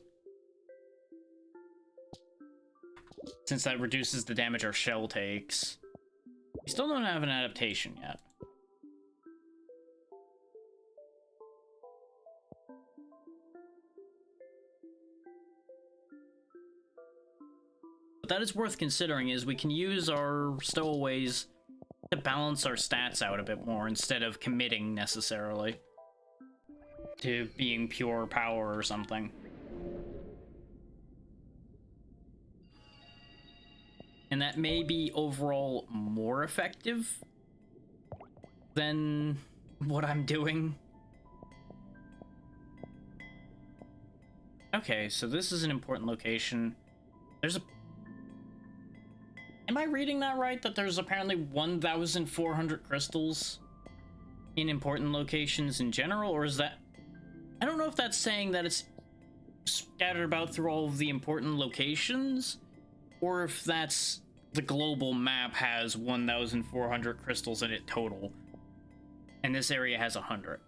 Since that reduces the damage our shell takes. We still don't have an adaptation yet. that is worth considering, is we can use our stowaways to balance our stats out a bit more instead of committing necessarily to being pure power or something. And that may be overall more effective than what I'm doing. Okay, so this is an important location. There's a... Am I reading that right? That there's apparently 1,400 crystals in important locations in general? Or is that... I don't know if that's saying that it's scattered about through all of the important locations, or if that's the global map has 1,400 crystals in it total, and this area has 100.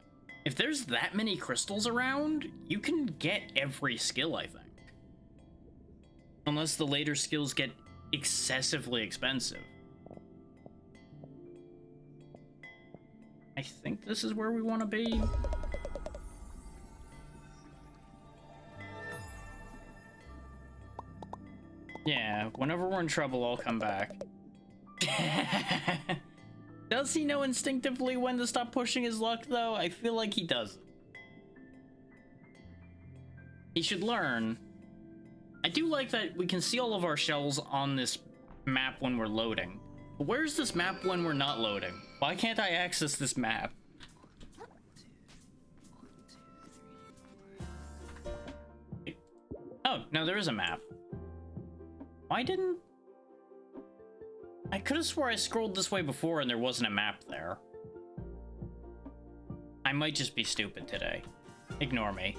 If there's that many crystals around, you can get every skill, I think. Unless the later skills get excessively expensive. I think this is where we want to be. Yeah, whenever we're in trouble, I'll come back. Does he know instinctively when to stop pushing his luck, though? I feel like he doesn't. He should learn. I do like that we can see all of our shells on this map when we're loading. But where's this map when we're not loading? Why can't I access this map? Oh, no, there is a map. Why didn't... I could have swore I scrolled this way before and there wasn't a map there. I might just be stupid today. Ignore me.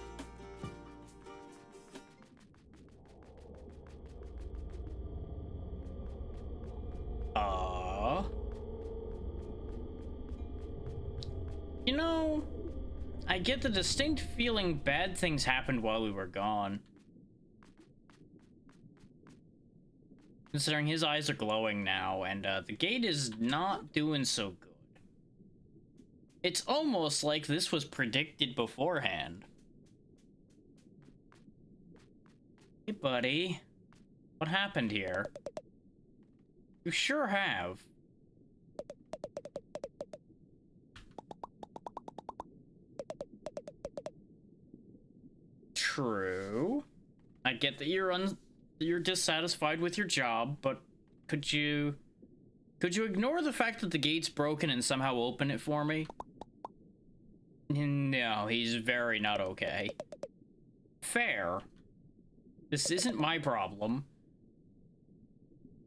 You know, I get the distinct feeling bad things happened while we were gone. Considering his eyes are glowing now, and the gate is not doing so good. It's almost like this was predicted beforehand. Hey, buddy. What happened here? You sure have. True. I get that you're dissatisfied with your job, but could you ignore the fact that the gate's broken and somehow open it for me? No, he's very not okay. Fair. This isn't my problem.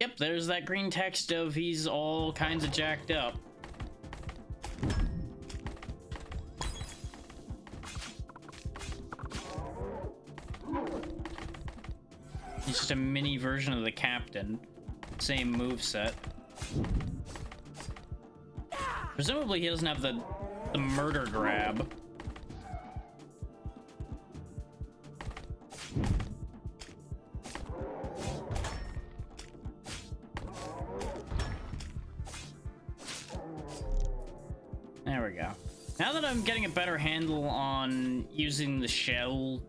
Yep, there's that green text of he's all kinds of jacked up. He's just a mini version of the captain. Same moveset. Presumably he doesn't have the murder grab. There we go. Now that I'm getting a better handle on using the shell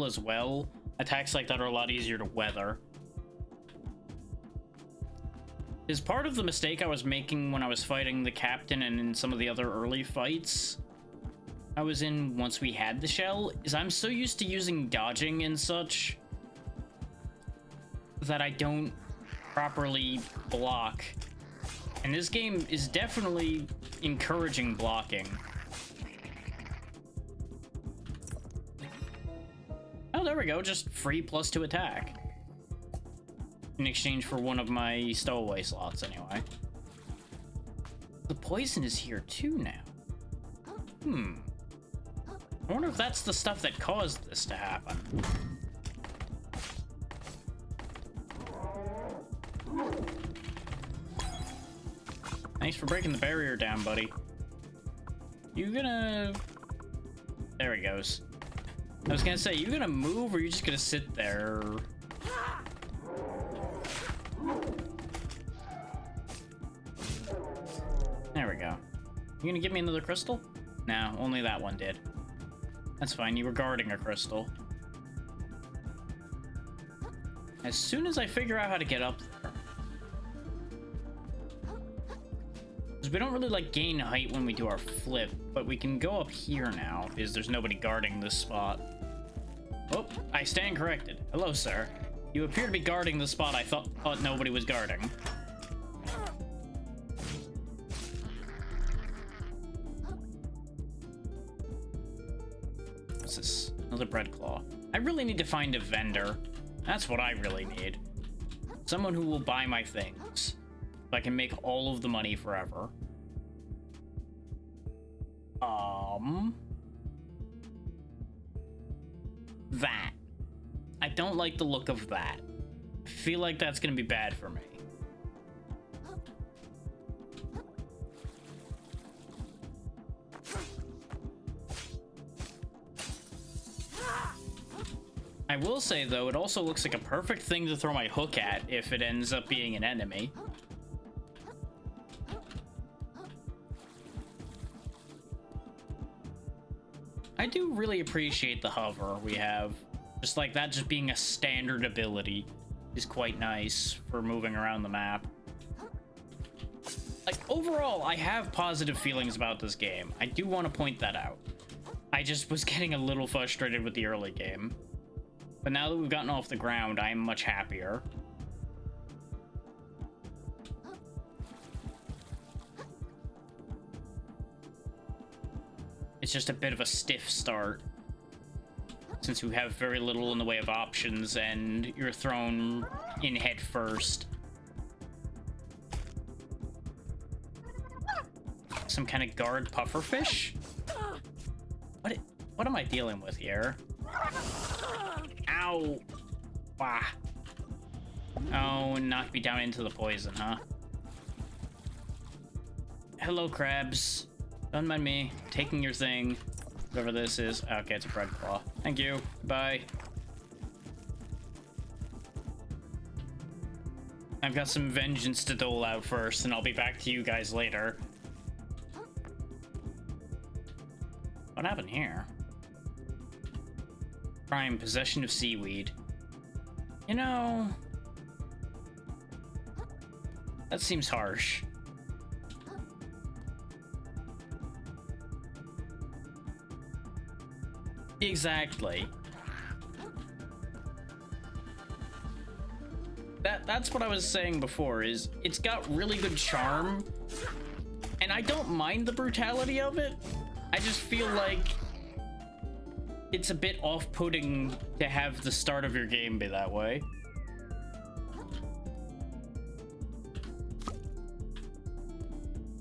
as well, attacks like that are a lot easier to weather. Is part of the mistake I was making when I was fighting the captain and in some of the other early fights I was in once we had the shell, is I'm so used to using dodging and such that I don't properly block. And this game is definitely encouraging blocking. Oh, there we go, just free +2 attack. In exchange for one of my stowaway slots, anyway. The poison is here too now. I wonder if that's the stuff that caused this to happen. Thanks for breaking the barrier down, buddy. You gonna... There he goes. I was gonna say, you gonna move or are you just gonna sit there? There we go. You gonna give me another crystal? No, only that one did. That's fine, you were guarding a crystal. as soon as I figure out how to get up there. Because we don't really, like, gain height when we do our flip, but we can go up here now, because there's nobody guarding this spot. Oh, I stand corrected. Hello, sir. You appear to be guarding the spot I thought nobody was guarding. What's this? Another bread claw. I really need to find a vendor. That's what I really need. Someone who will buy my things. So I can make all of the money forever. That. I don't like the look of that. I feel like that's gonna be bad for me. I will say, though, it also looks like a perfect thing to throw my hook at if it ends up being an enemy. I do really appreciate the hover we have. Just like that, just being a standard ability is quite nice for moving around the map. Like, overall, I have positive feelings about this game. I do want to point that out. I just was getting a little frustrated with the early game. But now that we've gotten off the ground, I am much happier. It's just a bit of a stiff start, since we have very little in the way of options and you're thrown in head first. Some kind of guard pufferfish? What am I dealing with here? Ow! Wah. Oh, and knocked me down into the poison, huh? Hello, crabs. Don't mind me taking your thing. Whatever this is. Okay, it's a bread claw. Thank you. Bye. I've got some vengeance to dole out first, and I'll be back to you guys later. What happened here? Crime, possession of seaweed. You know, that seems harsh. Exactly. That's what I was saying before, is it's got really good charm, and I don't mind the brutality of it. I just feel like it's a bit off-putting to have the start of your game be that way.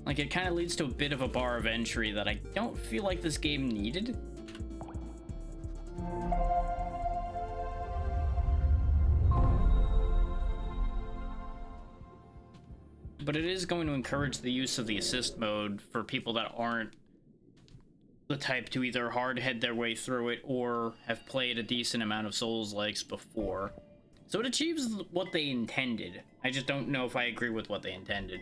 Like, it kind of leads to a bit of a bar of entry that I don't feel like this game needed. But it is going to encourage the use of the assist mode for people that aren't the type to either hard-head their way through it or have played a decent amount of Souls-likes before. So it achieves what they intended. I just don't know if I agree with what they intended.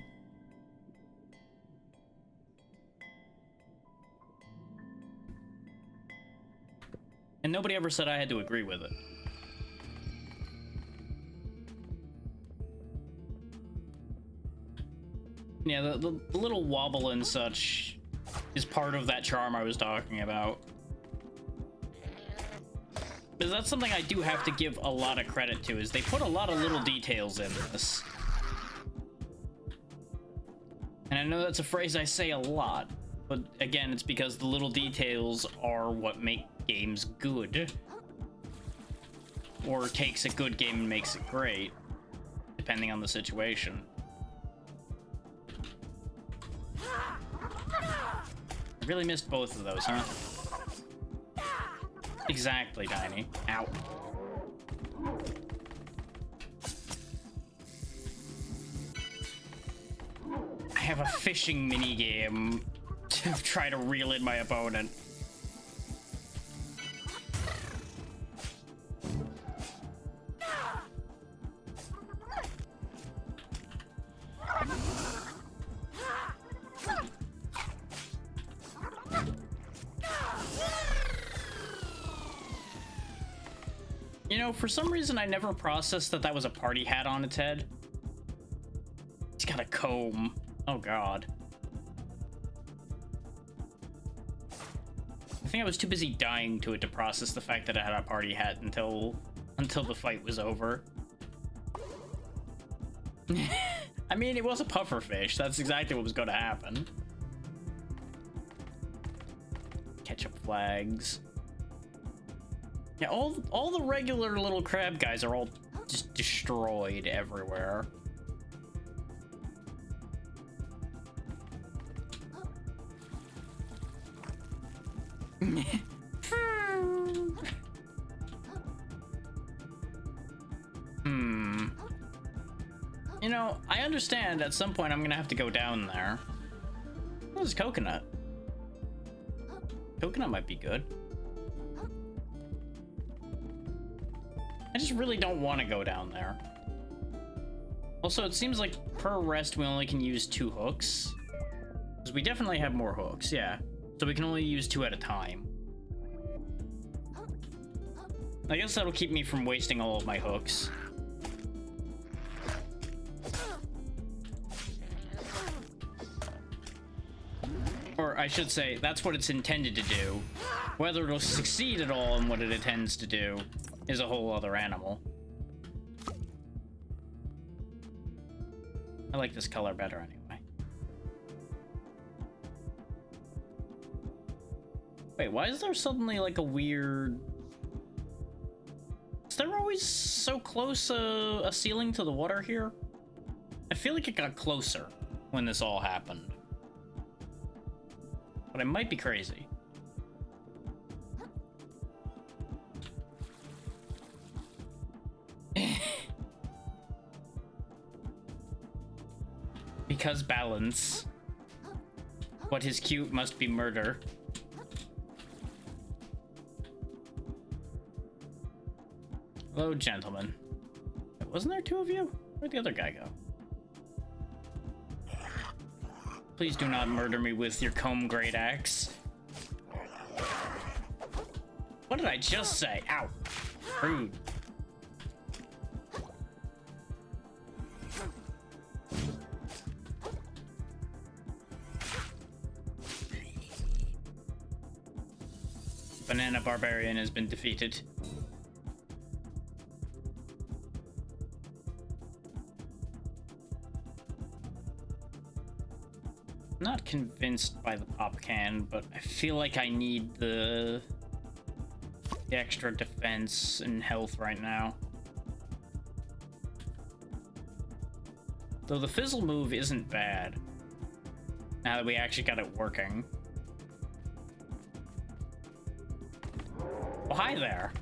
And nobody ever said I had to agree with it. Yeah, the little wobble and such is part of that charm I was talking about. Because that's something I do have to give a lot of credit to, is they put a lot of little details in this. And I know that's a phrase I say a lot, but again, it's because the little details are what make games good. Or takes a good game and makes it great, depending on the situation. I really missed both of those, huh? Exactly, Tiny. Ow. I have a fishing minigame to try to reel in my opponent. You You know, for some reason I never processed that that was a party hat on its head. It's got a comb. Oh god. I think I was too busy dying to it to process the fact that it had a party hat until the fight was over. I mean, it was a pufferfish. That's exactly what was going to happen. Ketchup flags. Yeah, all the regular little crab guys are all just destroyed everywhere. You know, I understand at some point I'm gonna have to go down there. What is coconut? Coconut might be good. I just really don't want to go down there. Also, it seems like per rest we only can use 2 hooks. Because we definitely have more hooks, yeah. So we can only use 2 at a time. I guess that'll keep me from wasting all of my hooks. Or I should say, that's what it's intended to do. Whether it'll succeed at all in what it intends to do is a whole other animal. I like this color better anyway. Wait, why is there suddenly like a weird... Is there always so close a ceiling to the water here? I feel like it got closer when this all happened. But I might be crazy. Because balance. What is cute must be murder. Hello, gentlemen. Wasn't there 2 of you? Where'd the other guy go? Please do not murder me with your comb great axe. What did I just say? Ow. Rude. Banana Barbarian has been defeated. Not convinced by the pop can, but I feel like I need the extra defense and health right now. Though the fizzle move isn't bad, now that we actually got it working. Oh, hi there.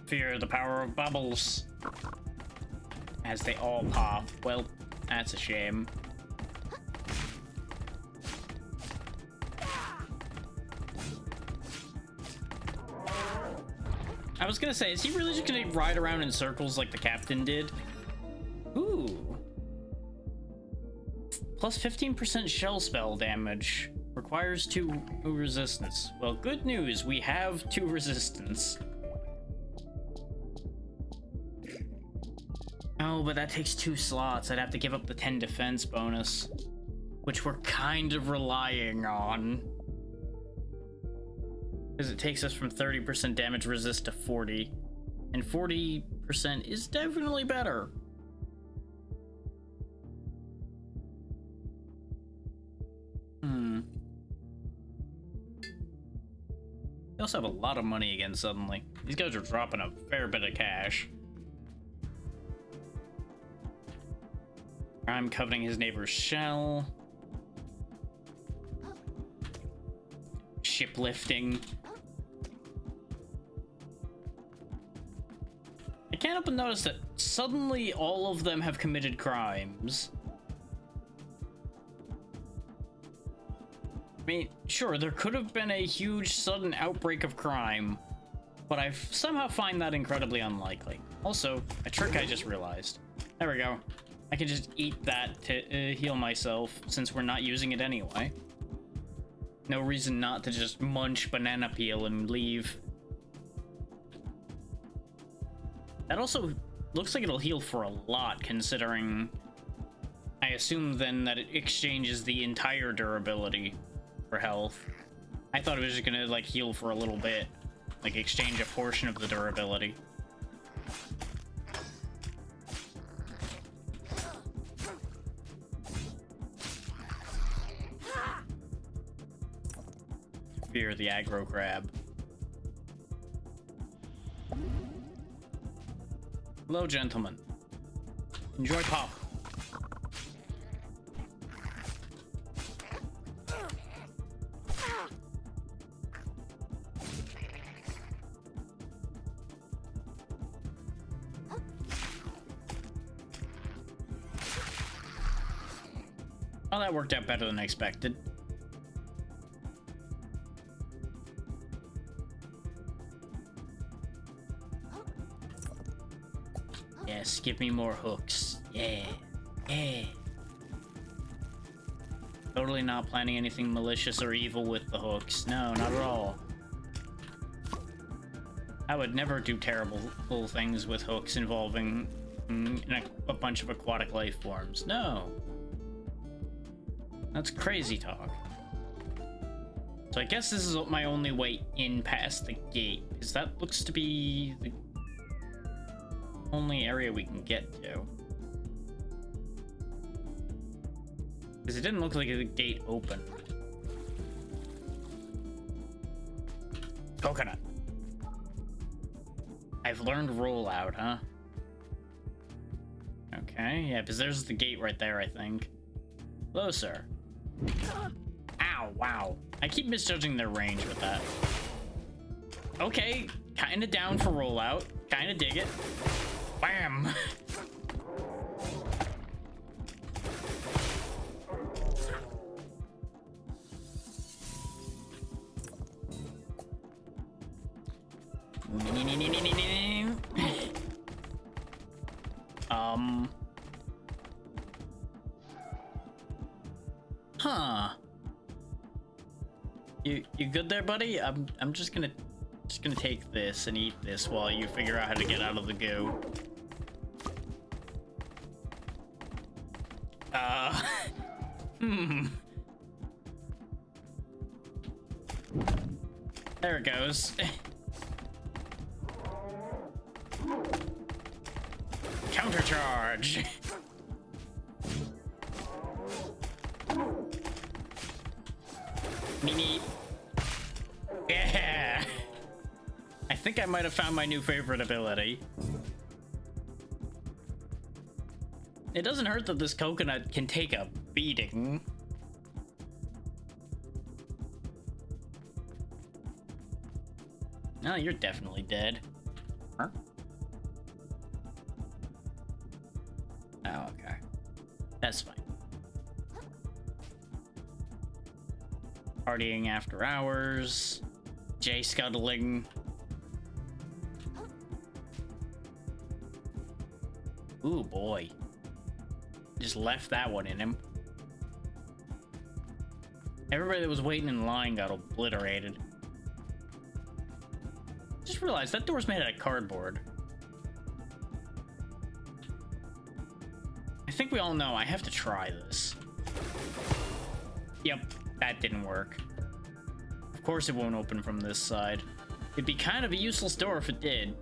Fear the power of bubbles. As they all pop. Well, that's a shame. I was gonna say, is he really just gonna ride around in circles like the captain did? Ooh. Plus 15% shell spell damage. Requires 2 resistance. Well, good news, we have 2 resistance. Oh, but that takes 2 slots. I'd have to give up the 10 defense bonus, which we're kind of relying on. Because it takes us from 30% damage resist to 40. And 40% is definitely better. We also have a lot of money again suddenly. These guys are dropping a fair bit of cash. I'm coveting his neighbor's shell. Shiplifting. I can't help but notice that suddenly all of them have committed crimes. I mean, sure, there could have been a huge sudden outbreak of crime, but I somehow find that incredibly unlikely. Also, a trick I just realized. There we go. I can just eat that to heal myself, since we're not using it anyway. No reason not to just munch banana peel and leave. That also looks like it'll heal for a lot, considering I assume then that it exchanges the entire durability for health. I thought it was just gonna like heal for a little bit, like exchange a portion of the durability. Fear the aggro crab. Hello, gentlemen. Enjoy pop. Well, that worked out better than I expected. Yes, give me more hooks. Yeah. Yeah. Totally not planning anything malicious or evil with the hooks. No, not at all. I would never do terrible things with hooks involving a bunch of aquatic life forms. No. That's crazy talk. So I guess this is my only way in past the gate, because that looks to be the only area we can get to. Because it didn't look like the gate opened. Coconut. I've learned rollout, huh? Okay, yeah, because there's the gate right there, I think. Hello, sir. Ow, wow. I keep misjudging their range with that. Okay, kinda down for rollout. Kinda dig it. Bam! Huh. You good there, buddy? I'm just gonna take this and eat this while you figure out how to get out of the goo. There it goes. Countercharge. Meep. Yeah. I think I might have found my new favorite ability. It doesn't hurt that this coconut can take a beating. No, you're definitely dead. Huh? Oh, okay. That's fine. Partying after hours. Jay scuttling. Ooh, boy. Just left that one in him. Everybody that was waiting in line got obliterated. Just realized that door's made out of cardboard. I think we all know I have to try this. Yep, that didn't work. Of course it won't open from this side. It'd be kind of a useless door if it did.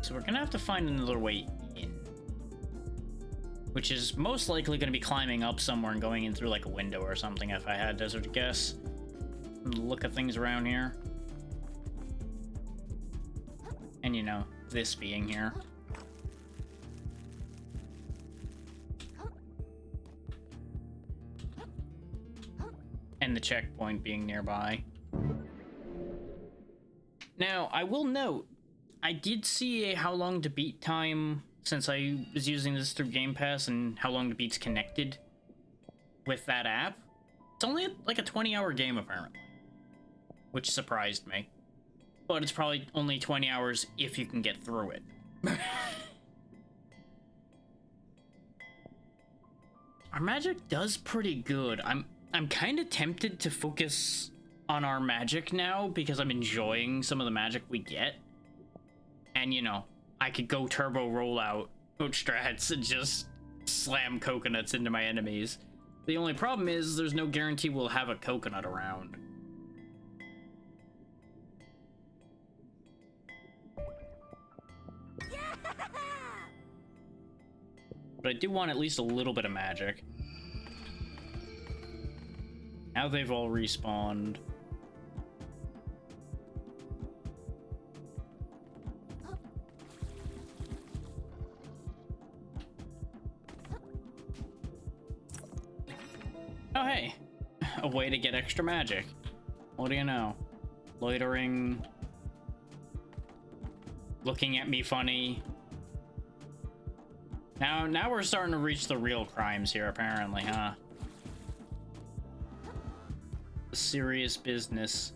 So we're gonna have to find another way in. Which is most likely gonna be climbing up somewhere and going in through like a window or something if I had to guess. Look at things around here. And you know, this being here. And the checkpoint being nearby. Now, I will note, I did see a how long to beat time since I was using this through Game Pass and how long to beat's connected with that app. It's only like a 20-hour game apparently, which surprised me. But it's probably only 20 hours if you can get through it. Our magic does pretty good. I'm kind of tempted to focus on our magic now because I'm enjoying some of the magic we get. And, you know, I could go turbo rollout, coach strats, and just slam coconuts into my enemies. The only problem is there's no guarantee we'll have a coconut around. But I do want at least a little bit of magic. Now they've all respawned. Oh hey, a way to get extra magic. What do you know? Loitering, looking at me funny. Now we're starting to reach the real crimes here, apparently, huh? Serious business.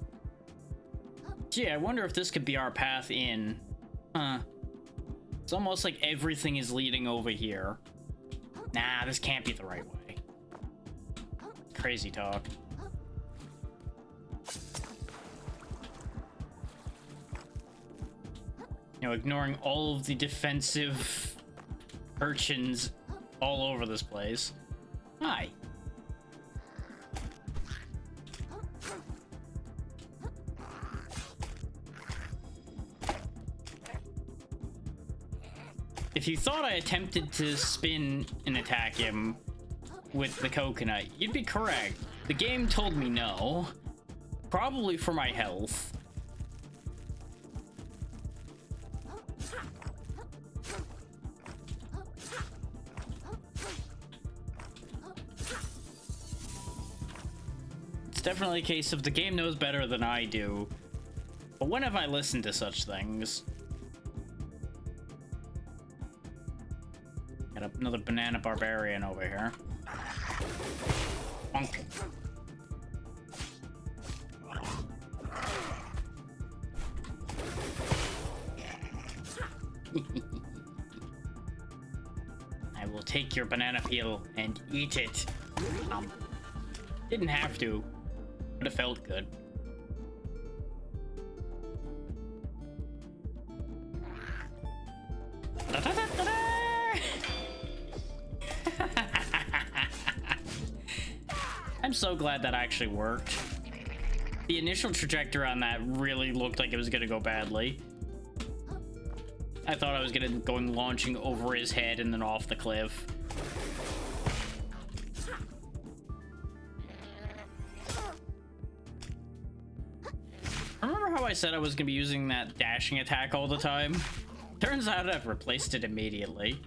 Gee, I wonder if this could be our path in. Huh. It's almost like everything is leading over here. Nah, this can't be the right way. Crazy talk. You know, ignoring all of the defensive urchins all over this place. Hi. If you thought I attempted to spin and attack him with the coconut, you'd be correct. The game told me no. Probably for my health. It's definitely a case of the game knows better than I do. But when have I listened to such things? Got another banana barbarian over here. Bonk. I will take your banana peel and eat it. Didn't have to, but it felt good. I'm so glad that actually worked. The initial trajectory on that really looked like it was gonna go badly. I thought I was gonna go launching over his head and then off the cliff. Remember how I said I was gonna be using that dashing attack all the time? Turns out I've replaced it immediately.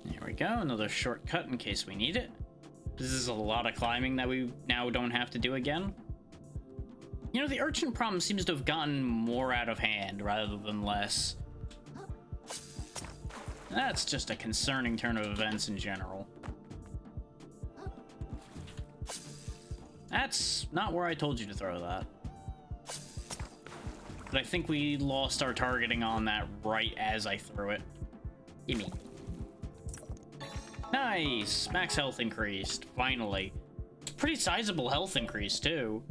There we go, another shortcut in case we need it. This is a lot of climbing that we now don't have to do again. You know, the urchin problem seems to have gotten more out of hand rather than less. That's just a concerning turn of events in general. That's not where I told you to throw that. But I think we lost our targeting on that right as I threw it. Gimme. Nice! Max health increased, finally. Pretty sizable health increase, too.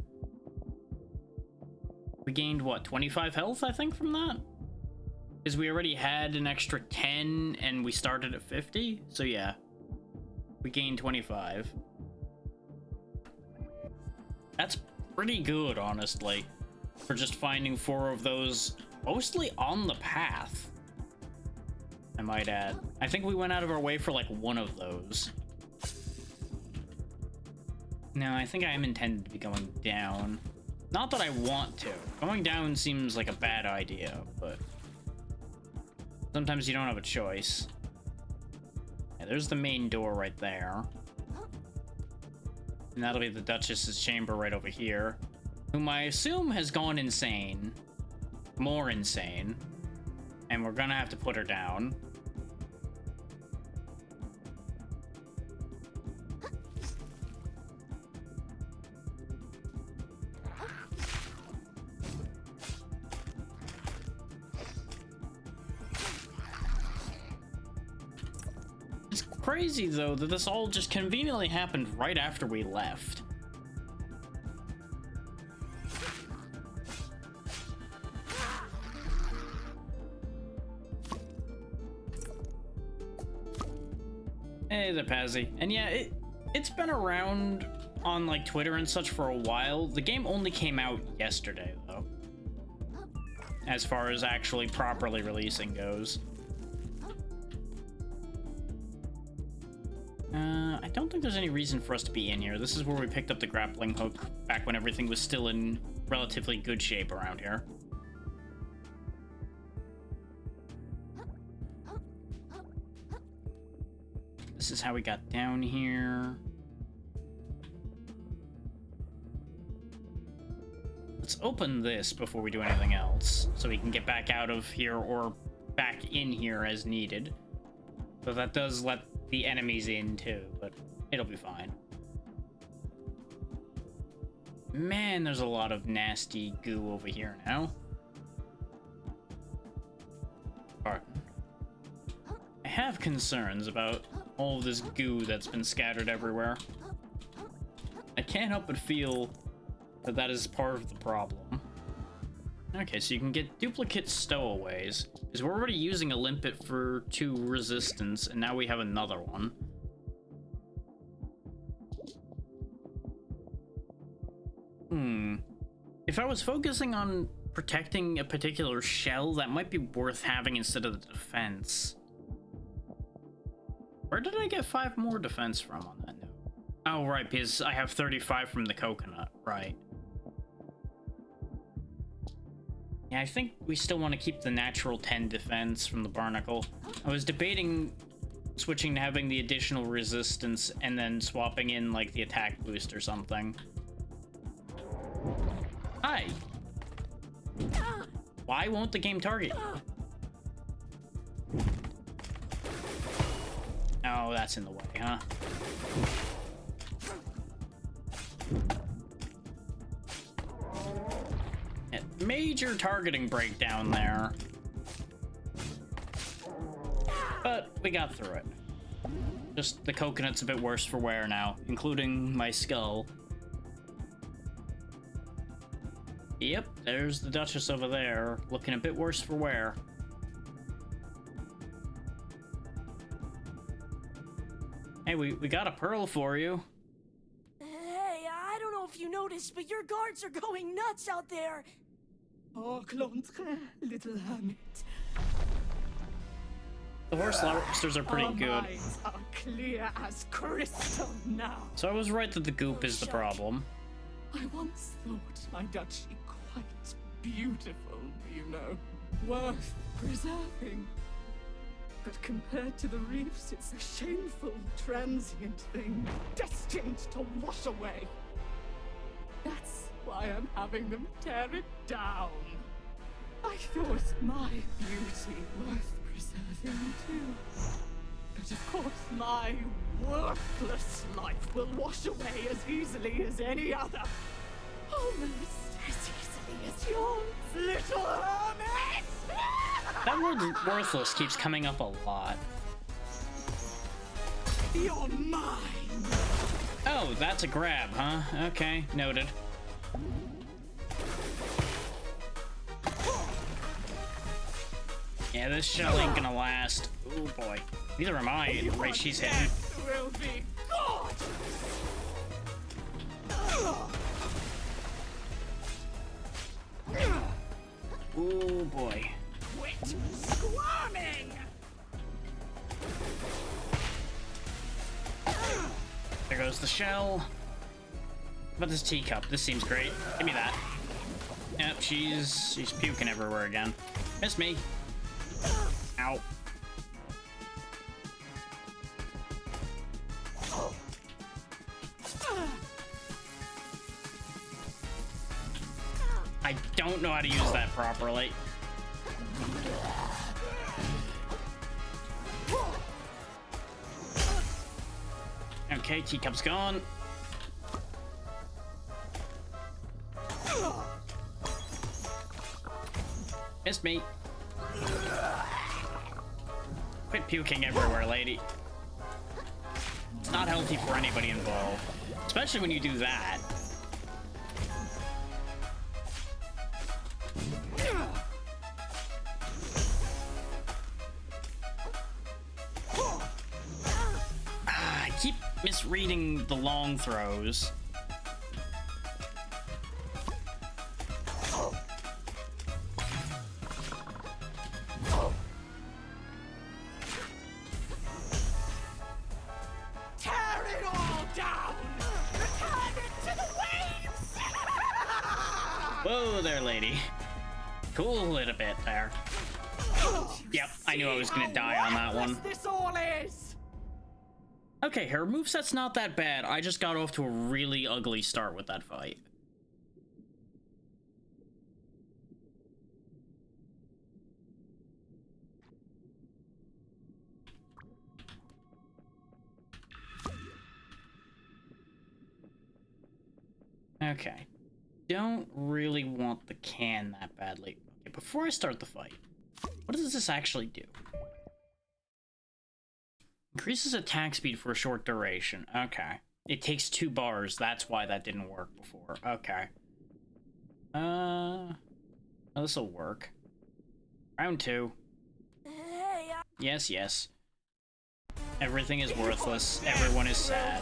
We gained, what, 25 health, I think, from that? Because we already had an extra 10, and we started at 50? So, yeah. We gained 25. That's pretty good, honestly. For just finding 4 of those, mostly on the path. I might add. I think we went out of our way for like 1 of those. No, I think I am intended to be going down. Not that I want to. Going down seems like a bad idea, but sometimes you don't have a choice. Yeah, there's the main door right there. And that'll be the Duchess's chamber right over here, whom I assume has gone insane. More insane. And we're gonna have to put her down. crazy, though, that this all just conveniently happened right after we left. Hey there, Pazzy. And yeah, it's been around on, like, Twitter and such for a while. The game only came out yesterday, though, as far as actually properly releasing goes. I don't think there's any reason for us to be in here. This is where we picked up the grappling hook back when everything was still in relatively good shape around here. This is how we got down here. Let's open this before we do anything else, so we can get back out of here or back in here as needed. So that does let the enemies in too, but it'll be fine. Man, there's a lot of nasty goo over here now. Pardon. I have concerns about all of this goo that's been scattered everywhere. I can't help but feel that that is part of the problem. Okay, so you can get duplicate stowaways, because we're already using a limpet for 2 resistance, and now we have another one. If I was focusing on protecting a particular shell, that might be worth having instead of the defense. Where did I get 5 more defense from on that note? Oh, right, because I have 35 from the coconut, right. Yeah, I think we still want to keep the natural 10 defense from the barnacle. I was debating switching to having the additional resistance and then swapping in, like, the attack boost or something. Hi! Why won't the game target you? Oh, that's in the way, huh? Yeah, major targeting breakdown there. But we got through it. Just the coconut's a bit worse for wear now, including my skull. Yep, there's the Duchess over there, looking a bit worse for wear. Hey, we got a pearl for you. Hey, I don't know if you noticed, but your guards are going nuts out there. Oh, Clontre, little hermit. The horse lobsters are pretty good. Our minds are clear as crystal now. So I was right that the goop is the problem. I once thought my duchy quite beautiful, you know, worth preserving. But compared to the reefs, it's a shameful, transient thing, destined to wash away. That's why I'm having them tear it down. I thought my beauty worth preserving too. But of course, my worthless life will wash away as easily as any other. Almost as easily as yours, little hermit! That word worthless keeps coming up a lot. You're mine! Oh, that's a grab, huh? Okay, noted. Yeah, this shell ain't gonna last. Oh boy. Neither am I, at the rate she's hitting. Will be God! Oh boy. Quit squirming! There goes the shell. How about this teacup? This seems great. Give me that. Yep, she's puking everywhere again. Missed me. Ow. I don't know how to use that properly. Okay, teacup's gone. Missed me. Quit puking everywhere, lady. It's not healthy for anybody involved. Especially when you do that. I keep misreading the long throws. Whoa there, lady. Cool it a bit there. Yep, I knew I was gonna die on that one. This all is. Okay, her moveset's not that bad. I just got off to a really ugly start with that fight. Okay. Don't really want the can that badly. Okay, before I start the fight, what does this actually do? Increases attack speed for a short duration. Okay. It takes 2 bars. That's why that didn't work before. Okay. This'll work. Round 2. Hey, Yes, yes. Everything is worthless. Everyone is sad.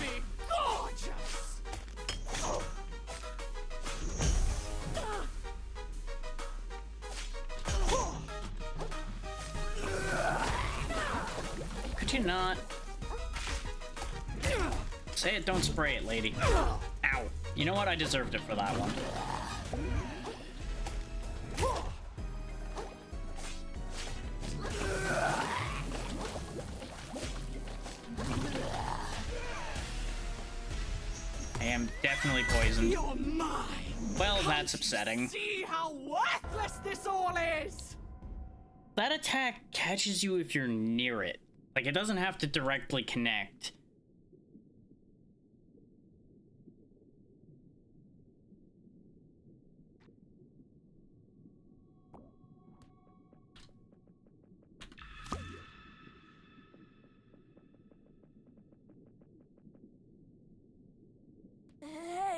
Could you not? Say it, don't spray it, lady. Ow. You know what? I deserved it for that one. I am definitely poisoned. You're mine. Well, that's upsetting. See how worthless this all is. That attack catches you if you're near it. Like, it doesn't have to directly connect.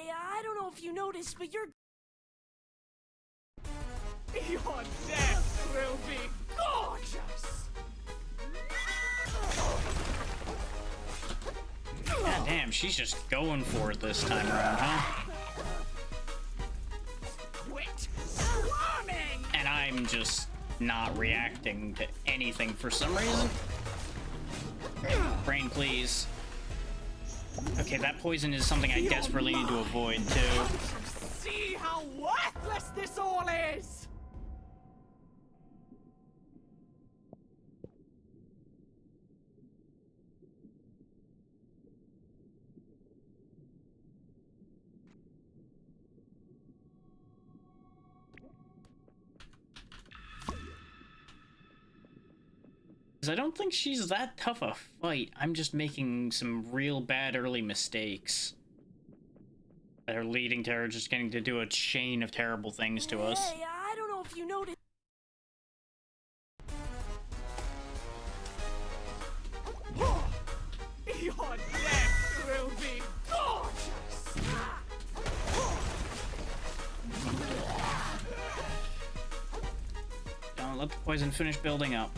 hey, I don't know if you noticed, but your death will be gorgeous. God damn, she's just going for it this time around, huh? Quit swarming. And I'm just not reacting to anything for some reason. Brain, please. Okay, that poison is something I desperately need to avoid, too. See how worthless this all is. Because I don't think she's that tough a fight. I'm just making some real bad early mistakes that are leading to her just getting to do a chain of terrible things to us. Hey, I don't know if you noticed. Your death will be gorgeous. Don't let the poison finish building up.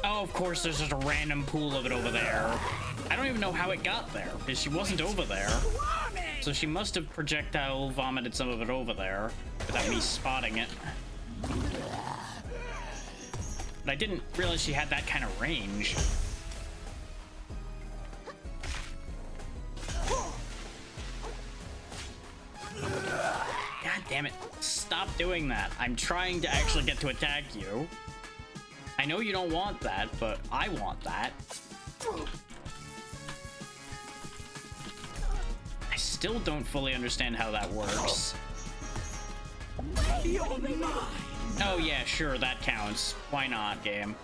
Oh, of course, there's just a random pool of it over there. I don't even know how it got there, because she wasn't over there. So she must have projectile vomited some of it over there, without me spotting it. But I didn't realize she had that kind of range. God damn it. Stop doing that. I'm trying to actually get to attack you. I know you don't want that, but I want that. I still don't fully understand how that works. Oh yeah, sure, that counts. Why not, game?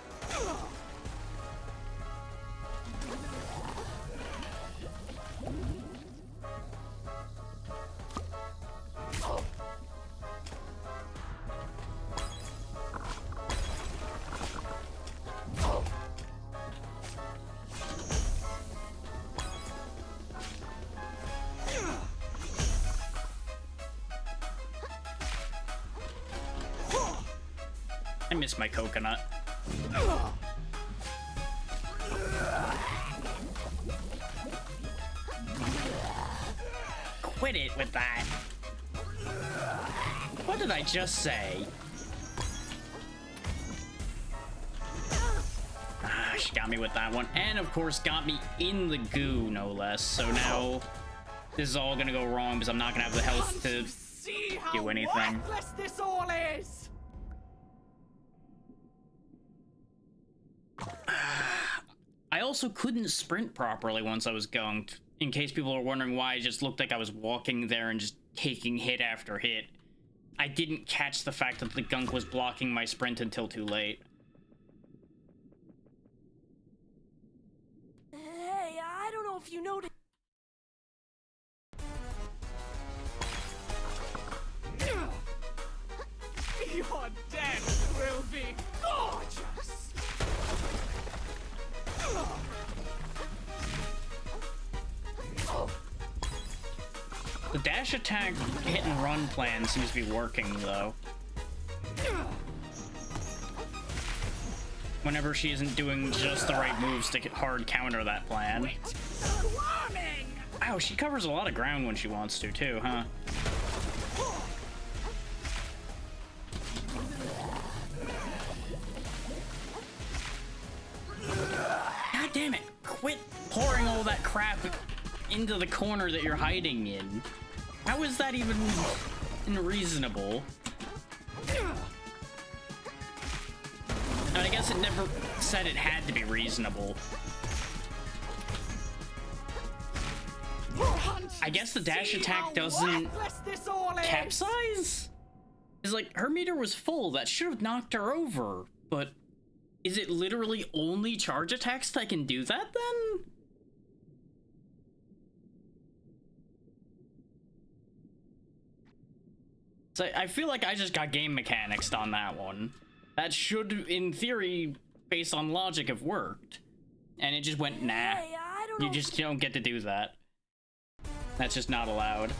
I miss my coconut. Quit it with that. What did I just say? She got me with that one. And of course got me in the goo, no less. So now this is all gonna go wrong because I'm not gonna have the health to do anything. This all is. I also couldn't sprint properly once I was gunked. In case people are wondering why, it just looked like I was walking there and just taking hit after hit. I didn't catch the fact that the gunk was blocking my sprint until too late. Hey, I don't know if you noticed. Your death will be gorgeous. The dash attack hit and run plan seems to be working though. Whenever she isn't doing just the right moves to hard counter that plan. Ow, she covers a lot of ground when she wants to too, huh? God damn it! Quit pouring all that crap into the corner that you're hiding in. How is that even reasonable? I guess it never said it had to be reasonable. I guess the dash attack doesn't capsize? It's like, her meter was full. That should have knocked her over. But is it literally only charge attacks that can do that then? So I feel like I just got game mechanics on that one. That should, in theory, based on logic, have worked. And it just went, nah. Hey, I don't know. You just don't get to do that. That's just not allowed.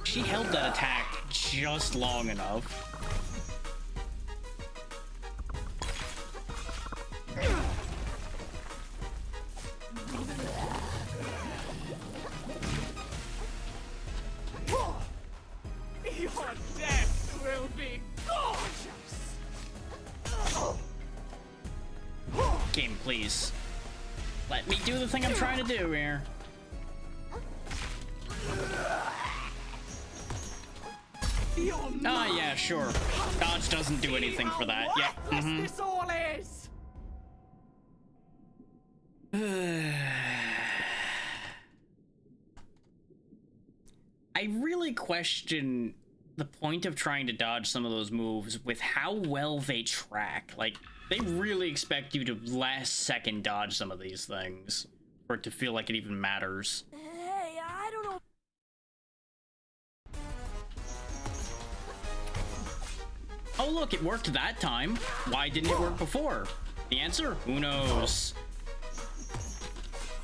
She held that attack just long enough. Your death will be gorgeous. Game, please. Let me do the thing I'm trying to do here. Ah, yeah, sure. Dodge doesn't do anything for that. Yep. This all is. I really question the point of trying to dodge some of those moves with how well they track. Like, they really expect you to last second dodge some of these things for it to feel like it even matters. Hey, I don't know. Oh look, it worked that time. Why didn't it work before? The answer? Who knows?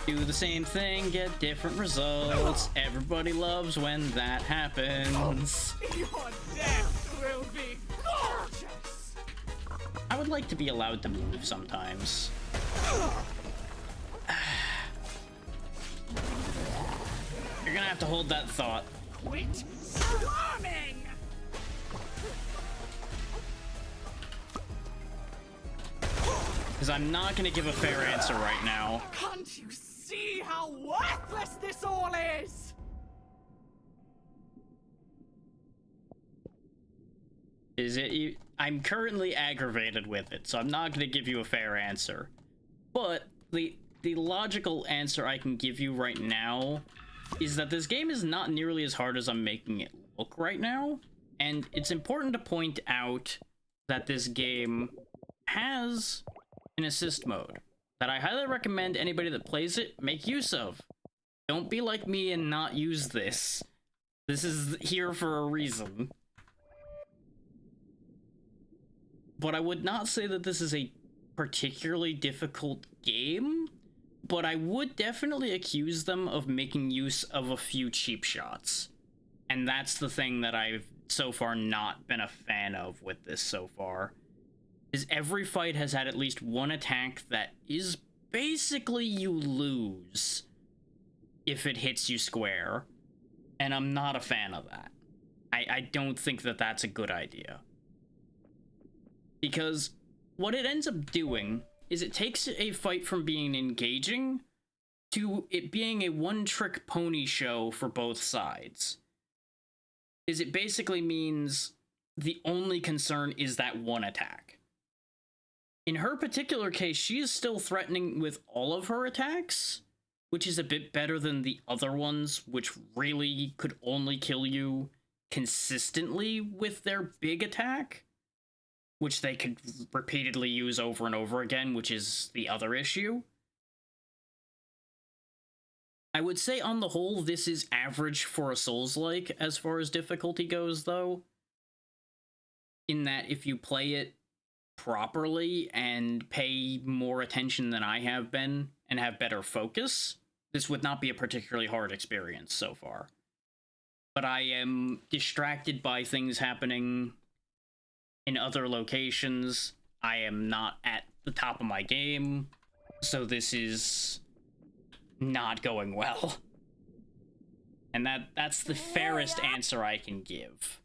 Do the same thing, get different results. Everybody loves when that happens. Your death will be gorgeous. I would like to be allowed to move sometimes. You're gonna have to hold that thought. Quit swarming. Because I'm not gonna give a fair answer right now. Can't you see how worthless this all is? Is it? I'm currently aggravated with it, so I'm not gonna give you a fair answer. But the logical answer I can give you right now is that this game is not nearly as hard as I'm making it look right now. And it's important to point out that this game has an assist mode that I highly recommend anybody that plays it make use of. Don't be like me and not use this. This is here for a reason. But I would not say that this is a particularly difficult game, but I would definitely accuse them of making use of a few cheap shots. And that's the thing that I've so far not been a fan of with this so far. Is every fight has had at least one attack that is basically you lose if it hits you square. And I'm not a fan of that. I don't think that that's a good idea. Because what it ends up doing is it takes a fight from being engaging to it being a one-trick pony show for both sides. Is it basically means the only concern is that one attack. In her particular case, she is still threatening with all of her attacks, which is a bit better than the other ones, which really could only kill you consistently with their big attack, which they could repeatedly use over and over again, which is the other issue. I would say on the whole, this is average for a Souls-like as far as difficulty goes, though. In that if you play it properly and pay more attention than I have been and have better focus, this would not be a particularly hard experience so far. But I am distracted by things happening in other locations. I am not at the top of my game, so this is not going well. And that's the fairest answer I can give.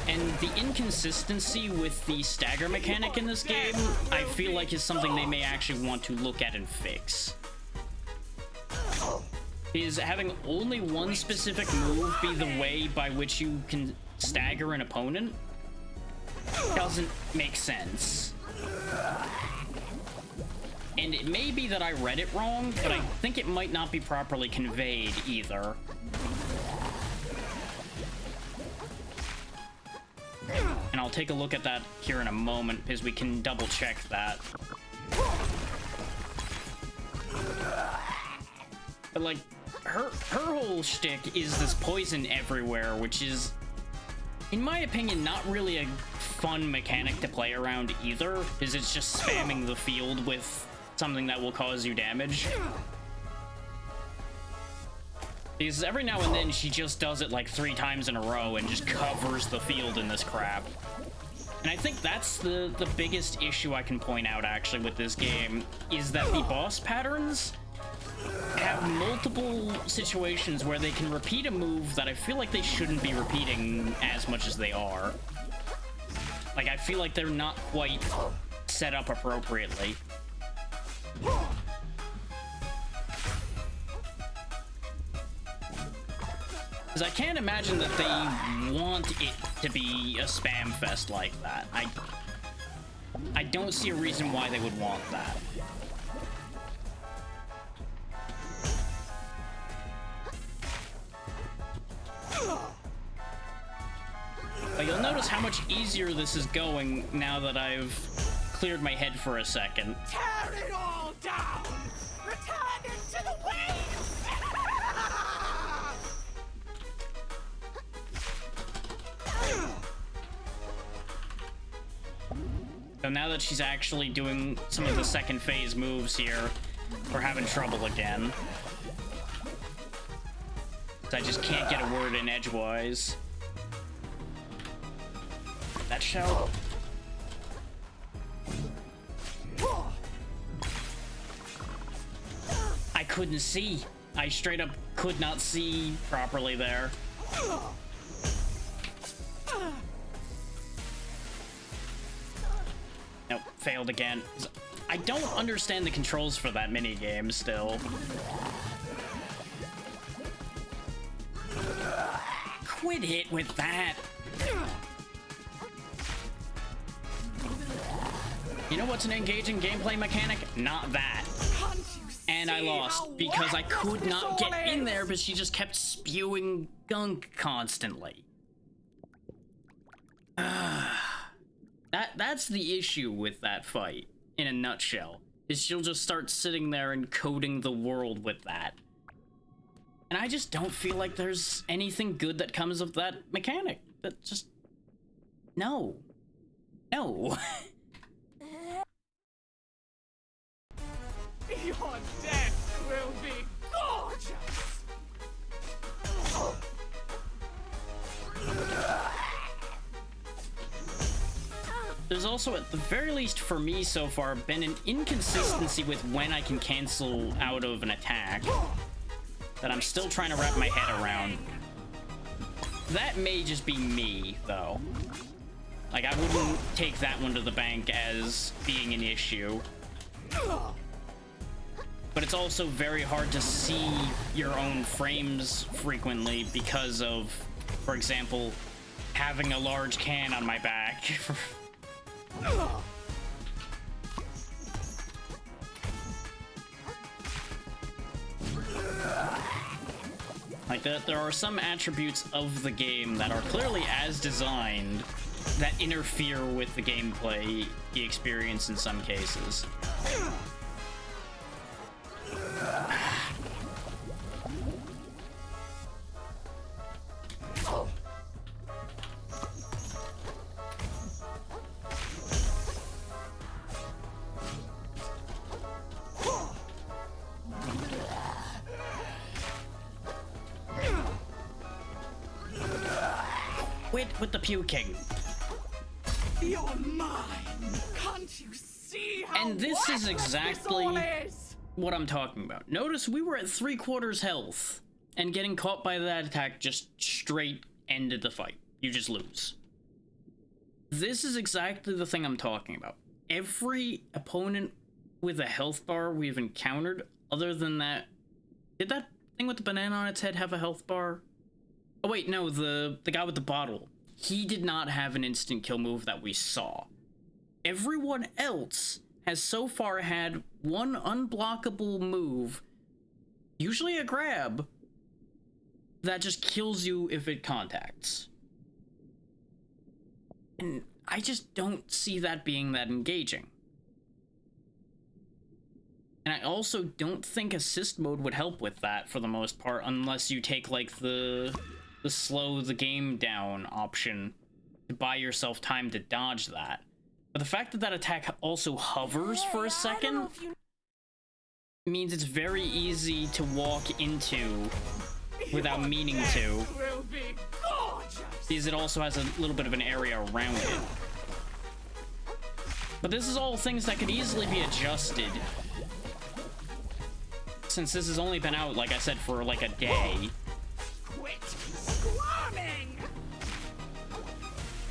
And the inconsistency with the stagger mechanic in this game, I feel like is something they may actually want to look at and fix. Is having only one specific move be the way by which you can stagger an opponent doesn't make sense. And it may be that I read it wrong, but I think it might not be properly conveyed either. And I'll take a look at that here in a moment, because we can double check that. But like, her whole shtick is this poison everywhere, which is, in my opinion, not really a fun mechanic to play around either, because it's just spamming the field with something that will cause you damage. Because every now and then she just does it like 3 times in a row and just covers the field in this crap. And I think that's the biggest issue I can point out actually with this game, is that the boss patterns have multiple situations where they can repeat a move that I feel like they shouldn't be repeating as much as they are. Like, I feel like they're not quite set up appropriately. Because I can't imagine that they want it to be a spam fest like that. I don't see a reason why they would want that. But you'll notice how much easier this is going now that I've cleared my head for a second. Tear it all down! Return into the waves! So now that she's actually doing some of the second phase moves here, we're having trouble again. I just can't get a word in edgewise. That shout. I couldn't see. I straight up could not see properly there. Nope, failed again. I don't understand the controls for that minigame still. Quit it with that. You know what's an engaging gameplay mechanic? Not that. And I lost because I could not get in there because she just kept spewing gunk constantly. That's the issue with that fight, in a nutshell, is she'll just start sitting there and coding the world with that. And I just don't feel like there's anything good that comes of that mechanic. That just... No. No. Your death will be gorgeous! There's also, at the very least for me so far, been an inconsistency with when I can cancel out of an attack that I'm still trying to wrap my head around. That may just be me, though. Like, I wouldn't take that one to the bank as being an issue. But it's also very hard to see your own frames frequently because of, for example, having a large can on my back. Like, there are some attributes of the game that are clearly as designed that interfere with the gameplay, the experience in some cases. Quit with the puking. You're mine. Can't you see how And this is worthless exactly this all is? what I'm talking about. Notice we were at 3/4 health, and getting caught by that attack just straight ended the fight. You just lose. This is exactly the thing I'm talking about. Every opponent with a health bar we've encountered, other than that... Did that thing with the banana on its head have a health bar? Oh wait, no, the guy with the bottle. He did not have an instant kill move that we saw. Everyone else has so far had one unblockable move, usually a grab, that just kills you if it contacts. And I just don't see that being that engaging. And I also don't think assist mode would help with that for the most part, unless you take like the slow the game down option to buy yourself time to dodge that. But the fact that that attack also hovers for a second means it's very easy to walk into without meaning to, Will be gorgeous. because it also has a little bit of an area around it. But this is all things that could easily be adjusted, since this has only been out, like I said, for like a day. Quit squirming.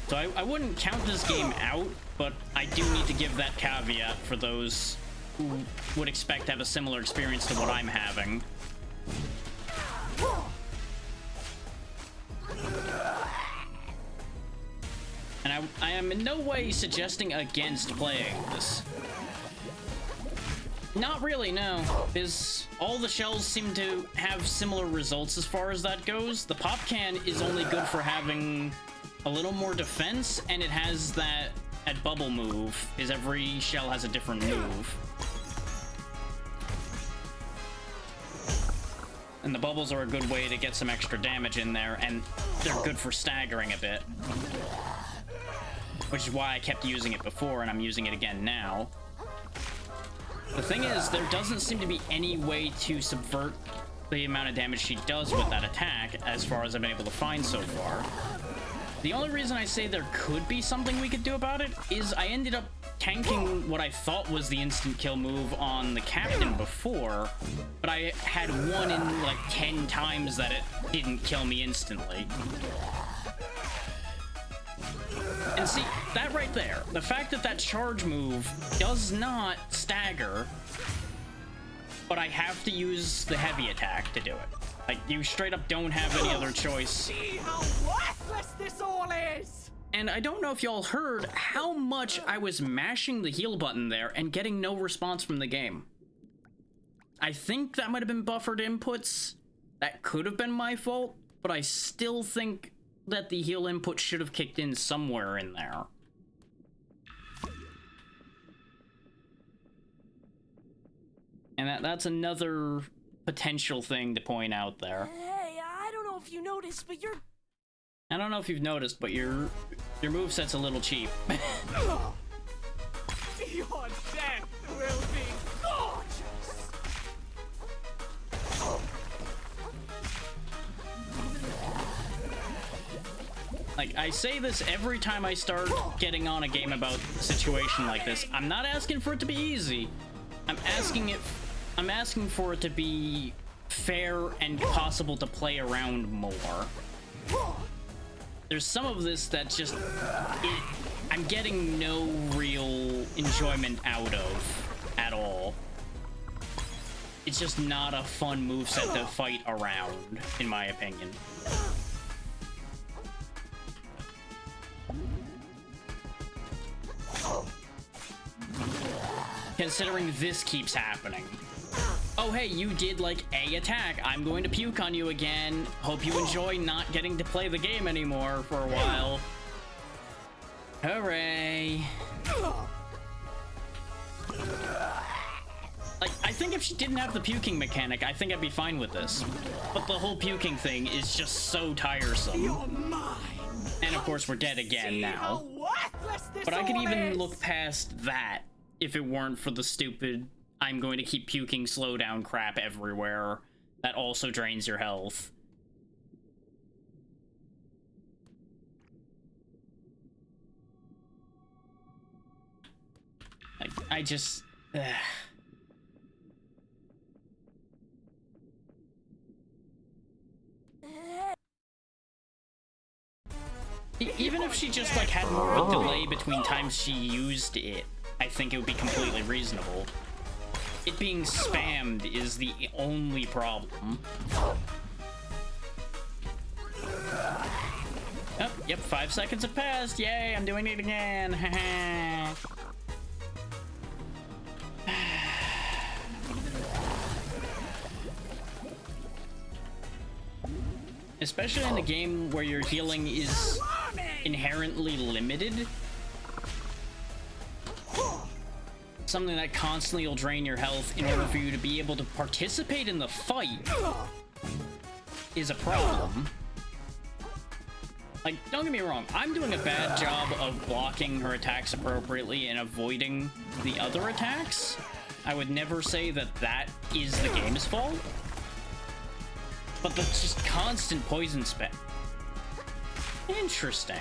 So I wouldn't count this game out, but I do need to give that caveat for those who would expect to have a similar experience to what I'm having. And I am in no way suggesting against playing this. Not really, no. Because all the shells seem to have similar results as far as that goes. The pop can is only good for having a little more defense, and it has that bubble move, because every shell has a different move. And the bubbles are a good way to get some extra damage in there, and they're good for staggering a bit. Which is why I kept using it before, and I'm using it again now. The thing is, there doesn't seem to be any way to subvert the amount of damage she does with that attack, as far as I've been able to find so far. The only reason I say there could be something we could do about it is I ended up tanking what I thought was the instant kill move on the captain before, but I had one in like 10 times that it didn't kill me instantly. And see, that right there, the fact that that charge move does not stagger, but I have to use the heavy attack to do it. Like, you straight up don't have any other choice. See how worthless this all is. And I don't know if y'all heard how much I was mashing the heal button there and getting no response from the game. I think that might have been buffered inputs. That could have been my fault, but I still think that the heal input should have kicked in somewhere in there. And that's another potential thing to point out there. Hey, I don't know if you noticed, but you're... I don't know if you've noticed, but your moveset's a little cheap. Your death will be gorgeous! Like, I say this every time I start getting on a game about a situation like this. I'm not asking for it to be easy. I'm asking for it to be fair and possible to play around more. There's some of this that just... I'm getting no real enjoyment out of at all. It's just not a fun moveset to fight around, in my opinion. Considering this keeps happening. Oh, hey, you did like a attack. I'm going to puke on you again. Hope you enjoy not getting to play the game anymore for a while. Hooray. Like, I think if she didn't have the puking mechanic, I think I'd be fine with this. But the whole puking thing is just so tiresome. You're mine. And of course, we're dead again now. But I could even look past that if it weren't for the stupid I'm going to keep puking slowdown crap everywhere that also drains your health. I just... Even if she just like had more of a delay between times she used it, I think it would be completely reasonable. It being spammed is the only problem. Oh, yep, 5 seconds have passed. Yay, I'm doing it again. Haha. Especially in a game where your healing is inherently limited. Something that constantly will drain your health in order for you to be able to participate in the fight is a problem. Like, don't get me wrong, I'm doing a bad job of blocking her attacks appropriately and avoiding the other attacks. I would never say that that is the game's fault. But the just constant poison spam. Interesting.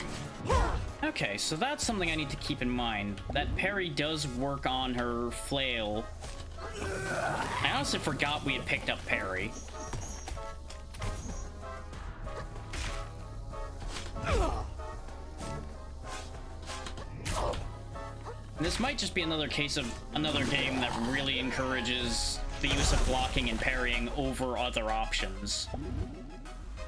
Okay, so that's something I need to keep in mind. That parry does work on her flail. I honestly forgot we had picked up parry. And this might just be another case of another game that really encourages the use of blocking and parrying over other options.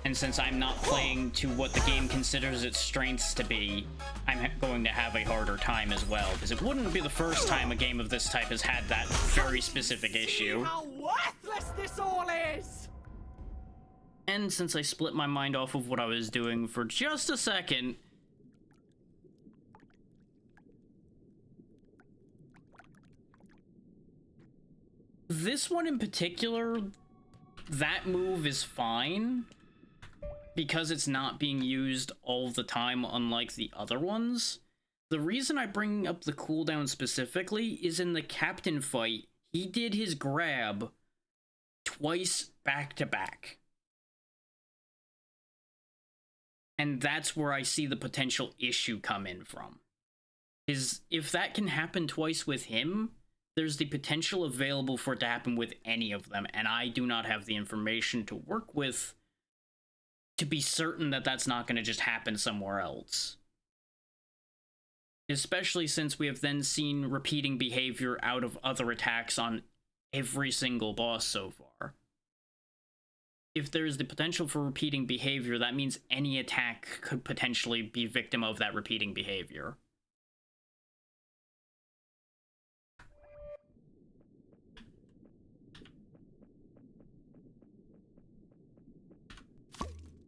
And since I'm not playing to what the game considers its strengths to be, I'm going to have a harder time as well, because it wouldn't be the first time a game of this type has had that very specific issue. How worthless this all is! And since I split my mind off of what I was doing for just a second, this one in particular, that move is fine because it's not being used all the time, unlike the other ones. The reason I bring up the cooldown specifically is in the captain fight, he did his grab twice back to back. And that's where I see the potential issue come in from. Is if that can happen twice with him, there's the potential available for it to happen with any of them, and I do not have the information to work with to be certain that that's not going to just happen somewhere else. Especially since we have then seen repeating behavior out of other attacks on every single boss so far. If there's the potential for repeating behavior, that means any attack could potentially be victim of that repeating behavior.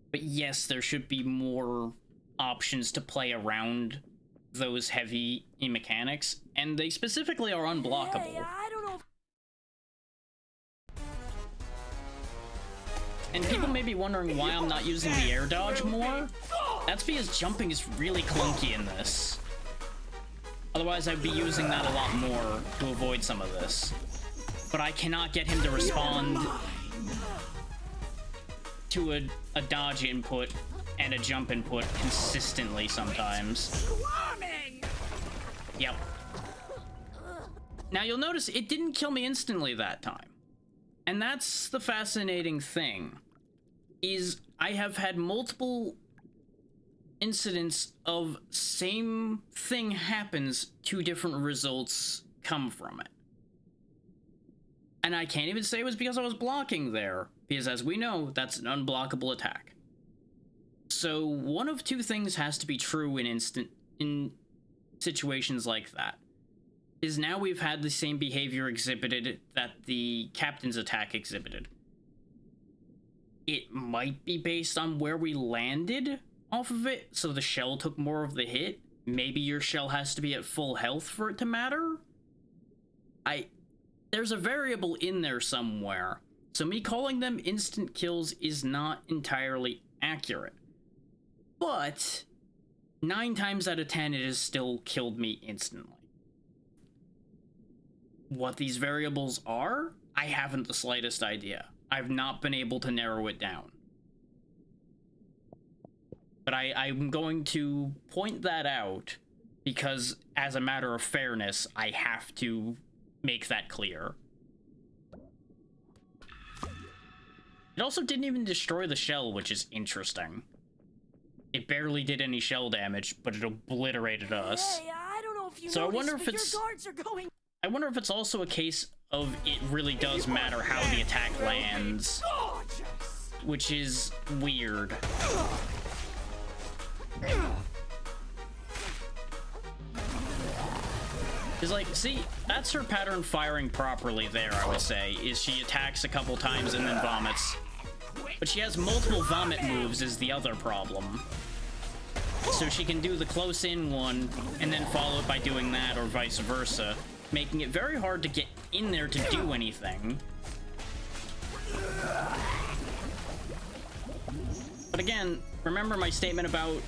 But yes, there should be more options to play around those heavy mechanics, and they specifically are unblockable. Hey, I don't know And people may be wondering why I'm not using the air dodge more. That's because jumping is really clunky in this. Otherwise, I'd be using that a lot more to avoid some of this. But I cannot get him to respond to a dodge input and a jump input consistently sometimes. Yep. Now you'll notice it didn't kill me instantly that time. And that's the fascinating thing, is I have had multiple incidents of same thing happens, two different results come from it. And I can't even say it was because I was blocking there, because as we know, that's an unblockable attack. So one of two things has to be true in situations like that. Is now we've had the same behavior exhibited that the captain's attack exhibited. It might be based on where we landed off of it, so the shell took more of the hit. Maybe your shell has to be at full health for it to matter? There's a variable in there somewhere, so me calling them instant kills is not entirely accurate. But 9 times out of 10 it has still killed me instantly. What these variables are, I haven't the slightest idea. I've not been able to narrow it down. But I'm going to point that out because, as a matter of fairness, I have to make that clear. It also didn't even destroy the shell, which is interesting. It barely did any shell damage, but it obliterated us. Hey, I don't know if you So noticed, I wonder if but it's... your guards are going. I wonder if it's also a case of it really does matter how the attack lands. Which is weird. Because, like, see, that's her pattern firing properly there, I would say, is she attacks a couple times and then vomits. But she has multiple vomit moves is the other problem. So she can do the close-in one, and then follow it by doing that, or vice versa, making it very hard to get in there to do anything. But again, remember my statement about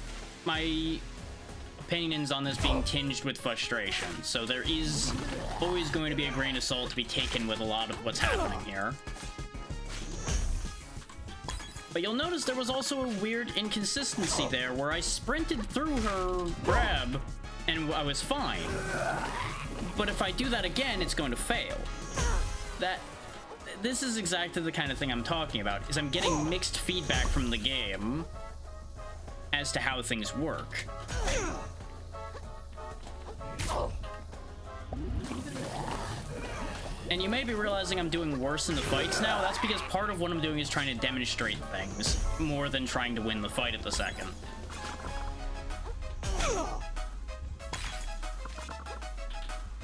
my opinions on this being tinged with frustration. So there is always going to be a grain of salt to be taken with a lot of what's happening here. But you'll notice there was also a weird inconsistency there where I sprinted through her grab and I was fine. But if I do that again, it's going to fail. This is exactly the kind of thing I'm talking about, is I'm getting mixed feedback from the game as to how things work. And you may be realizing I'm doing worse in the fights now. That's because part of what I'm doing is trying to demonstrate things more than trying to win the fight at the second.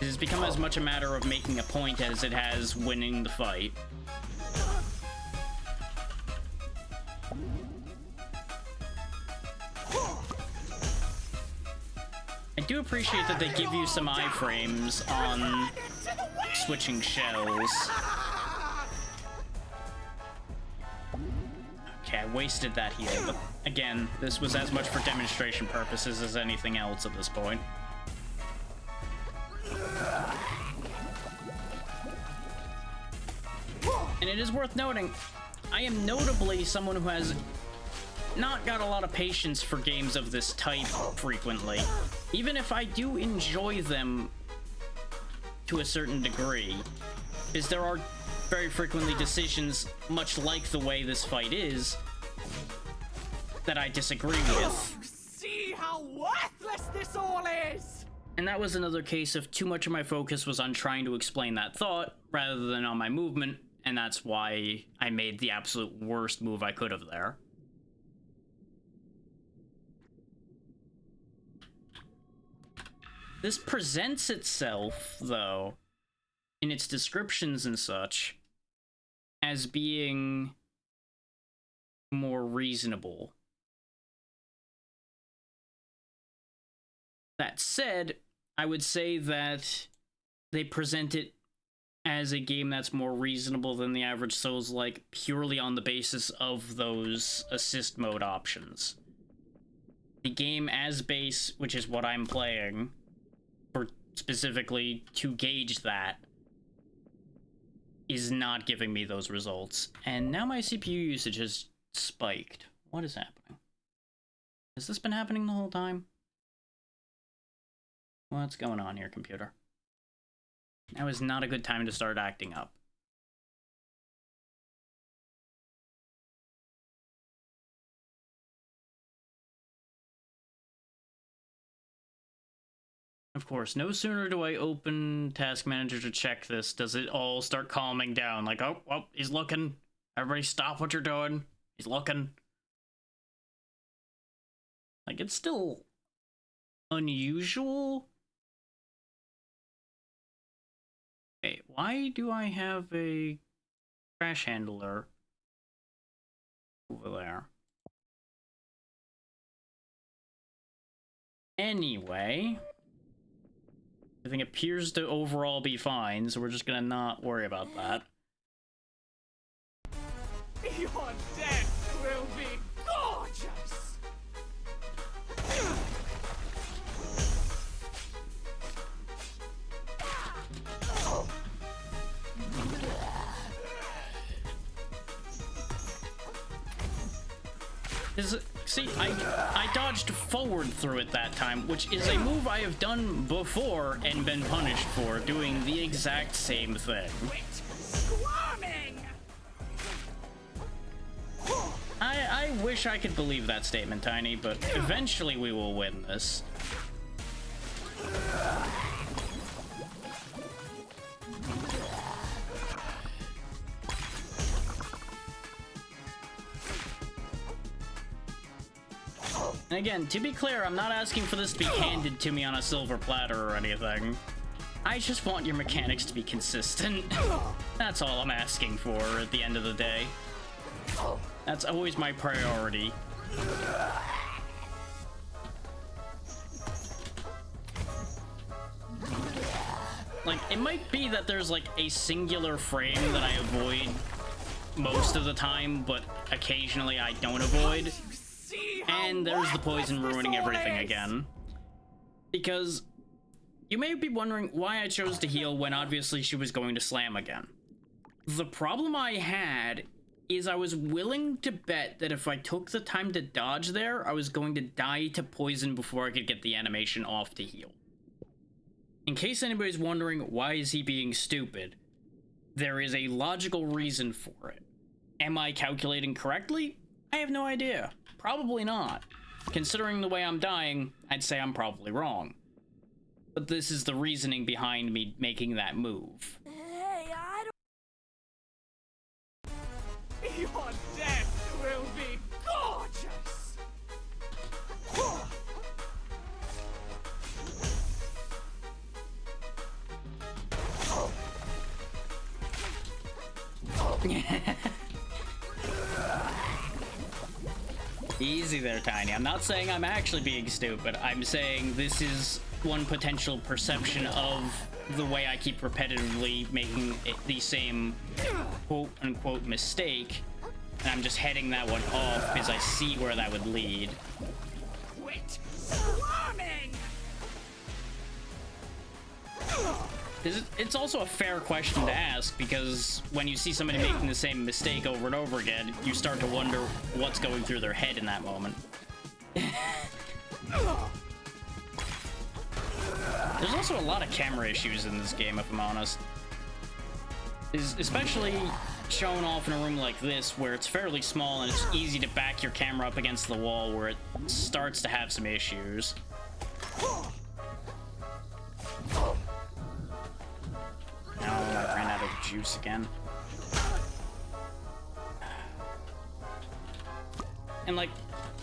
It has become as much a matter of making a point as it has winning the fight. I do appreciate that they give you some iframes on switching shells. Okay, I wasted that heal, but again, this was as much for demonstration purposes as anything else at this point. And it is worth noting, I am notably someone who has not got a lot of patience for games of this type frequently. Even if I do enjoy them to a certain degree, is there are very frequently decisions, much like the way this fight is, that I disagree with. See how worthless this all is! And that was another case of too much of my focus was on trying to explain that thought rather than on my movement, and that's why I made the absolute worst move I could have there. This presents itself, though, in its descriptions and such, as being more reasonable. That said, I would say that they present it as a game that's more reasonable than the average Souls-like, purely on the basis of those assist mode options. The game as base, which is what I'm playing, for specifically to gauge that, is not giving me those results. And now my CPU usage has spiked. What is happening? Has this been happening the whole time? What's going on here, computer? Now is not a good time to start acting up. Of course, no sooner do I open Task Manager to check this, does it all start calming down. Like, oh, he's looking. Everybody stop what you're doing. He's looking. Like, it's still unusual. Wait, why do I have a crash handler over there? Anyway, everything appears to overall be fine, so we're just gonna not worry about that. Your death will be gorgeous! See, I dodged forward through it that time, which is a move I have done before and been punished for, doing the exact same thing. Squirming! I wish I could believe that statement, Tiny, but eventually we will win this. And again, to be clear, I'm not asking for this to be handed to me on a silver platter or anything. I just want your mechanics to be consistent. That's all I'm asking for at the end of the day. That's always my priority. Like, it might be that there's like a singular frame that I avoid most of the time, but occasionally I don't avoid. And there's the poison ruining everything again. Because you may be wondering why I chose to heal when obviously she was going to slam again. The problem I had is I was willing to bet that if I took the time to dodge there, I was going to die to poison before I could get the animation off to heal. In case anybody's wondering why is he being stupid, there is a logical reason for it. Am I calculating correctly? I have no idea. Probably not. Considering the way I'm dying, I'd say I'm probably wrong. But this is the reasoning behind me making that move. Hey, I don't... Your death will be gorgeous! Easy there, Tiny. I'm not saying I'm actually being stupid. I'm saying this is one potential perception of the way I keep repetitively making the same quote-unquote mistake, and I'm just heading that one off because I see where that would lead. Quit squirming! It's also a fair question to ask, because when you see somebody making the same mistake over and over again, you start to wonder what's going through their head in that moment. There's also a lot of camera issues in this game, if I'm honest. Especially shown off in a room like this, where it's fairly small and it's easy to back your camera up against the wall, where it starts to have some issues. No, I ran out of juice again. And like,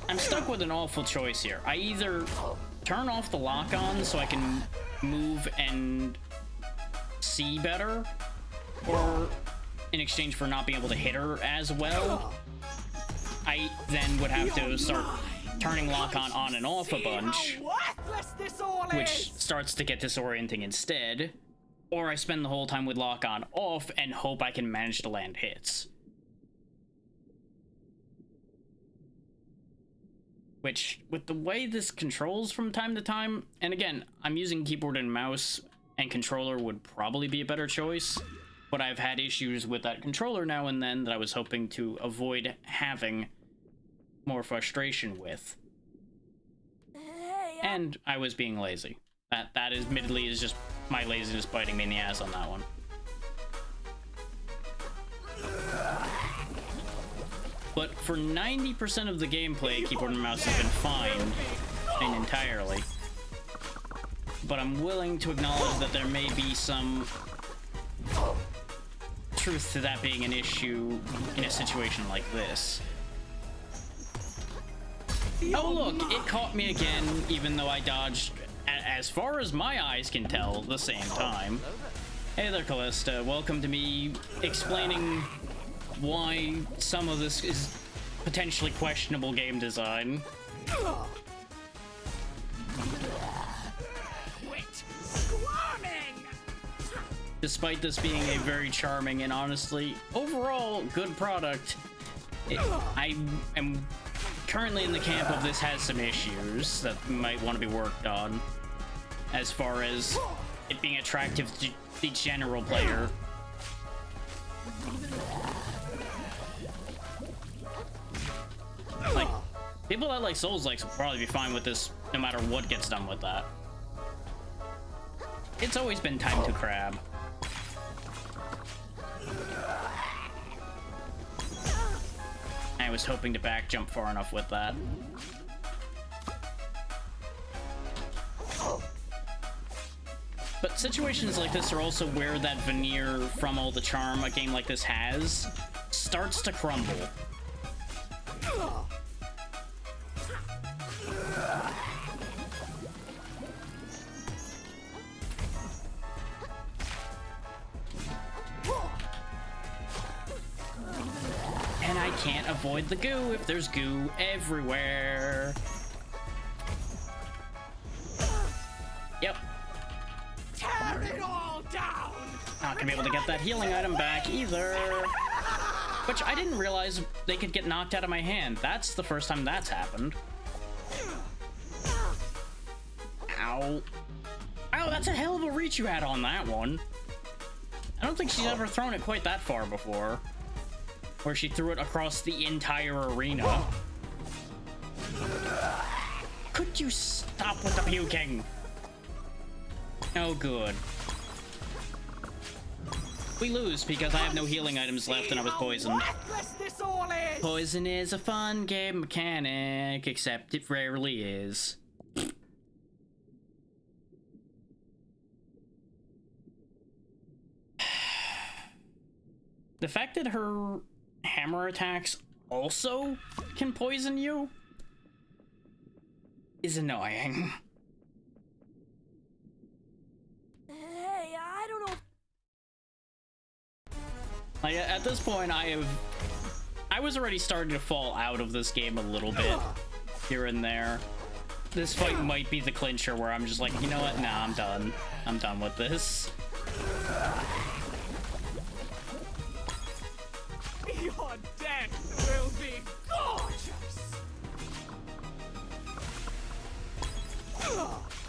I'm stuck with an awful choice here. I either turn off the lock-on so I can move and see better, or in exchange for not being able to hit her as well, I then would have to start turning lock-on and off a bunch, which starts to get disorienting instead. or I spend the whole time with lock on off and hope I can manage to land hits. Which, with the way this controls from time to time, and again, I'm using keyboard and mouse, and controller would probably be a better choice, but I've had issues with that controller now and then that I was hoping to avoid having more frustration with. Hey, And I was being lazy. That admittedly is just my laziness biting me in the ass on that one. But for 90% of the gameplay, keyboard and mouse has been fine, and entirely. But I'm willing to acknowledge that there may be some truth to that being an issue in a situation like this. Oh look, it caught me again, even though I dodged, as far as my eyes can tell, the same time. Hey there, Callista. Welcome to me explaining why some of this is potentially questionable game design. Quit squirming! Despite this being a very charming and honestly, overall, good product, I am currently in the camp of this has some issues that might want to be worked on, as far as it being attractive to the general player. Like, people that like Souls-likes will probably be fine with this no matter what gets done with that. It's always been time to crab. I was hoping to back jump far enough with that. But situations like this are also where that veneer from all the charm a game like this has starts to crumble. And I can't avoid the goo if there's goo everywhere. Yep. Tear it all down! Not gonna be able to get that healing item back either. Which I didn't realize they could get knocked out of my hand. That's the first time that's happened. Ow. Ow, that's a hell of a reach you had on that one. I don't think she's ever thrown it quite that far before. Where she threw it across the entire arena. Could you stop with the puking? Oh, good. We lose because I have no healing items left and I was poisoned. Worthless this all is! Poison is a fun game mechanic, except it rarely is. The fact that her hammer attacks also can poison you is annoying. Hey, I don't know. Like, at this point, I was already starting to fall out of this game a little bit here and there. This fight might be the clincher where I'm just like, you know what? Nah, I'm done. I'm done with this. Your death will be gorgeous!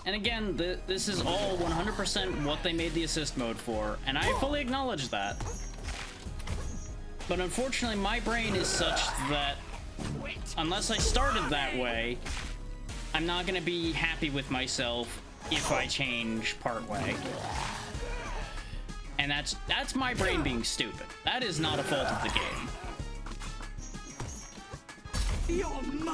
And again, this is all 100% what they made the assist mode for, and I fully acknowledge that. But unfortunately, my brain is such that unless I started that way, I'm not gonna be happy with myself if I change partway. And that's my brain being stupid. That is not a fault of the game.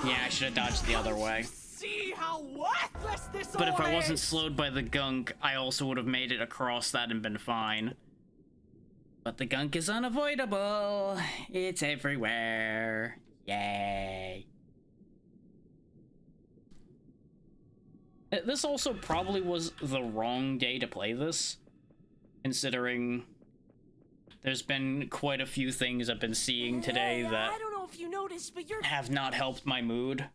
Yeah, I should have dodged the other way. See how worthless this But if all I wasn't is? slowed by the gunk, I also would have made it across that and been fine. But the gunk is unavoidable. It's everywhere. Yay. This also probably was the wrong day to play this, considering there's been quite a few things I've been seeing today Hey, that I don't know if you noticed, but you're. have not helped my mood.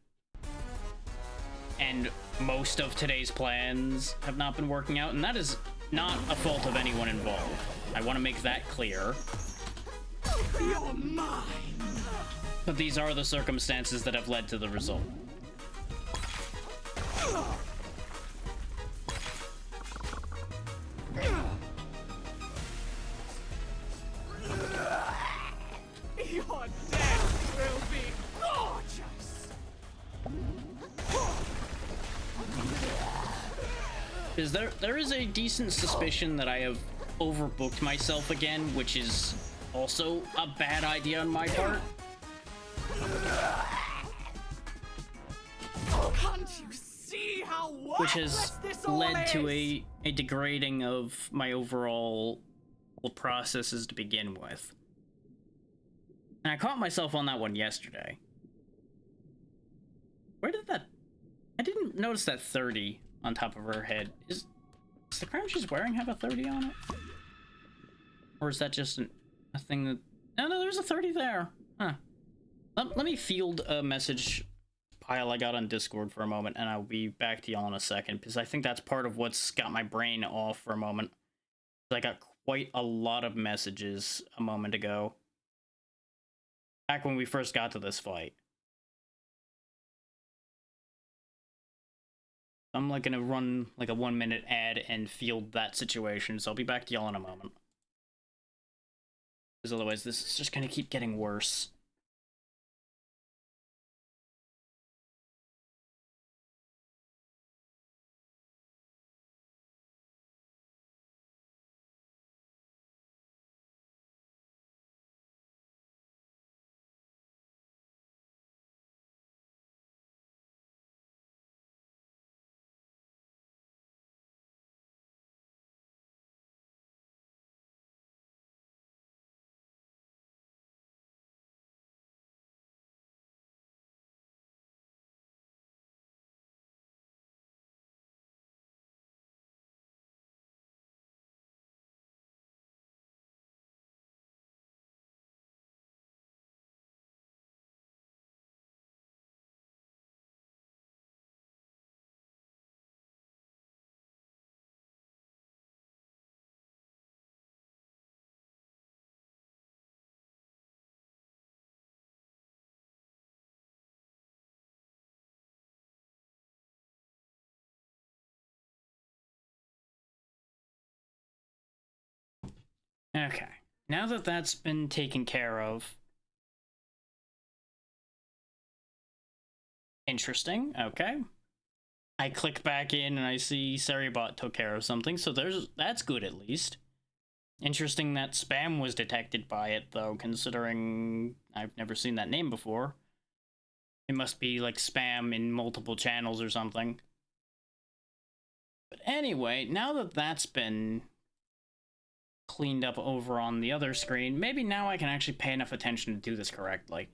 And most of today's plans have not been working out, and that is not a fault of anyone involved. I want to make that clear. You're mine. But these are the circumstances that have led to the result. Your death will be gorgeous. Is there is a decent suspicion that I have overbooked myself again, which is also a bad idea on my part. Can't you see how Which has this all led to is? a degrading of my overall processes to begin with. And I caught myself on that one yesterday. Where did that... I didn't notice that 30 on top of her head. Does the crown she's wearing have a 30 on it? Or is that just a thing that... No, there's a 30 there. Huh. Let me field a message pile I got on Discord for a moment, and I'll be back to y'all in a second, because I think that's part of what's got my brain off for a moment. I got quite a lot of messages a moment ago. Back when we first got to this fight. I'm like gonna run like a 1-minute ad and field that situation, so I'll be back to y'all in a moment. Because otherwise this is just gonna keep getting worse. Okay, now that that's been taken care of... Interesting, okay. I click back in and I see Seribot took care of something, so that's good at least. Interesting that spam was detected by it, though, considering I've never seen that name before. It must be like spam in multiple channels or something. But anyway, now that that's been cleaned up over on the other screen, maybe now I can actually pay enough attention to do this correctly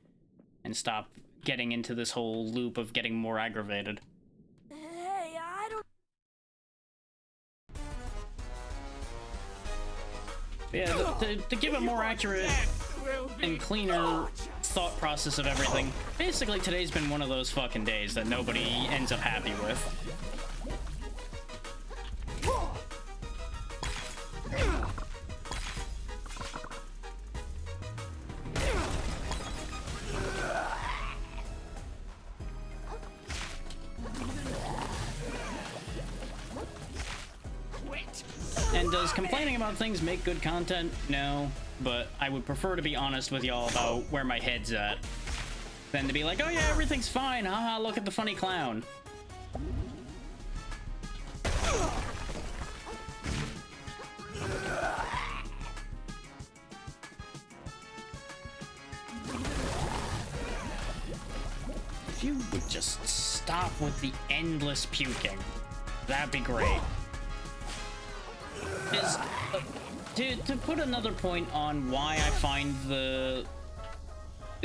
and stop getting into this whole loop of getting more aggravated. Hey, I don't... Yeah, to give a more accurate and cleaner thought process of everything, basically today's been one of those fucking days that nobody ends up happy with. And does complaining about things make good content? No, but I would prefer to be honest with y'all about where my head's at than to be like, oh yeah, everything's fine, haha, look at the funny clown. If you would just stop with the endless puking, that'd be great. To put another point on why I find the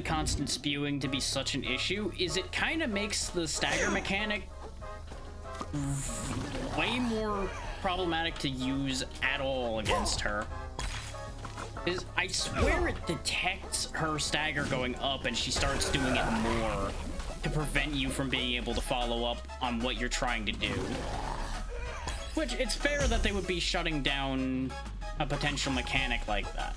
constant spewing to be such an issue, is it kind of makes the stagger mechanic way more problematic to use at all against her. I swear it detects her stagger going up and she starts doing it more to prevent you from being able to follow up on what you're trying to do. Which, it's fair that they would be shutting down a potential mechanic like that.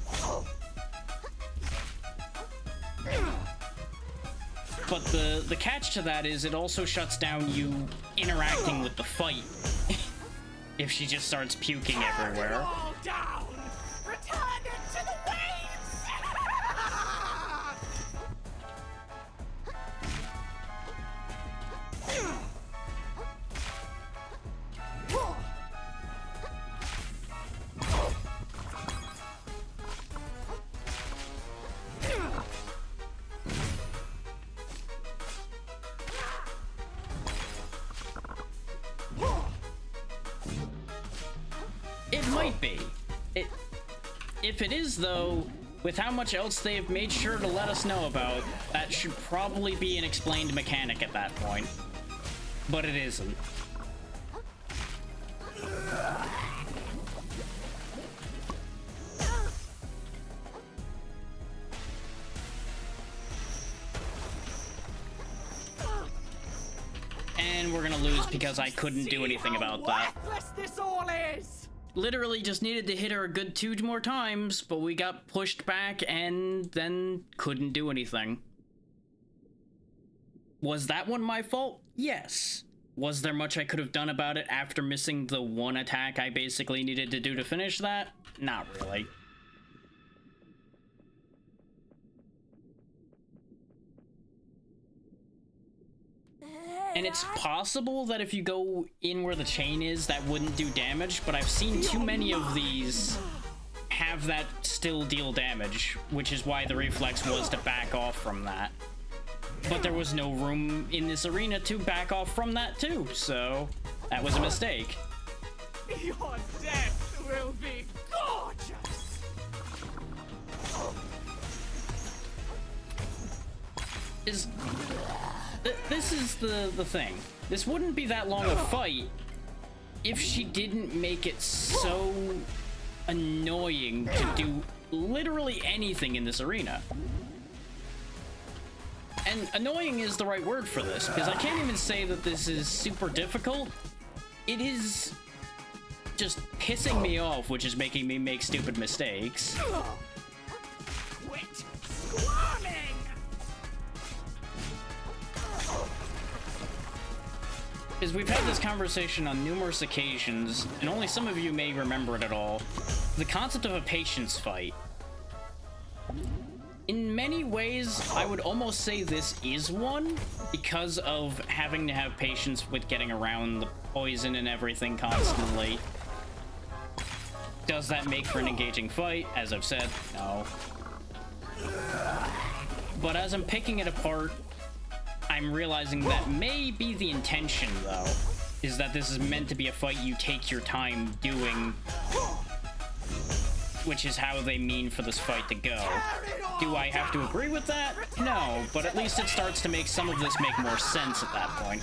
But the catch to that is it also shuts down you interacting with the fight. If she just starts puking everywhere. All down! Return into the waves! It might be. If it is, though, with how much else they have made sure to let us know about, that should probably be an explained mechanic at that point. But it isn't. And we're gonna lose because I couldn't do anything about that. Worthless this all is! Literally just needed to hit her a good 2 more times, but we got pushed back and then couldn't do anything. Was that one my fault? Yes. Was there much I could have done about it after missing the one attack I basically needed to do to finish that? Not really. And it's possible that if you go in where the chain is, that wouldn't do damage, but I've seen too many of these have that still deal damage, which is why the reflex was to back off from that. But there was no room in this arena to back off from that too, so that was a mistake. Your death will be gorgeous! This is the thing. This wouldn't be that long a fight if she didn't make it so annoying to do literally anything in this arena. And annoying is the right word for this, because I can't even say that this is super difficult. It is just pissing me off, which is making me make stupid mistakes. Quit squirming! Because we've had this conversation on numerous occasions, and only some of you may remember it at all. The concept of a patience fight. In many ways, I would almost say this is one, because of having to have patience with getting around the poison and everything constantly. Does that make for an engaging fight? As I've said, no. But as I'm picking it apart, I'm realizing that may be the intention, though, is that this is meant to be a fight you take your time doing, which is how they mean for this fight to go. Do I have to agree with that? No, but at least it starts to make some of this make more sense at that point.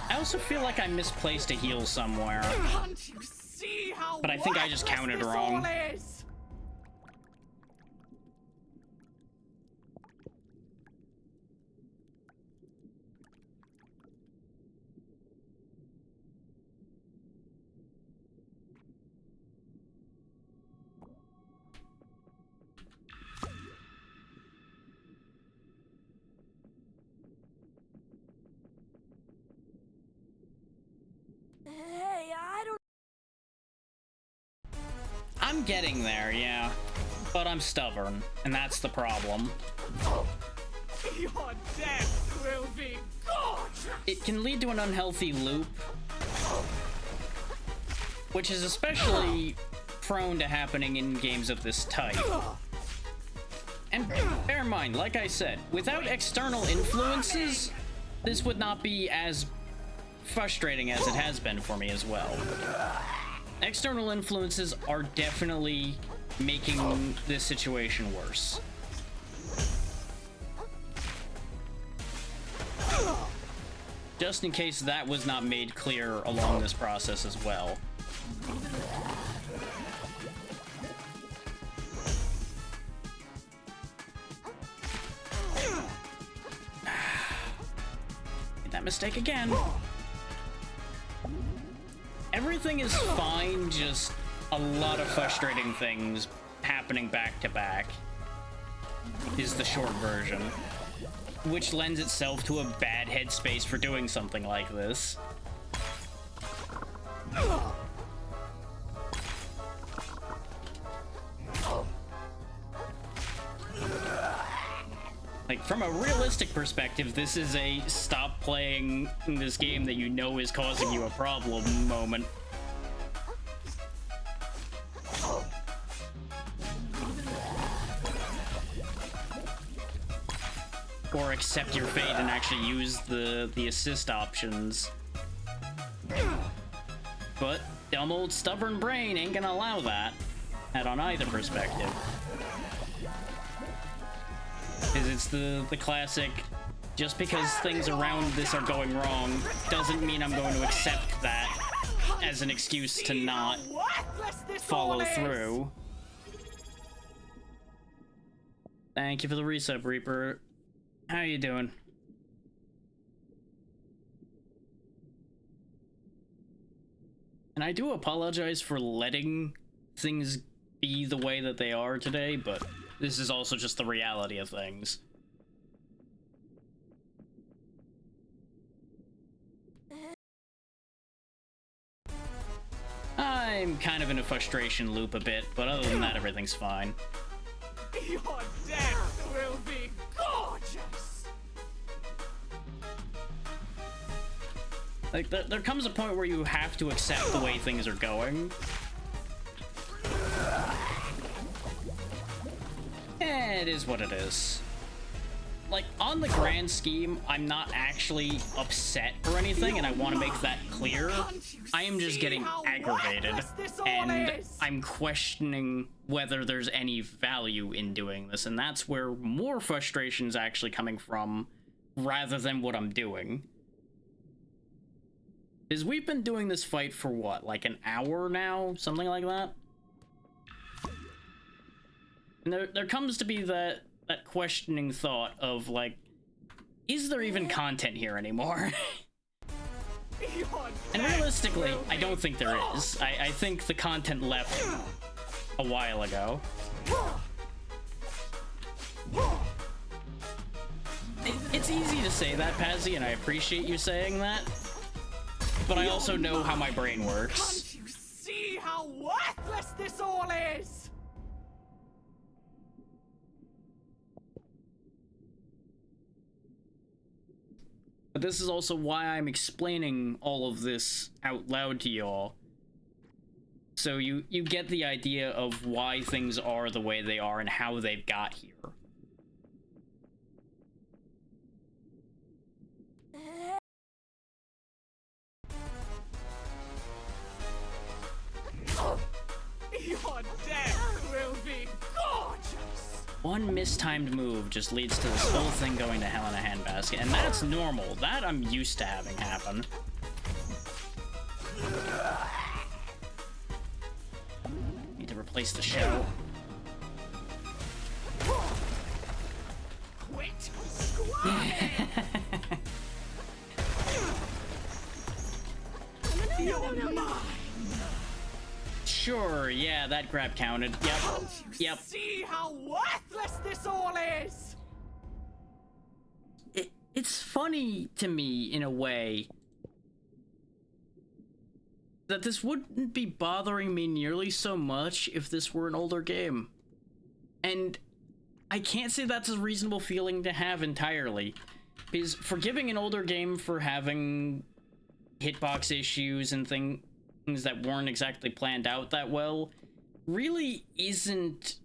I also feel like I misplaced a heal somewhere, Can't you see how but I think I just counted worthless this wrong. all is? Hey, I don't. I'm getting there, yeah. But I'm stubborn, and that's the problem. Your death will be gorgeous! It can lead to an unhealthy loop, which is especially prone to happening in games of this type. And bear in mind, like I said, without external influences, this would not be as frustrating as it has been for me as well. External influences are definitely making this situation worse. Just in case that was not made clear along this process as well. mistake again. Everything is fine, just a lot of frustrating things happening back to back is the short version, which lends itself to a bad headspace for doing something like this. Like, from a realistic perspective, this is a stop playing this game that you know is causing you a problem moment. Or accept your fate and actually use the assist options. But dumb old stubborn brain ain't gonna allow that on either perspective. Because it's the classic, just because things around this are going wrong doesn't mean I'm going to accept that as an excuse to not follow through. Thank you for the resub, Reaper. How you doing? And I do apologize for letting things be the way that they are today, but this is also just the reality of things. I'm kind of in a frustration loop a bit, but other than that, everything's fine. Your death will be gorgeous! Like, there comes a point where you have to accept the way things are going. It is what it is. Like, on the grand scheme, I'm not actually upset or anything, and I want to make that clear. I am just getting aggravated, and I'm questioning whether there's any value in doing this, and that's where more frustration's actually coming from, rather than what I'm doing. Because we've been doing this fight for what, like an hour now? Something like that? And there comes to be that questioning thought of, like, is there even content here anymore? And realistically, I don't think there is. I think the content left a while ago. It's easy to say that, Pazzy, and I appreciate you saying that. But I also know how my brain works. Can't you see how worthless this all is? But this is also why I'm explaining all of this out loud to y'all. So you get the idea of why things are the way they are and how they've got here. Your death will be gorgeous! One mistimed move just leads to this whole thing going to hell in a handbasket, and that's normal. That I'm used to having happen. Need to replace the shell. Quit squirming! You're mine! Sure, yeah, that grab counted. Yep. See how worthless this all is? It's funny to me, in a way, that this wouldn't be bothering me nearly so much if this were an older game. And I can't say that's a reasonable feeling to have entirely, because forgiving an older game for having hitbox issues and things that weren't exactly planned out that well really isn't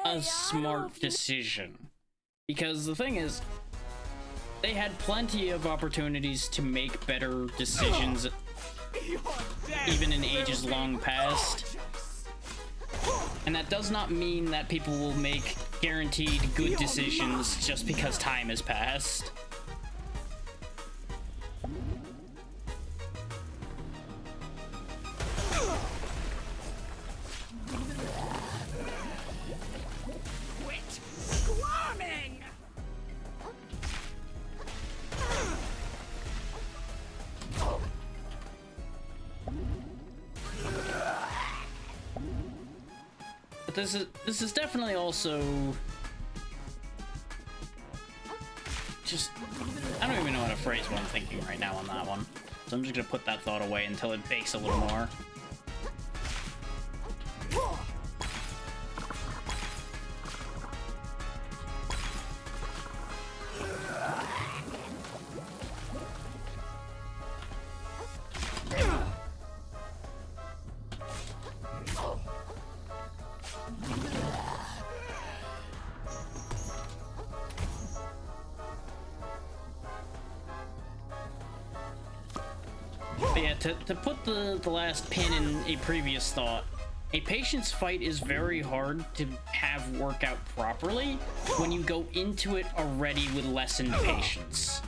a smart decision. Because the thing is, they had plenty of opportunities to make better decisions even in ages long past. And that does not mean that people will make guaranteed good decisions just because time has passed. But this is definitely also just, I don't even know how to phrase what I'm thinking right now on that one. So I'm just gonna put that thought away until it bakes a little more. But yeah, to put the last pin in a previous thought, a patience fight is very hard to have work out properly when you go into it already with lessened patience.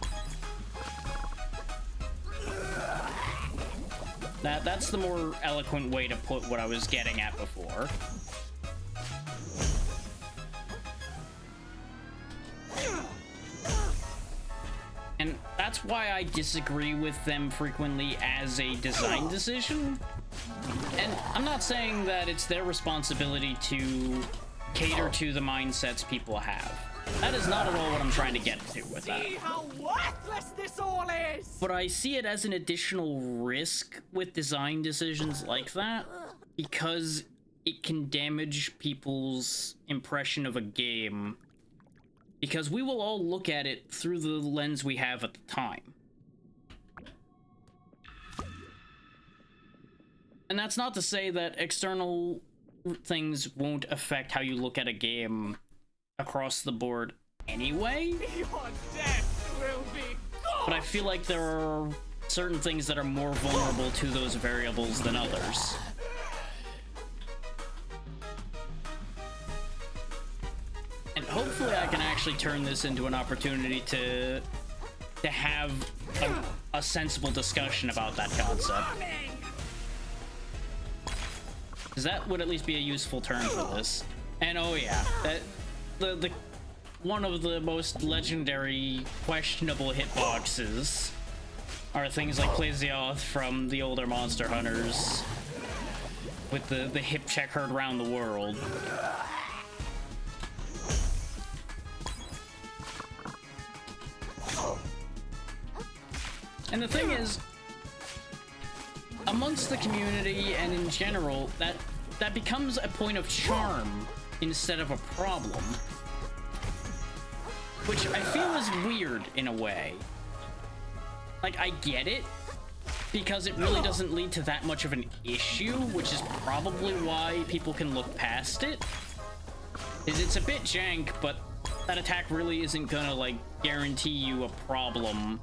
That's the more eloquent way to put what I was getting at before. And that's why I disagree with them frequently as a design decision. And I'm not saying that it's their responsibility to cater to the mindsets people have. That is not at all what I'm trying to get to with that. See how worthless this all is! But I see it as an additional risk with design decisions like that, because it can damage people's impression of a game. Because we will all look at it through the lens we have at the time. And that's not to say that external things won't affect how you look at a game across the board anyway. Your death will be gone! But I feel like there are certain things that are more vulnerable to those variables than others. And hopefully I can actually turn this into an opportunity to have a sensible discussion about that concept. Because that would at least be a useful term for this. And oh yeah, the one of the most legendary questionable hitboxes are things like Plesioth from the older Monster Hunters with the hip check heard around the world. And the thing is, amongst the community and in general, that becomes a point of charm instead of a problem. Which I feel is weird in a way. Like, I get it, because it really doesn't lead to that much of an issue, which is probably why people can look past it. It's a bit jank, but that attack really isn't gonna, like, guarantee you a problem,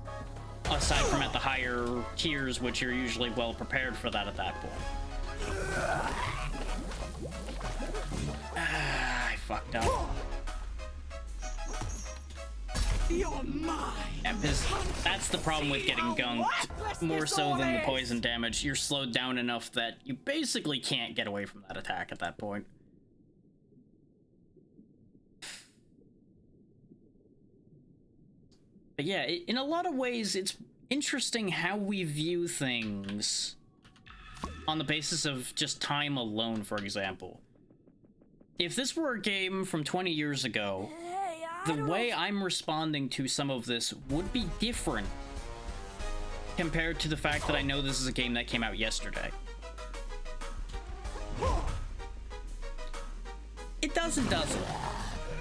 aside from at the higher tiers, which you're usually well prepared for that at that point. I fucked up. You're mine! Yeah, that's the problem with getting gunked, more so than the poison damage. You're slowed down enough that you basically can't get away from that attack at that point. But yeah, in a lot of ways, it's interesting how we view things on the basis of just time alone, for example. If this were a game from 20 years ago, the way I'm responding to some of this would be different compared to the fact that I know this is a game that came out yesterday. It doesn't.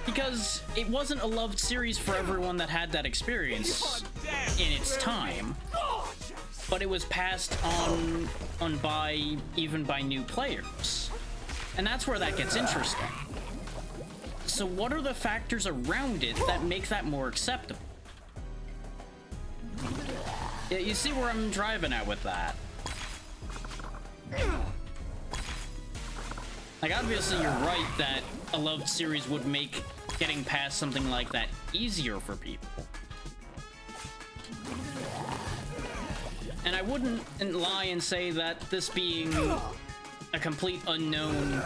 Because it wasn't a loved series for everyone that had that experience in its time, but it was passed on by even by new players. And that's where that gets interesting. So what are the factors around it that make that more acceptable? Yeah, you see where I'm driving at with that. Like, obviously you're right that a loved series would make getting past something like that easier for people. And I wouldn't lie and say that this being a complete unknown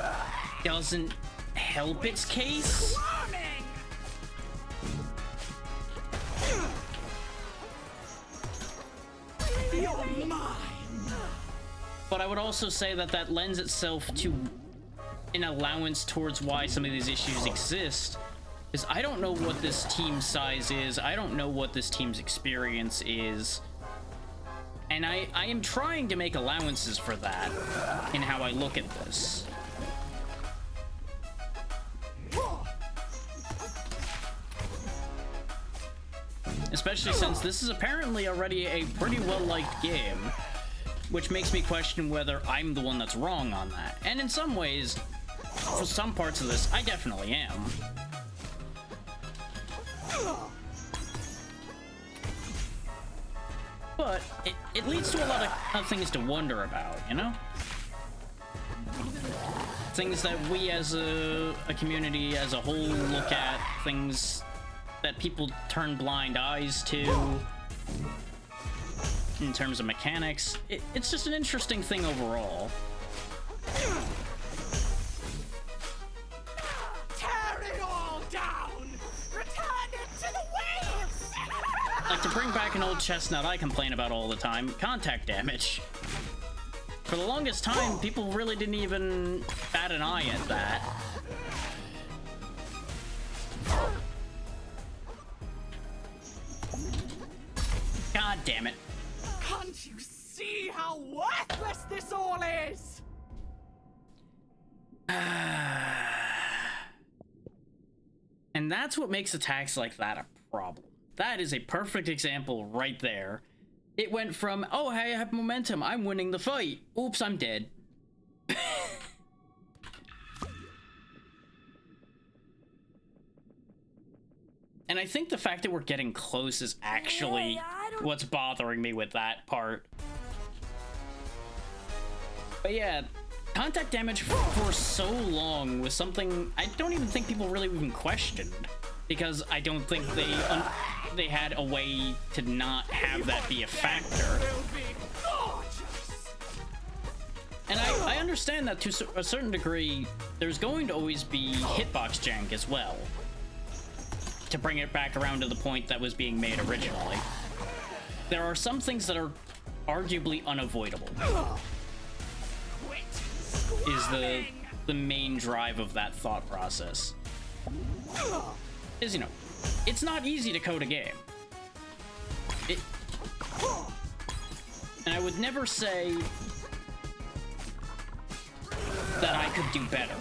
doesn't help its case. But I would also say that that lends itself to an allowance towards why some of these issues exist, is I don't know what this team's size is. I don't know what this team's experience is. And I am trying to make allowances for that in how I look at this. Especially since this is apparently already a pretty well-liked game, which makes me question whether I'm the one that's wrong on that. And in some ways, for some parts of this, I definitely am. But it leads to a lot of things to wonder about, you know? Things that we as a community as a whole look at, things that people turn blind eyes to in terms of mechanics. It's just an interesting thing overall. Tear it all down! Return it to the waves! Like, to bring back an old chestnut I complain about all the time, contact damage. For the longest time, people really didn't even bat an eye at that. God damn it. Can't you see how worthless this all is? And that's what makes attacks like that a problem. That is a perfect example right there. It went from, oh, hey, I have momentum, I'm winning the fight. Oops, I'm dead. And I think the fact that we're getting close is actually what's bothering me with that part. But yeah, contact damage for so long was something I don't even think people really even questioned, because I don't think they had a way to not have that be a factor. And I understand that to a certain degree, there's going to always be hitbox jank as well, to bring it back around to the point that was being made originally. There are some things that are arguably unavoidable, is the main drive of that thought process. Is, you know, it's not easy to code a game. And I would never say that I could do better.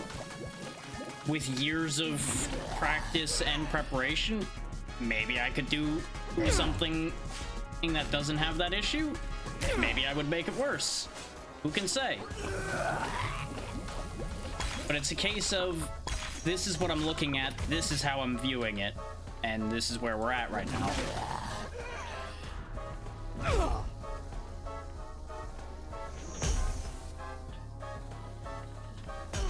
With years of practice and preparation, maybe I could do something that doesn't have that issue. Maybe I would make it worse. Who can say? But it's a case of, this is what I'm looking at, this is how I'm viewing it, and this is where we're at right now.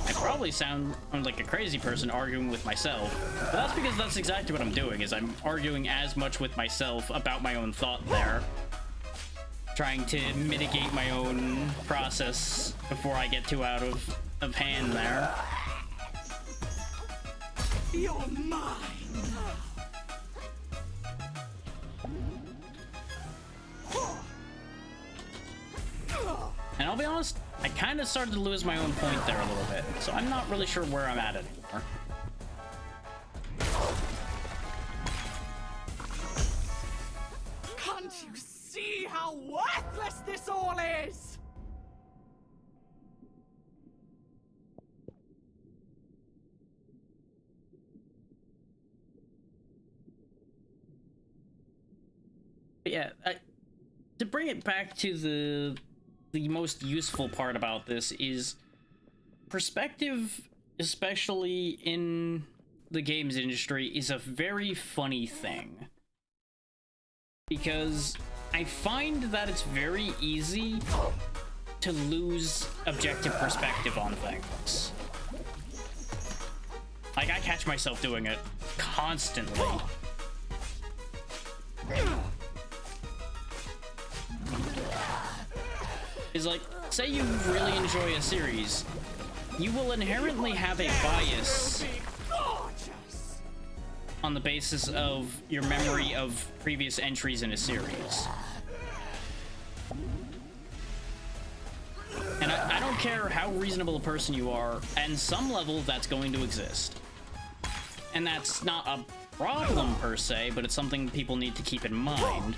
I probably sound like a crazy person arguing with myself, but that's because that's exactly what I'm doing, is I'm arguing as much with myself about my own thought there. Trying to mitigate my own process before I get too out of hand there. You're mine! And I'll be honest, I kind of started to lose my own point there a little bit, so I'm not really sure where I'm at anymore. Can't you see how worthless this all is? But yeah, to bring it back to the most useful part about this is perspective, especially in the games industry, is a very funny thing. Because I find that it's very easy to lose objective perspective on things. Like, I catch myself doing it constantly. Is like, say you really enjoy a series, you will inherently have a bias on the basis of your memory of previous entries in a series. And I don't care how reasonable a person you are, at some level that's going to exist. And that's not a problem per se, but it's something people need to keep in mind.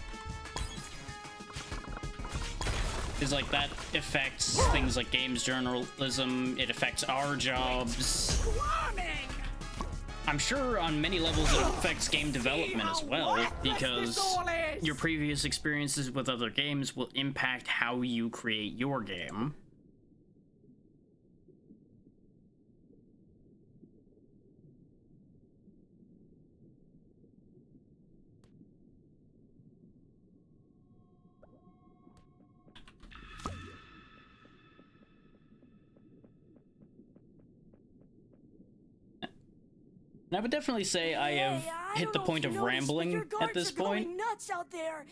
Is like that affects things like games journalism, it affects our jobs. I'm sure on many levels it affects game development as well, because your previous experiences with other games will impact how you create your game. And I would definitely say I have hit the point of rambling at this point, nuts out there.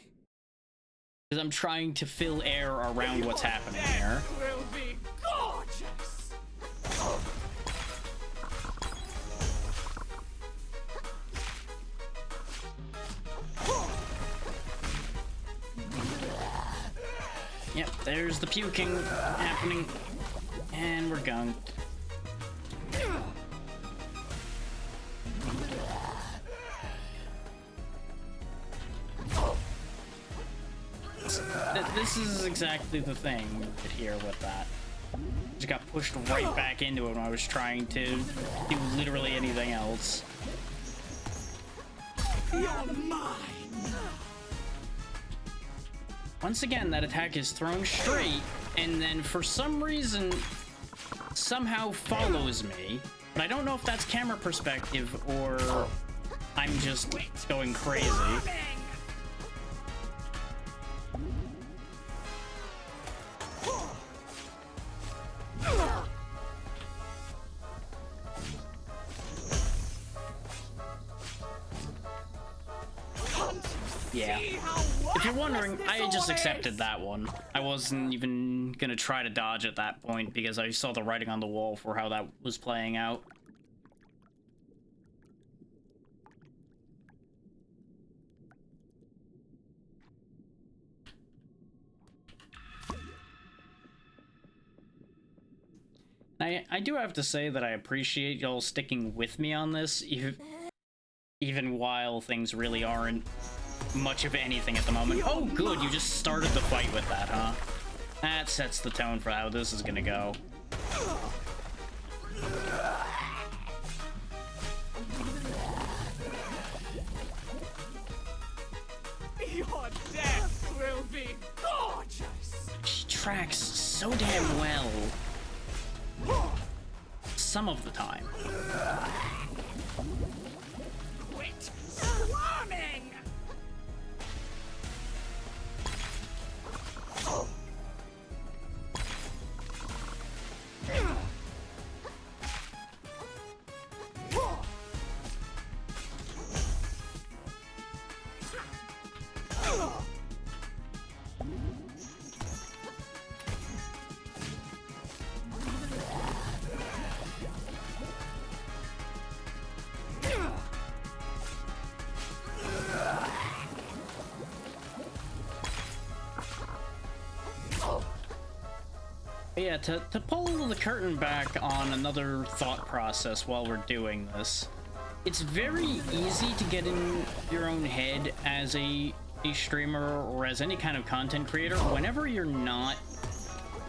because I'm trying to fill air around what's happening here. Will be gorgeous. Yep, there's the puking happening, and we're gunked. This is exactly the thing here with that. Just got pushed right back into it when I was trying to do literally anything else. You're mine. Once again, that attack is thrown straight, and then for some reason, somehow follows me. But I don't know if that's camera perspective or I'm just going crazy. Yeah. If you're wondering, I just accepted that one. I wasn't even gonna try to dodge at that point because I saw the writing on the wall for how that was playing out. I do have to say that I appreciate y'all sticking with me on this, even while things really aren't much of anything at the moment. Oh, good, you just started the fight with that, huh? That sets the tone for how this is gonna go. Your death will be gorgeous. She tracks so damn well. Some of the time. Quit swarming. Yeah, to pull the curtain back on another thought process while we're doing this, it's very easy to get in your own head as a streamer or as any kind of content creator whenever you're not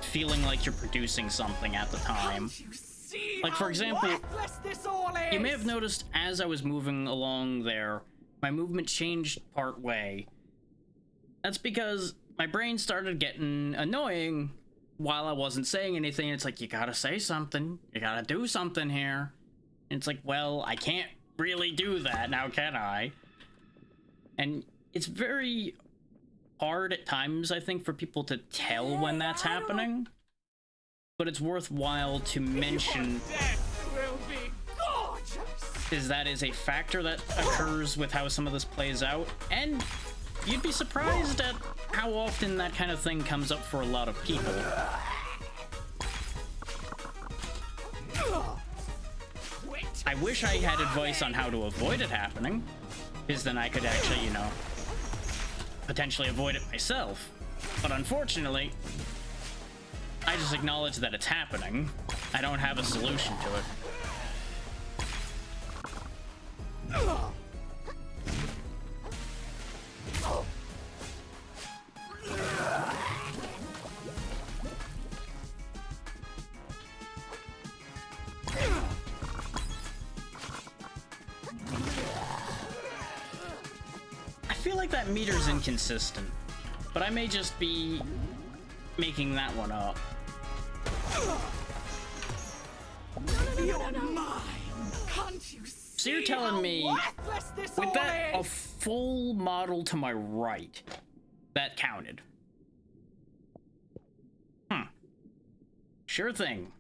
feeling like you're producing something at the time. Like, for example, you may have noticed as I was moving along there, my movement changed part way. That's because my brain started getting annoying while I wasn't saying anything. It's like, you gotta say something. You gotta do something here. And it's like, well, I can't really do that now, can I? And it's very hard at times, I think, for people to tell when that's happening. But it's worthwhile to mention is that is a factor that occurs with how some of this plays out. And you'd be surprised at how often that kind of thing comes up for a lot of people. I wish I had advice on how to avoid it happening, because then I could actually, you know, potentially avoid it myself. But unfortunately, I just acknowledge that it's happening. I don't have a solution to it. I feel like that meter's inconsistent, but I may just be making that one up. You're mine. Can't you see? So you're telling me, with that a full model to my right, that counted? Sure thing.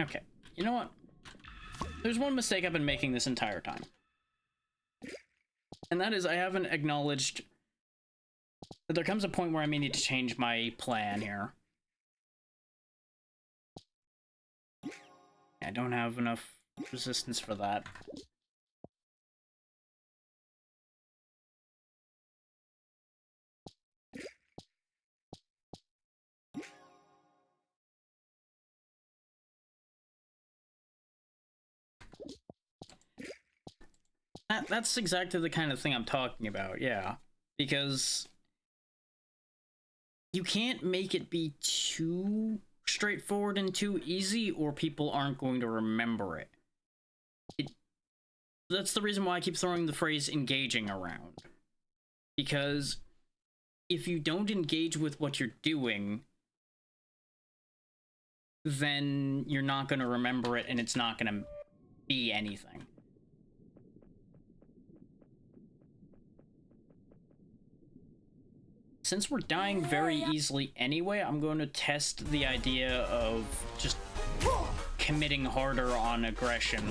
Okay, you know what? There's one mistake I've been making this entire time. And that is I haven't acknowledged that there comes a point where I may need to change my plan here. I don't have enough resistance for that. That's exactly the kind of thing I'm talking about, yeah. Because you can't make it be too straightforward and too easy, or people aren't going to remember it. That's the reason why I keep throwing the phrase engaging around. Because if you don't engage with what you're doing, then you're not going to remember it and it's not going to be anything. Since we're dying very easily anyway, I'm going to test the idea of just committing harder on aggression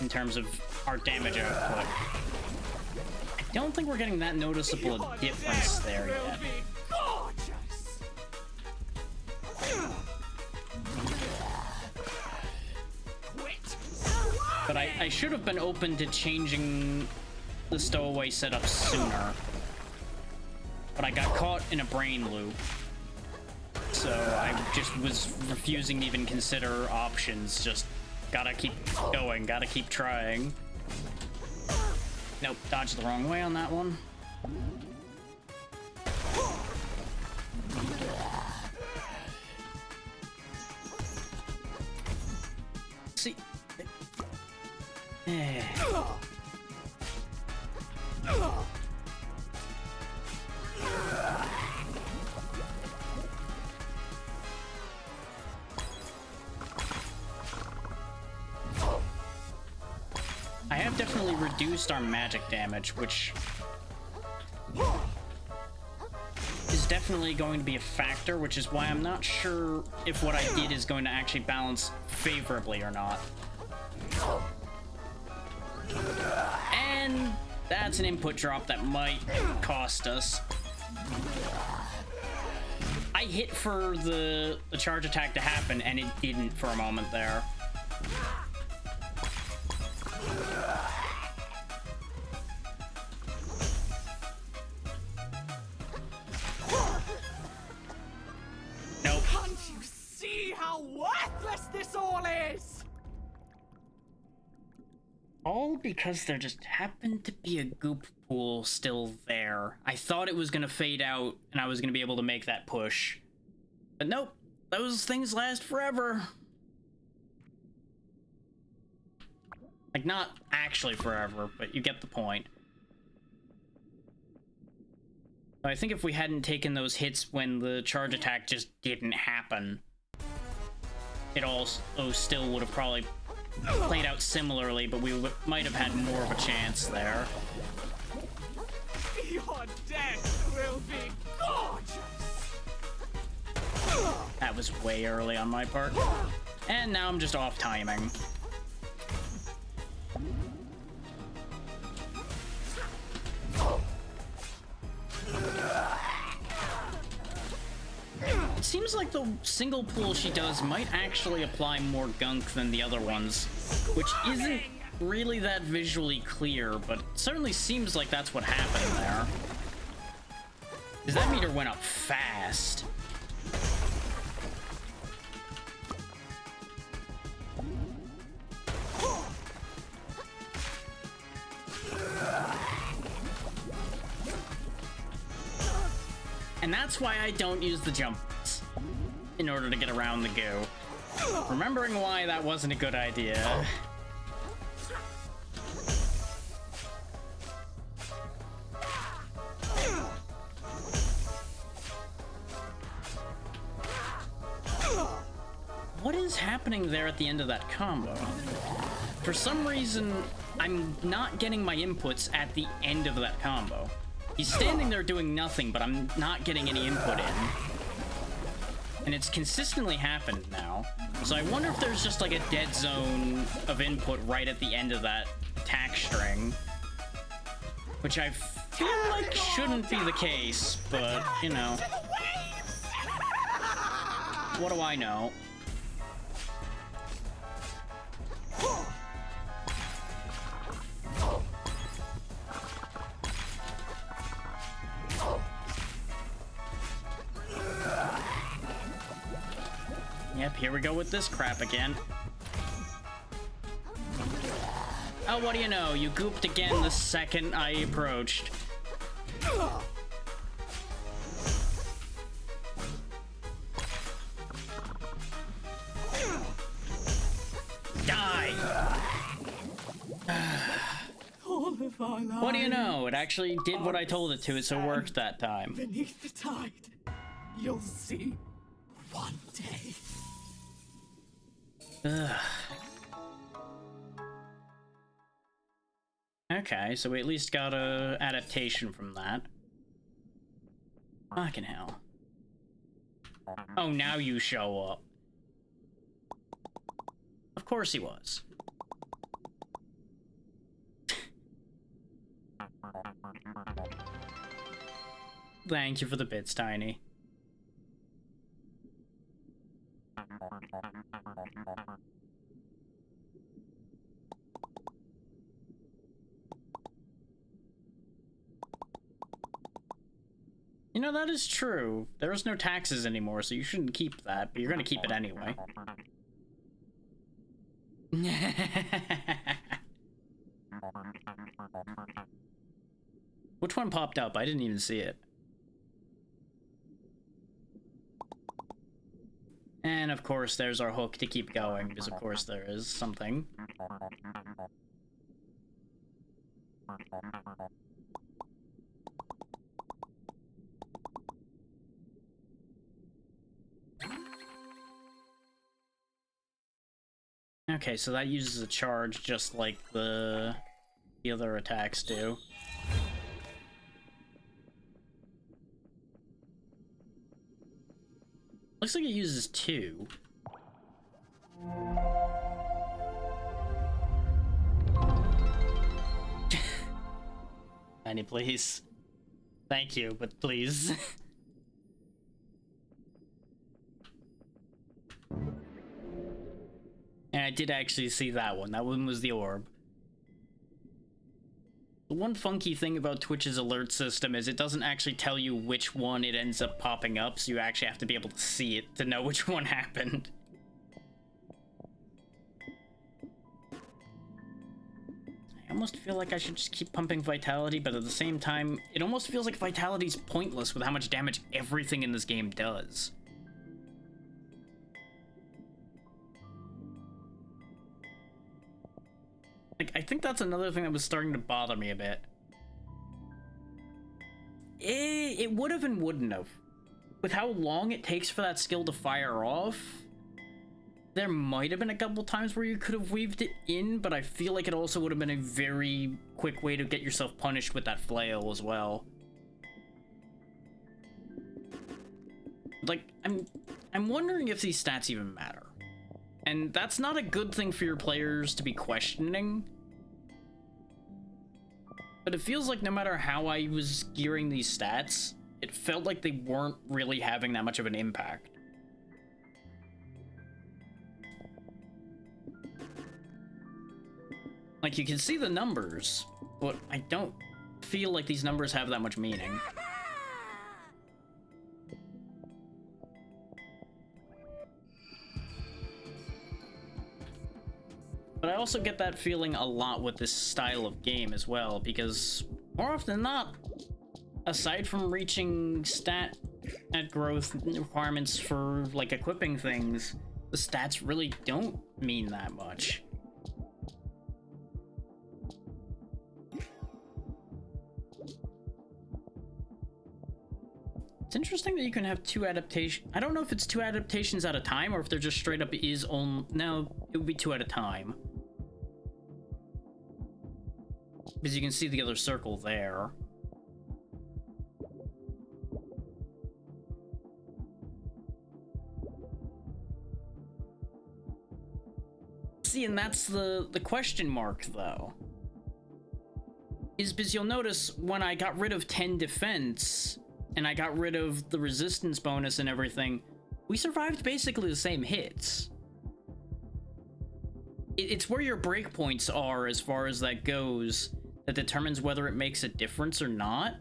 in terms of our damage output. I don't think we're getting that noticeable a difference there yet. But I should have been open to changing the stowaway setup sooner. But I got caught in a brain loop. So I just was refusing to even consider options. Just gotta keep going, gotta keep trying. Nope, dodged the wrong way on that one. See. I have definitely reduced our magic damage, which is definitely going to be a factor, which is why I'm not sure if what I did is going to actually balance favorably or not. And that's an input drop that might cost us. I hit for the charge attack to happen, and it didn't for a moment there. Nope. Can't you see how worthless this all is? All because there just happened to be a goop pool still there. I thought it was gonna fade out and I was gonna be able to make that push. But nope, those things last forever. Like, not actually forever, but you get the point. I think if we hadn't taken those hits when the charge attack just didn't happen, it also still would have probably played out similarly, but we might have had more of a chance there. Your death will be gorgeous. That was way early on my part. And now I'm just off timing. It seems like the single pull she does might actually apply more gunk than the other ones, which isn't really that visually clear, but it certainly seems like that's what happened there. Because that meter went up fast. And that's why I don't use the jumps in order to get around the goo. Remembering why that wasn't a good idea. What is happening there at the end of that combo? For some reason, I'm not getting my inputs at the end of that combo. He's standing there doing nothing, but I'm not getting any input in. And it's consistently happened now. So I wonder if there's just like a dead zone of input right at the end of that attack string. Which I feel like shouldn't be the case, but, you know. What do I know? Yep, here we go with this crap again. Oh, what do you know? You gooped again the second I approached. Die! What do you know? It actually did what I told it to, so it worked that time. Beneath the tide, you'll see one day. Ugh. Okay, so we at least got a adaptation from that. Fucking hell. Oh, now you show up. Of course he was. Thank you for the bits, Tiny. You know, that is true. There's no taxes anymore, so you shouldn't keep that, but you're gonna keep it anyway. Which one popped up? I didn't even see it. And of course, there's our hook to keep going, because of course there is something. Okay, so that uses a charge just like the other attacks do. Looks like it uses 2. Annie, please. Thank you, but please. And I did actually see that one. That one was the orb. The one funky thing about Twitch's alert system is it doesn't actually tell you which one it ends up popping up, so you actually have to be able to see it to know which one happened. I almost feel like I should just keep pumping Vitality, but at the same time, it almost feels like Vitality's pointless with how much damage everything in this game does. Like, I think that's another thing that was starting to bother me a bit. It would have and wouldn't have. With how long it takes for that skill to fire off, there might have been a couple times where you could have weaved it in, but I feel like it also would have been a very quick way to get yourself punished with that flail as well. Like, I'm wondering if these stats even matter. And that's not a good thing for your players to be questioning. But it feels like no matter how I was gearing these stats, it felt like they weren't really having that much of an impact. Like, you can see the numbers, but I don't feel like these numbers have that much meaning. But I also get that feeling a lot with this style of game as well, because more often than not, aside from reaching stat at growth requirements for, like, equipping things, the stats really don't mean that much. It's interesting that you can have two adaptations. I don't know if it's two adaptations at a time or if they're just straight up is on. No, it would be two at a time. Because you can see the other circle there. See, and that's the question mark, though. Is because you'll notice when I got rid of 10 defense, and I got rid of the resistance bonus and everything, we survived basically the same hits. It's where your breakpoints are as far as that goes that determines whether it makes a difference or not.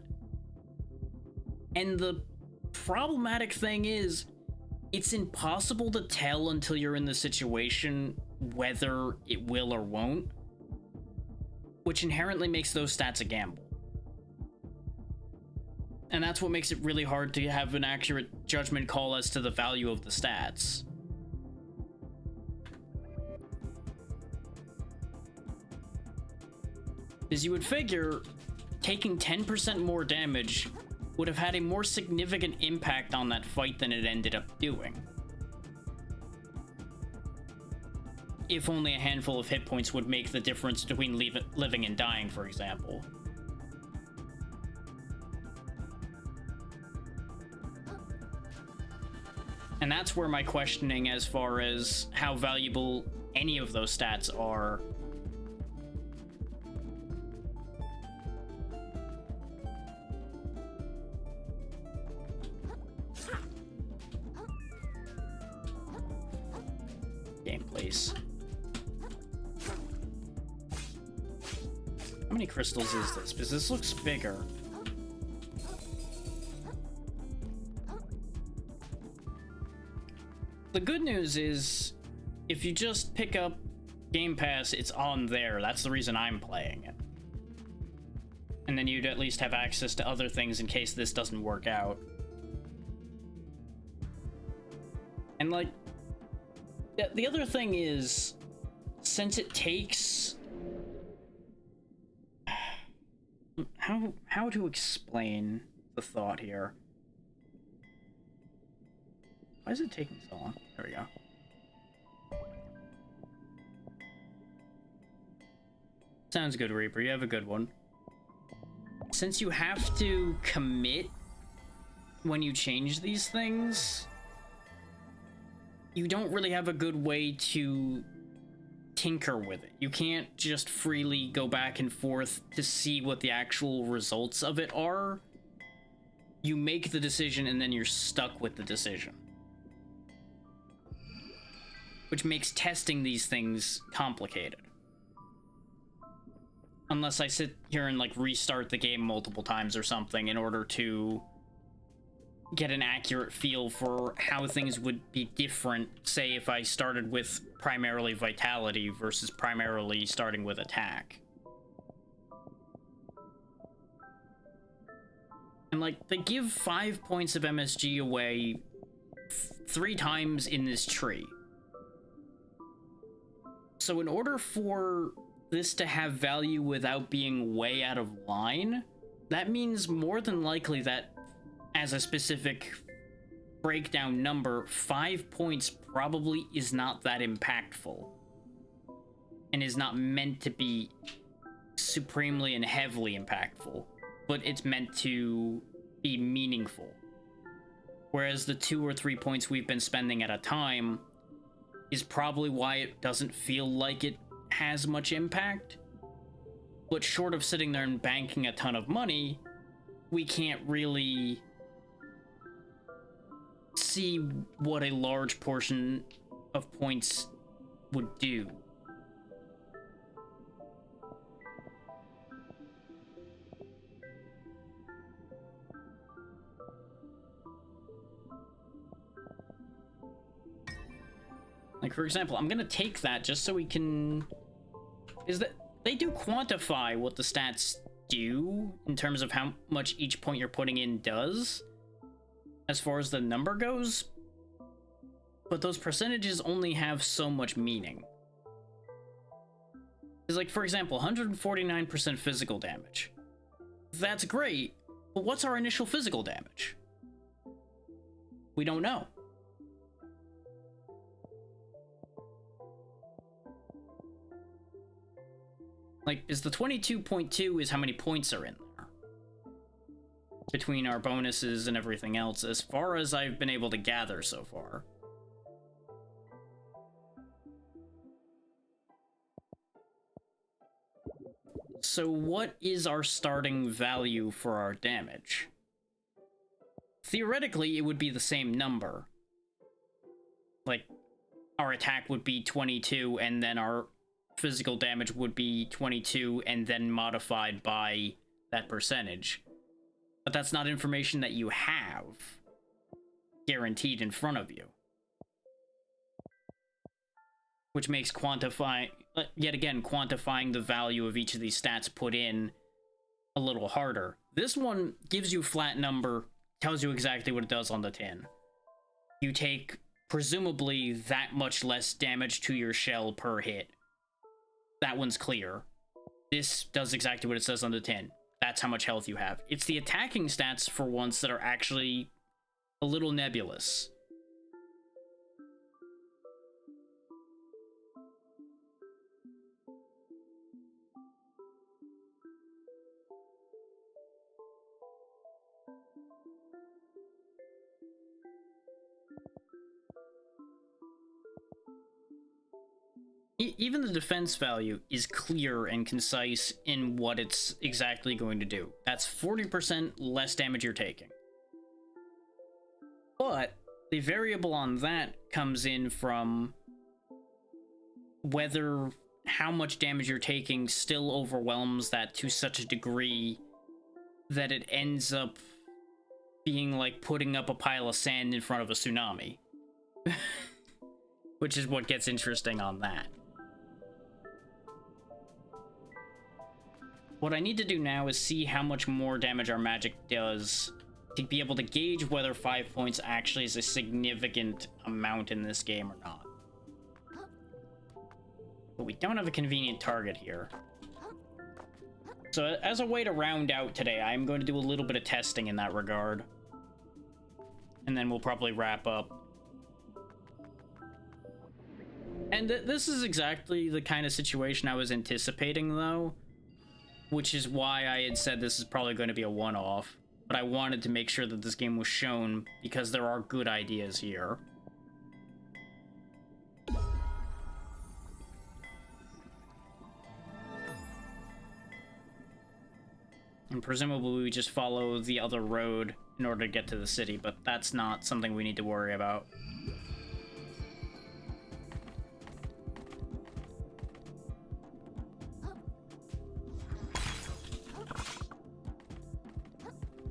And the problematic thing is, it's impossible to tell until you're in the situation whether it will or won't, which inherently makes those stats a gamble. And that's what makes it really hard to have an accurate judgment call as to the value of the stats. As you would figure, taking 10% more damage would have had a more significant impact on that fight than it ended up doing. If only a handful of hit points would make the difference between living and dying, for example. And that's where my questioning as far as how valuable any of those stats are. Game, please. How many crystals is this? Because this looks bigger. The good news is, if you just pick up Game Pass, it's on there. That's the reason I'm playing it. And then you'd at least have access to other things in case this doesn't work out. And, like, the other thing is, since it takes... How to explain the thought here? Why is it taking so long? There we go. Sounds good, Reaper. You have a good one. Since you have to commit when you change these things, you don't really have a good way to tinker with it. You can't just freely go back and forth to see what the actual results of it are. You make the decision and then you're stuck with the decision. Which makes testing these things complicated. Unless I sit here and, like, restart the game multiple times or something in order to get an accurate feel for how things would be different, say if I started with primarily vitality versus primarily starting with attack. And, like, they give 5 points of MSG away 3 times in this tree. So in order for this to have value without being way out of line, that means more than likely that as a specific breakdown number, 5 points probably is not that impactful and is not meant to be supremely and heavily impactful, but it's meant to be meaningful. Whereas the 2 or 3 points we've been spending at a time is probably why it doesn't feel like it has much impact. But short of sitting there and banking a ton of money, we can't really see what a large portion of points would do. Like, for example, I'm gonna take that just so we can... Is that they do quantify what the stats do in terms of how much each point you're putting in does, as far as the number goes, but those percentages only have so much meaning. It's like, for example, 149% physical damage. That's great, but what's our initial physical damage? We don't know. Like, is the 22.2 is how many points are in there? Between our bonuses and everything else, as far as I've been able to gather so far. So what is our starting value for our damage? Theoretically, it would be the same number. Like, our attack would be 22, and then our physical damage would be 22, and then modified by that percentage. But that's not information that you have guaranteed in front of you. Which makes yet again, quantifying the value of each of these stats put in a little harder. This one gives you a flat number, tells you exactly what it does on the tin. You take, presumably, that much less damage to your shell per hit. That one's clear. This does exactly what it says on the tin. That's how much health you have. It's the attacking stats, for once, that are actually a little nebulous. Even the defense value is clear and concise in what it's exactly going to do. That's 40% less damage you're taking. But the variable on that comes in from whether how much damage you're taking still overwhelms that to such a degree that it ends up being like putting up a pile of sand in front of a tsunami. Which is what gets interesting on that. What I need to do now is see how much more damage our magic does to be able to gauge whether 5 points actually is a significant amount in this game or not. But we don't have a convenient target here. So as a way to round out today, I'm going to do a little bit of testing in that regard. And then we'll probably wrap up. And this is exactly the kind of situation I was anticipating, though. Which is why I had said this is probably going to be a one-off. But I wanted to make sure that this game was shown, because there are good ideas here. And presumably we just follow the other road in order to get to the city, but that's not something we need to worry about.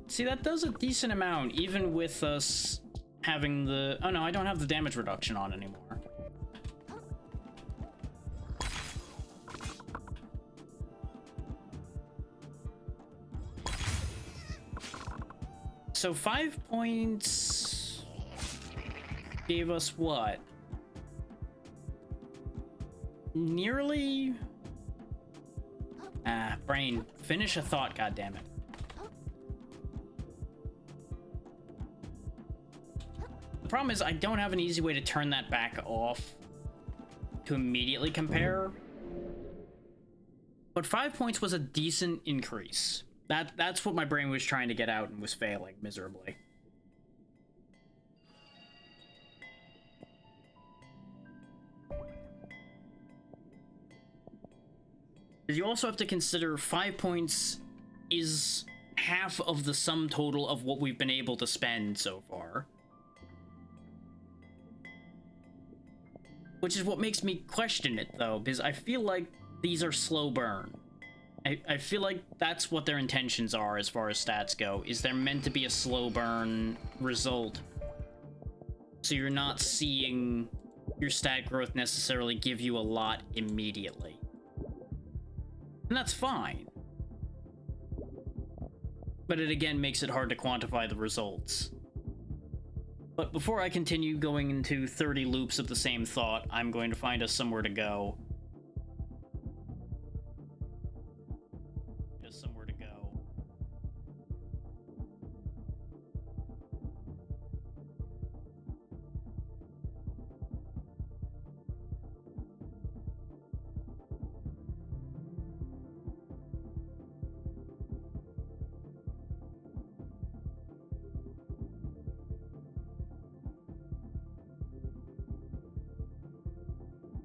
See, that does a decent amount, even with us having the... Oh no, I don't have the damage reduction on anymore. So 5 points gave us what? Nearly... brain, finish a thought, goddammit. The problem is I don't have an easy way to turn that back off to immediately compare. But 5 points was a decent increase. That's what my brain was trying to get out and was failing miserably. You also have to consider 5 points is half of the sum total of what we've been able to spend so far. Which is what makes me question it, though, because I feel like these are slow burn. I feel like that's what their intentions are as far as stats go, is they're meant to be a slow burn result. So you're not seeing your stat growth necessarily give you a lot immediately. And that's fine. But it again makes it hard to quantify the results. But before I continue going into 30 loops of the same thought, I'm going to find us somewhere to go. Just somewhere to go.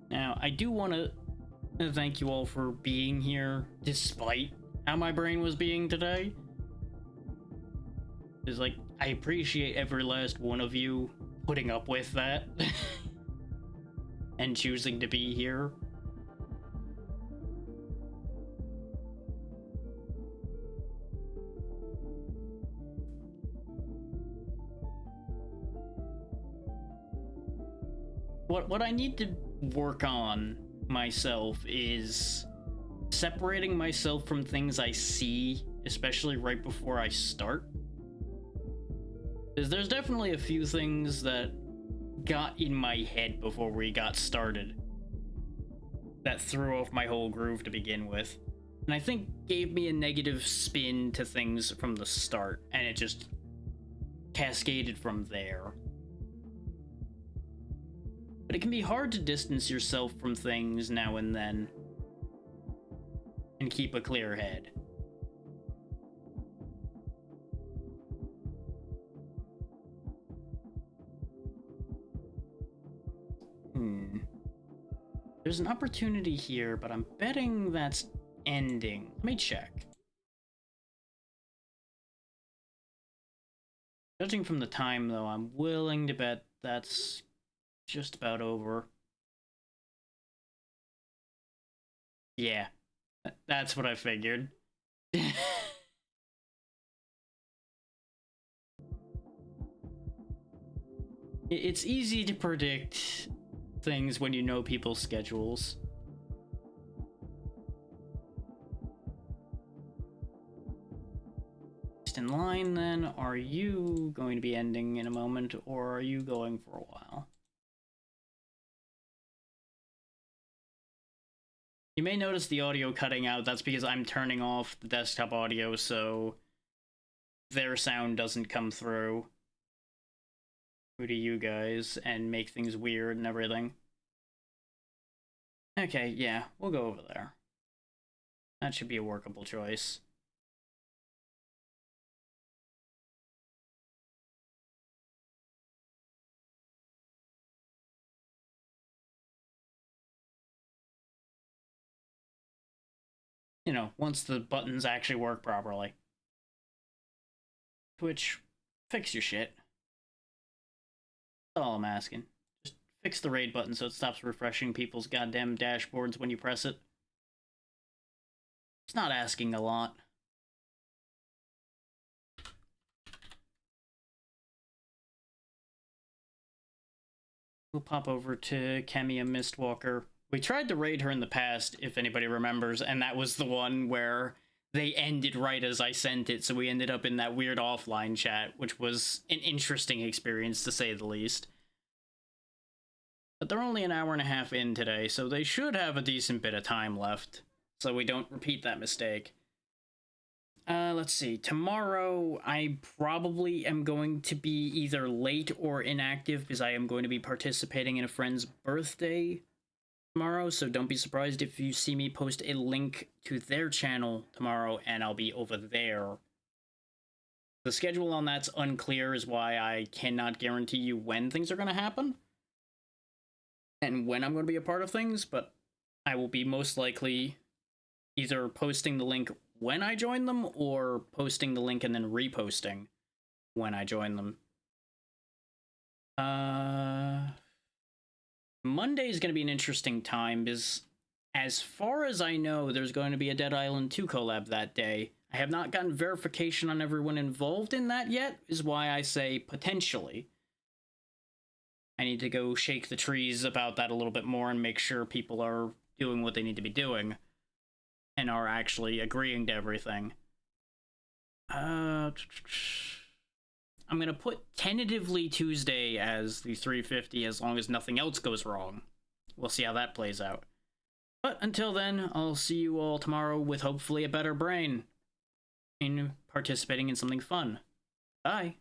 Now, I do want to thank you all for being here, despite how my brain was being today. It's like, I appreciate every last one of you putting up with that and choosing to be here. What I need to work on myself is separating myself from things I see, especially right before I start. Because there's definitely a few things that got in my head before we got started that threw off my whole groove to begin with. And I think gave me a negative spin to things from the start, and it just cascaded from there. But it can be hard to distance yourself from things now and then and keep a clear head. There's an opportunity here, but I'm betting that's ending. Let me check. Judging from the time, though, I'm willing to bet that's just about over. Yeah, that's what I figured. It's easy to predict things when you know people's schedules. Next in line, then, are you going to be ending in a moment, or are you going for a while? You may notice the audio cutting out. That's because I'm turning off the desktop audio so their sound doesn't come through to you guys and make things weird and everything. Okay, yeah, we'll go over there. That should be a workable choice. You know, once the buttons actually work properly. Twitch, fix your shit. That's all I'm asking. Just fix the raid button so it stops refreshing people's goddamn dashboards when you press it. It's not asking a lot. We'll pop over to Kemia Mistwalker. We tried to raid her in the past, if anybody remembers, and that was the one where they ended right as I sent it, so we ended up in that weird offline chat, which was an interesting experience, to say the least. But they're only an hour and a half in today, so they should have a decent bit of time left, so we don't repeat that mistake. Let's see. Tomorrow, I probably am going to be either late or inactive, because I am going to be participating in a friend's birthday tomorrow, so don't be surprised if you see me post a link to their channel tomorrow, and I'll be over there. The schedule on that's unclear, is why I cannot guarantee you when things are going to happen, and when I'm going to be a part of things, but I will be most likely either posting the link when I join them, or posting the link and then reposting when I join them. Monday is going to be an interesting time, because as far as I know, there's going to be a Dead Island 2 collab that day. I have not gotten verification on everyone involved in that yet, is why I say potentially. I need to go shake the trees about that a little bit more and make sure people are doing what they need to be doing and are actually agreeing to everything. I'm gonna put tentatively Tuesday as the 350 as long as nothing else goes wrong. We'll see how that plays out. But until then, I'll see you all tomorrow with hopefully a better brain in participating in something fun. Bye.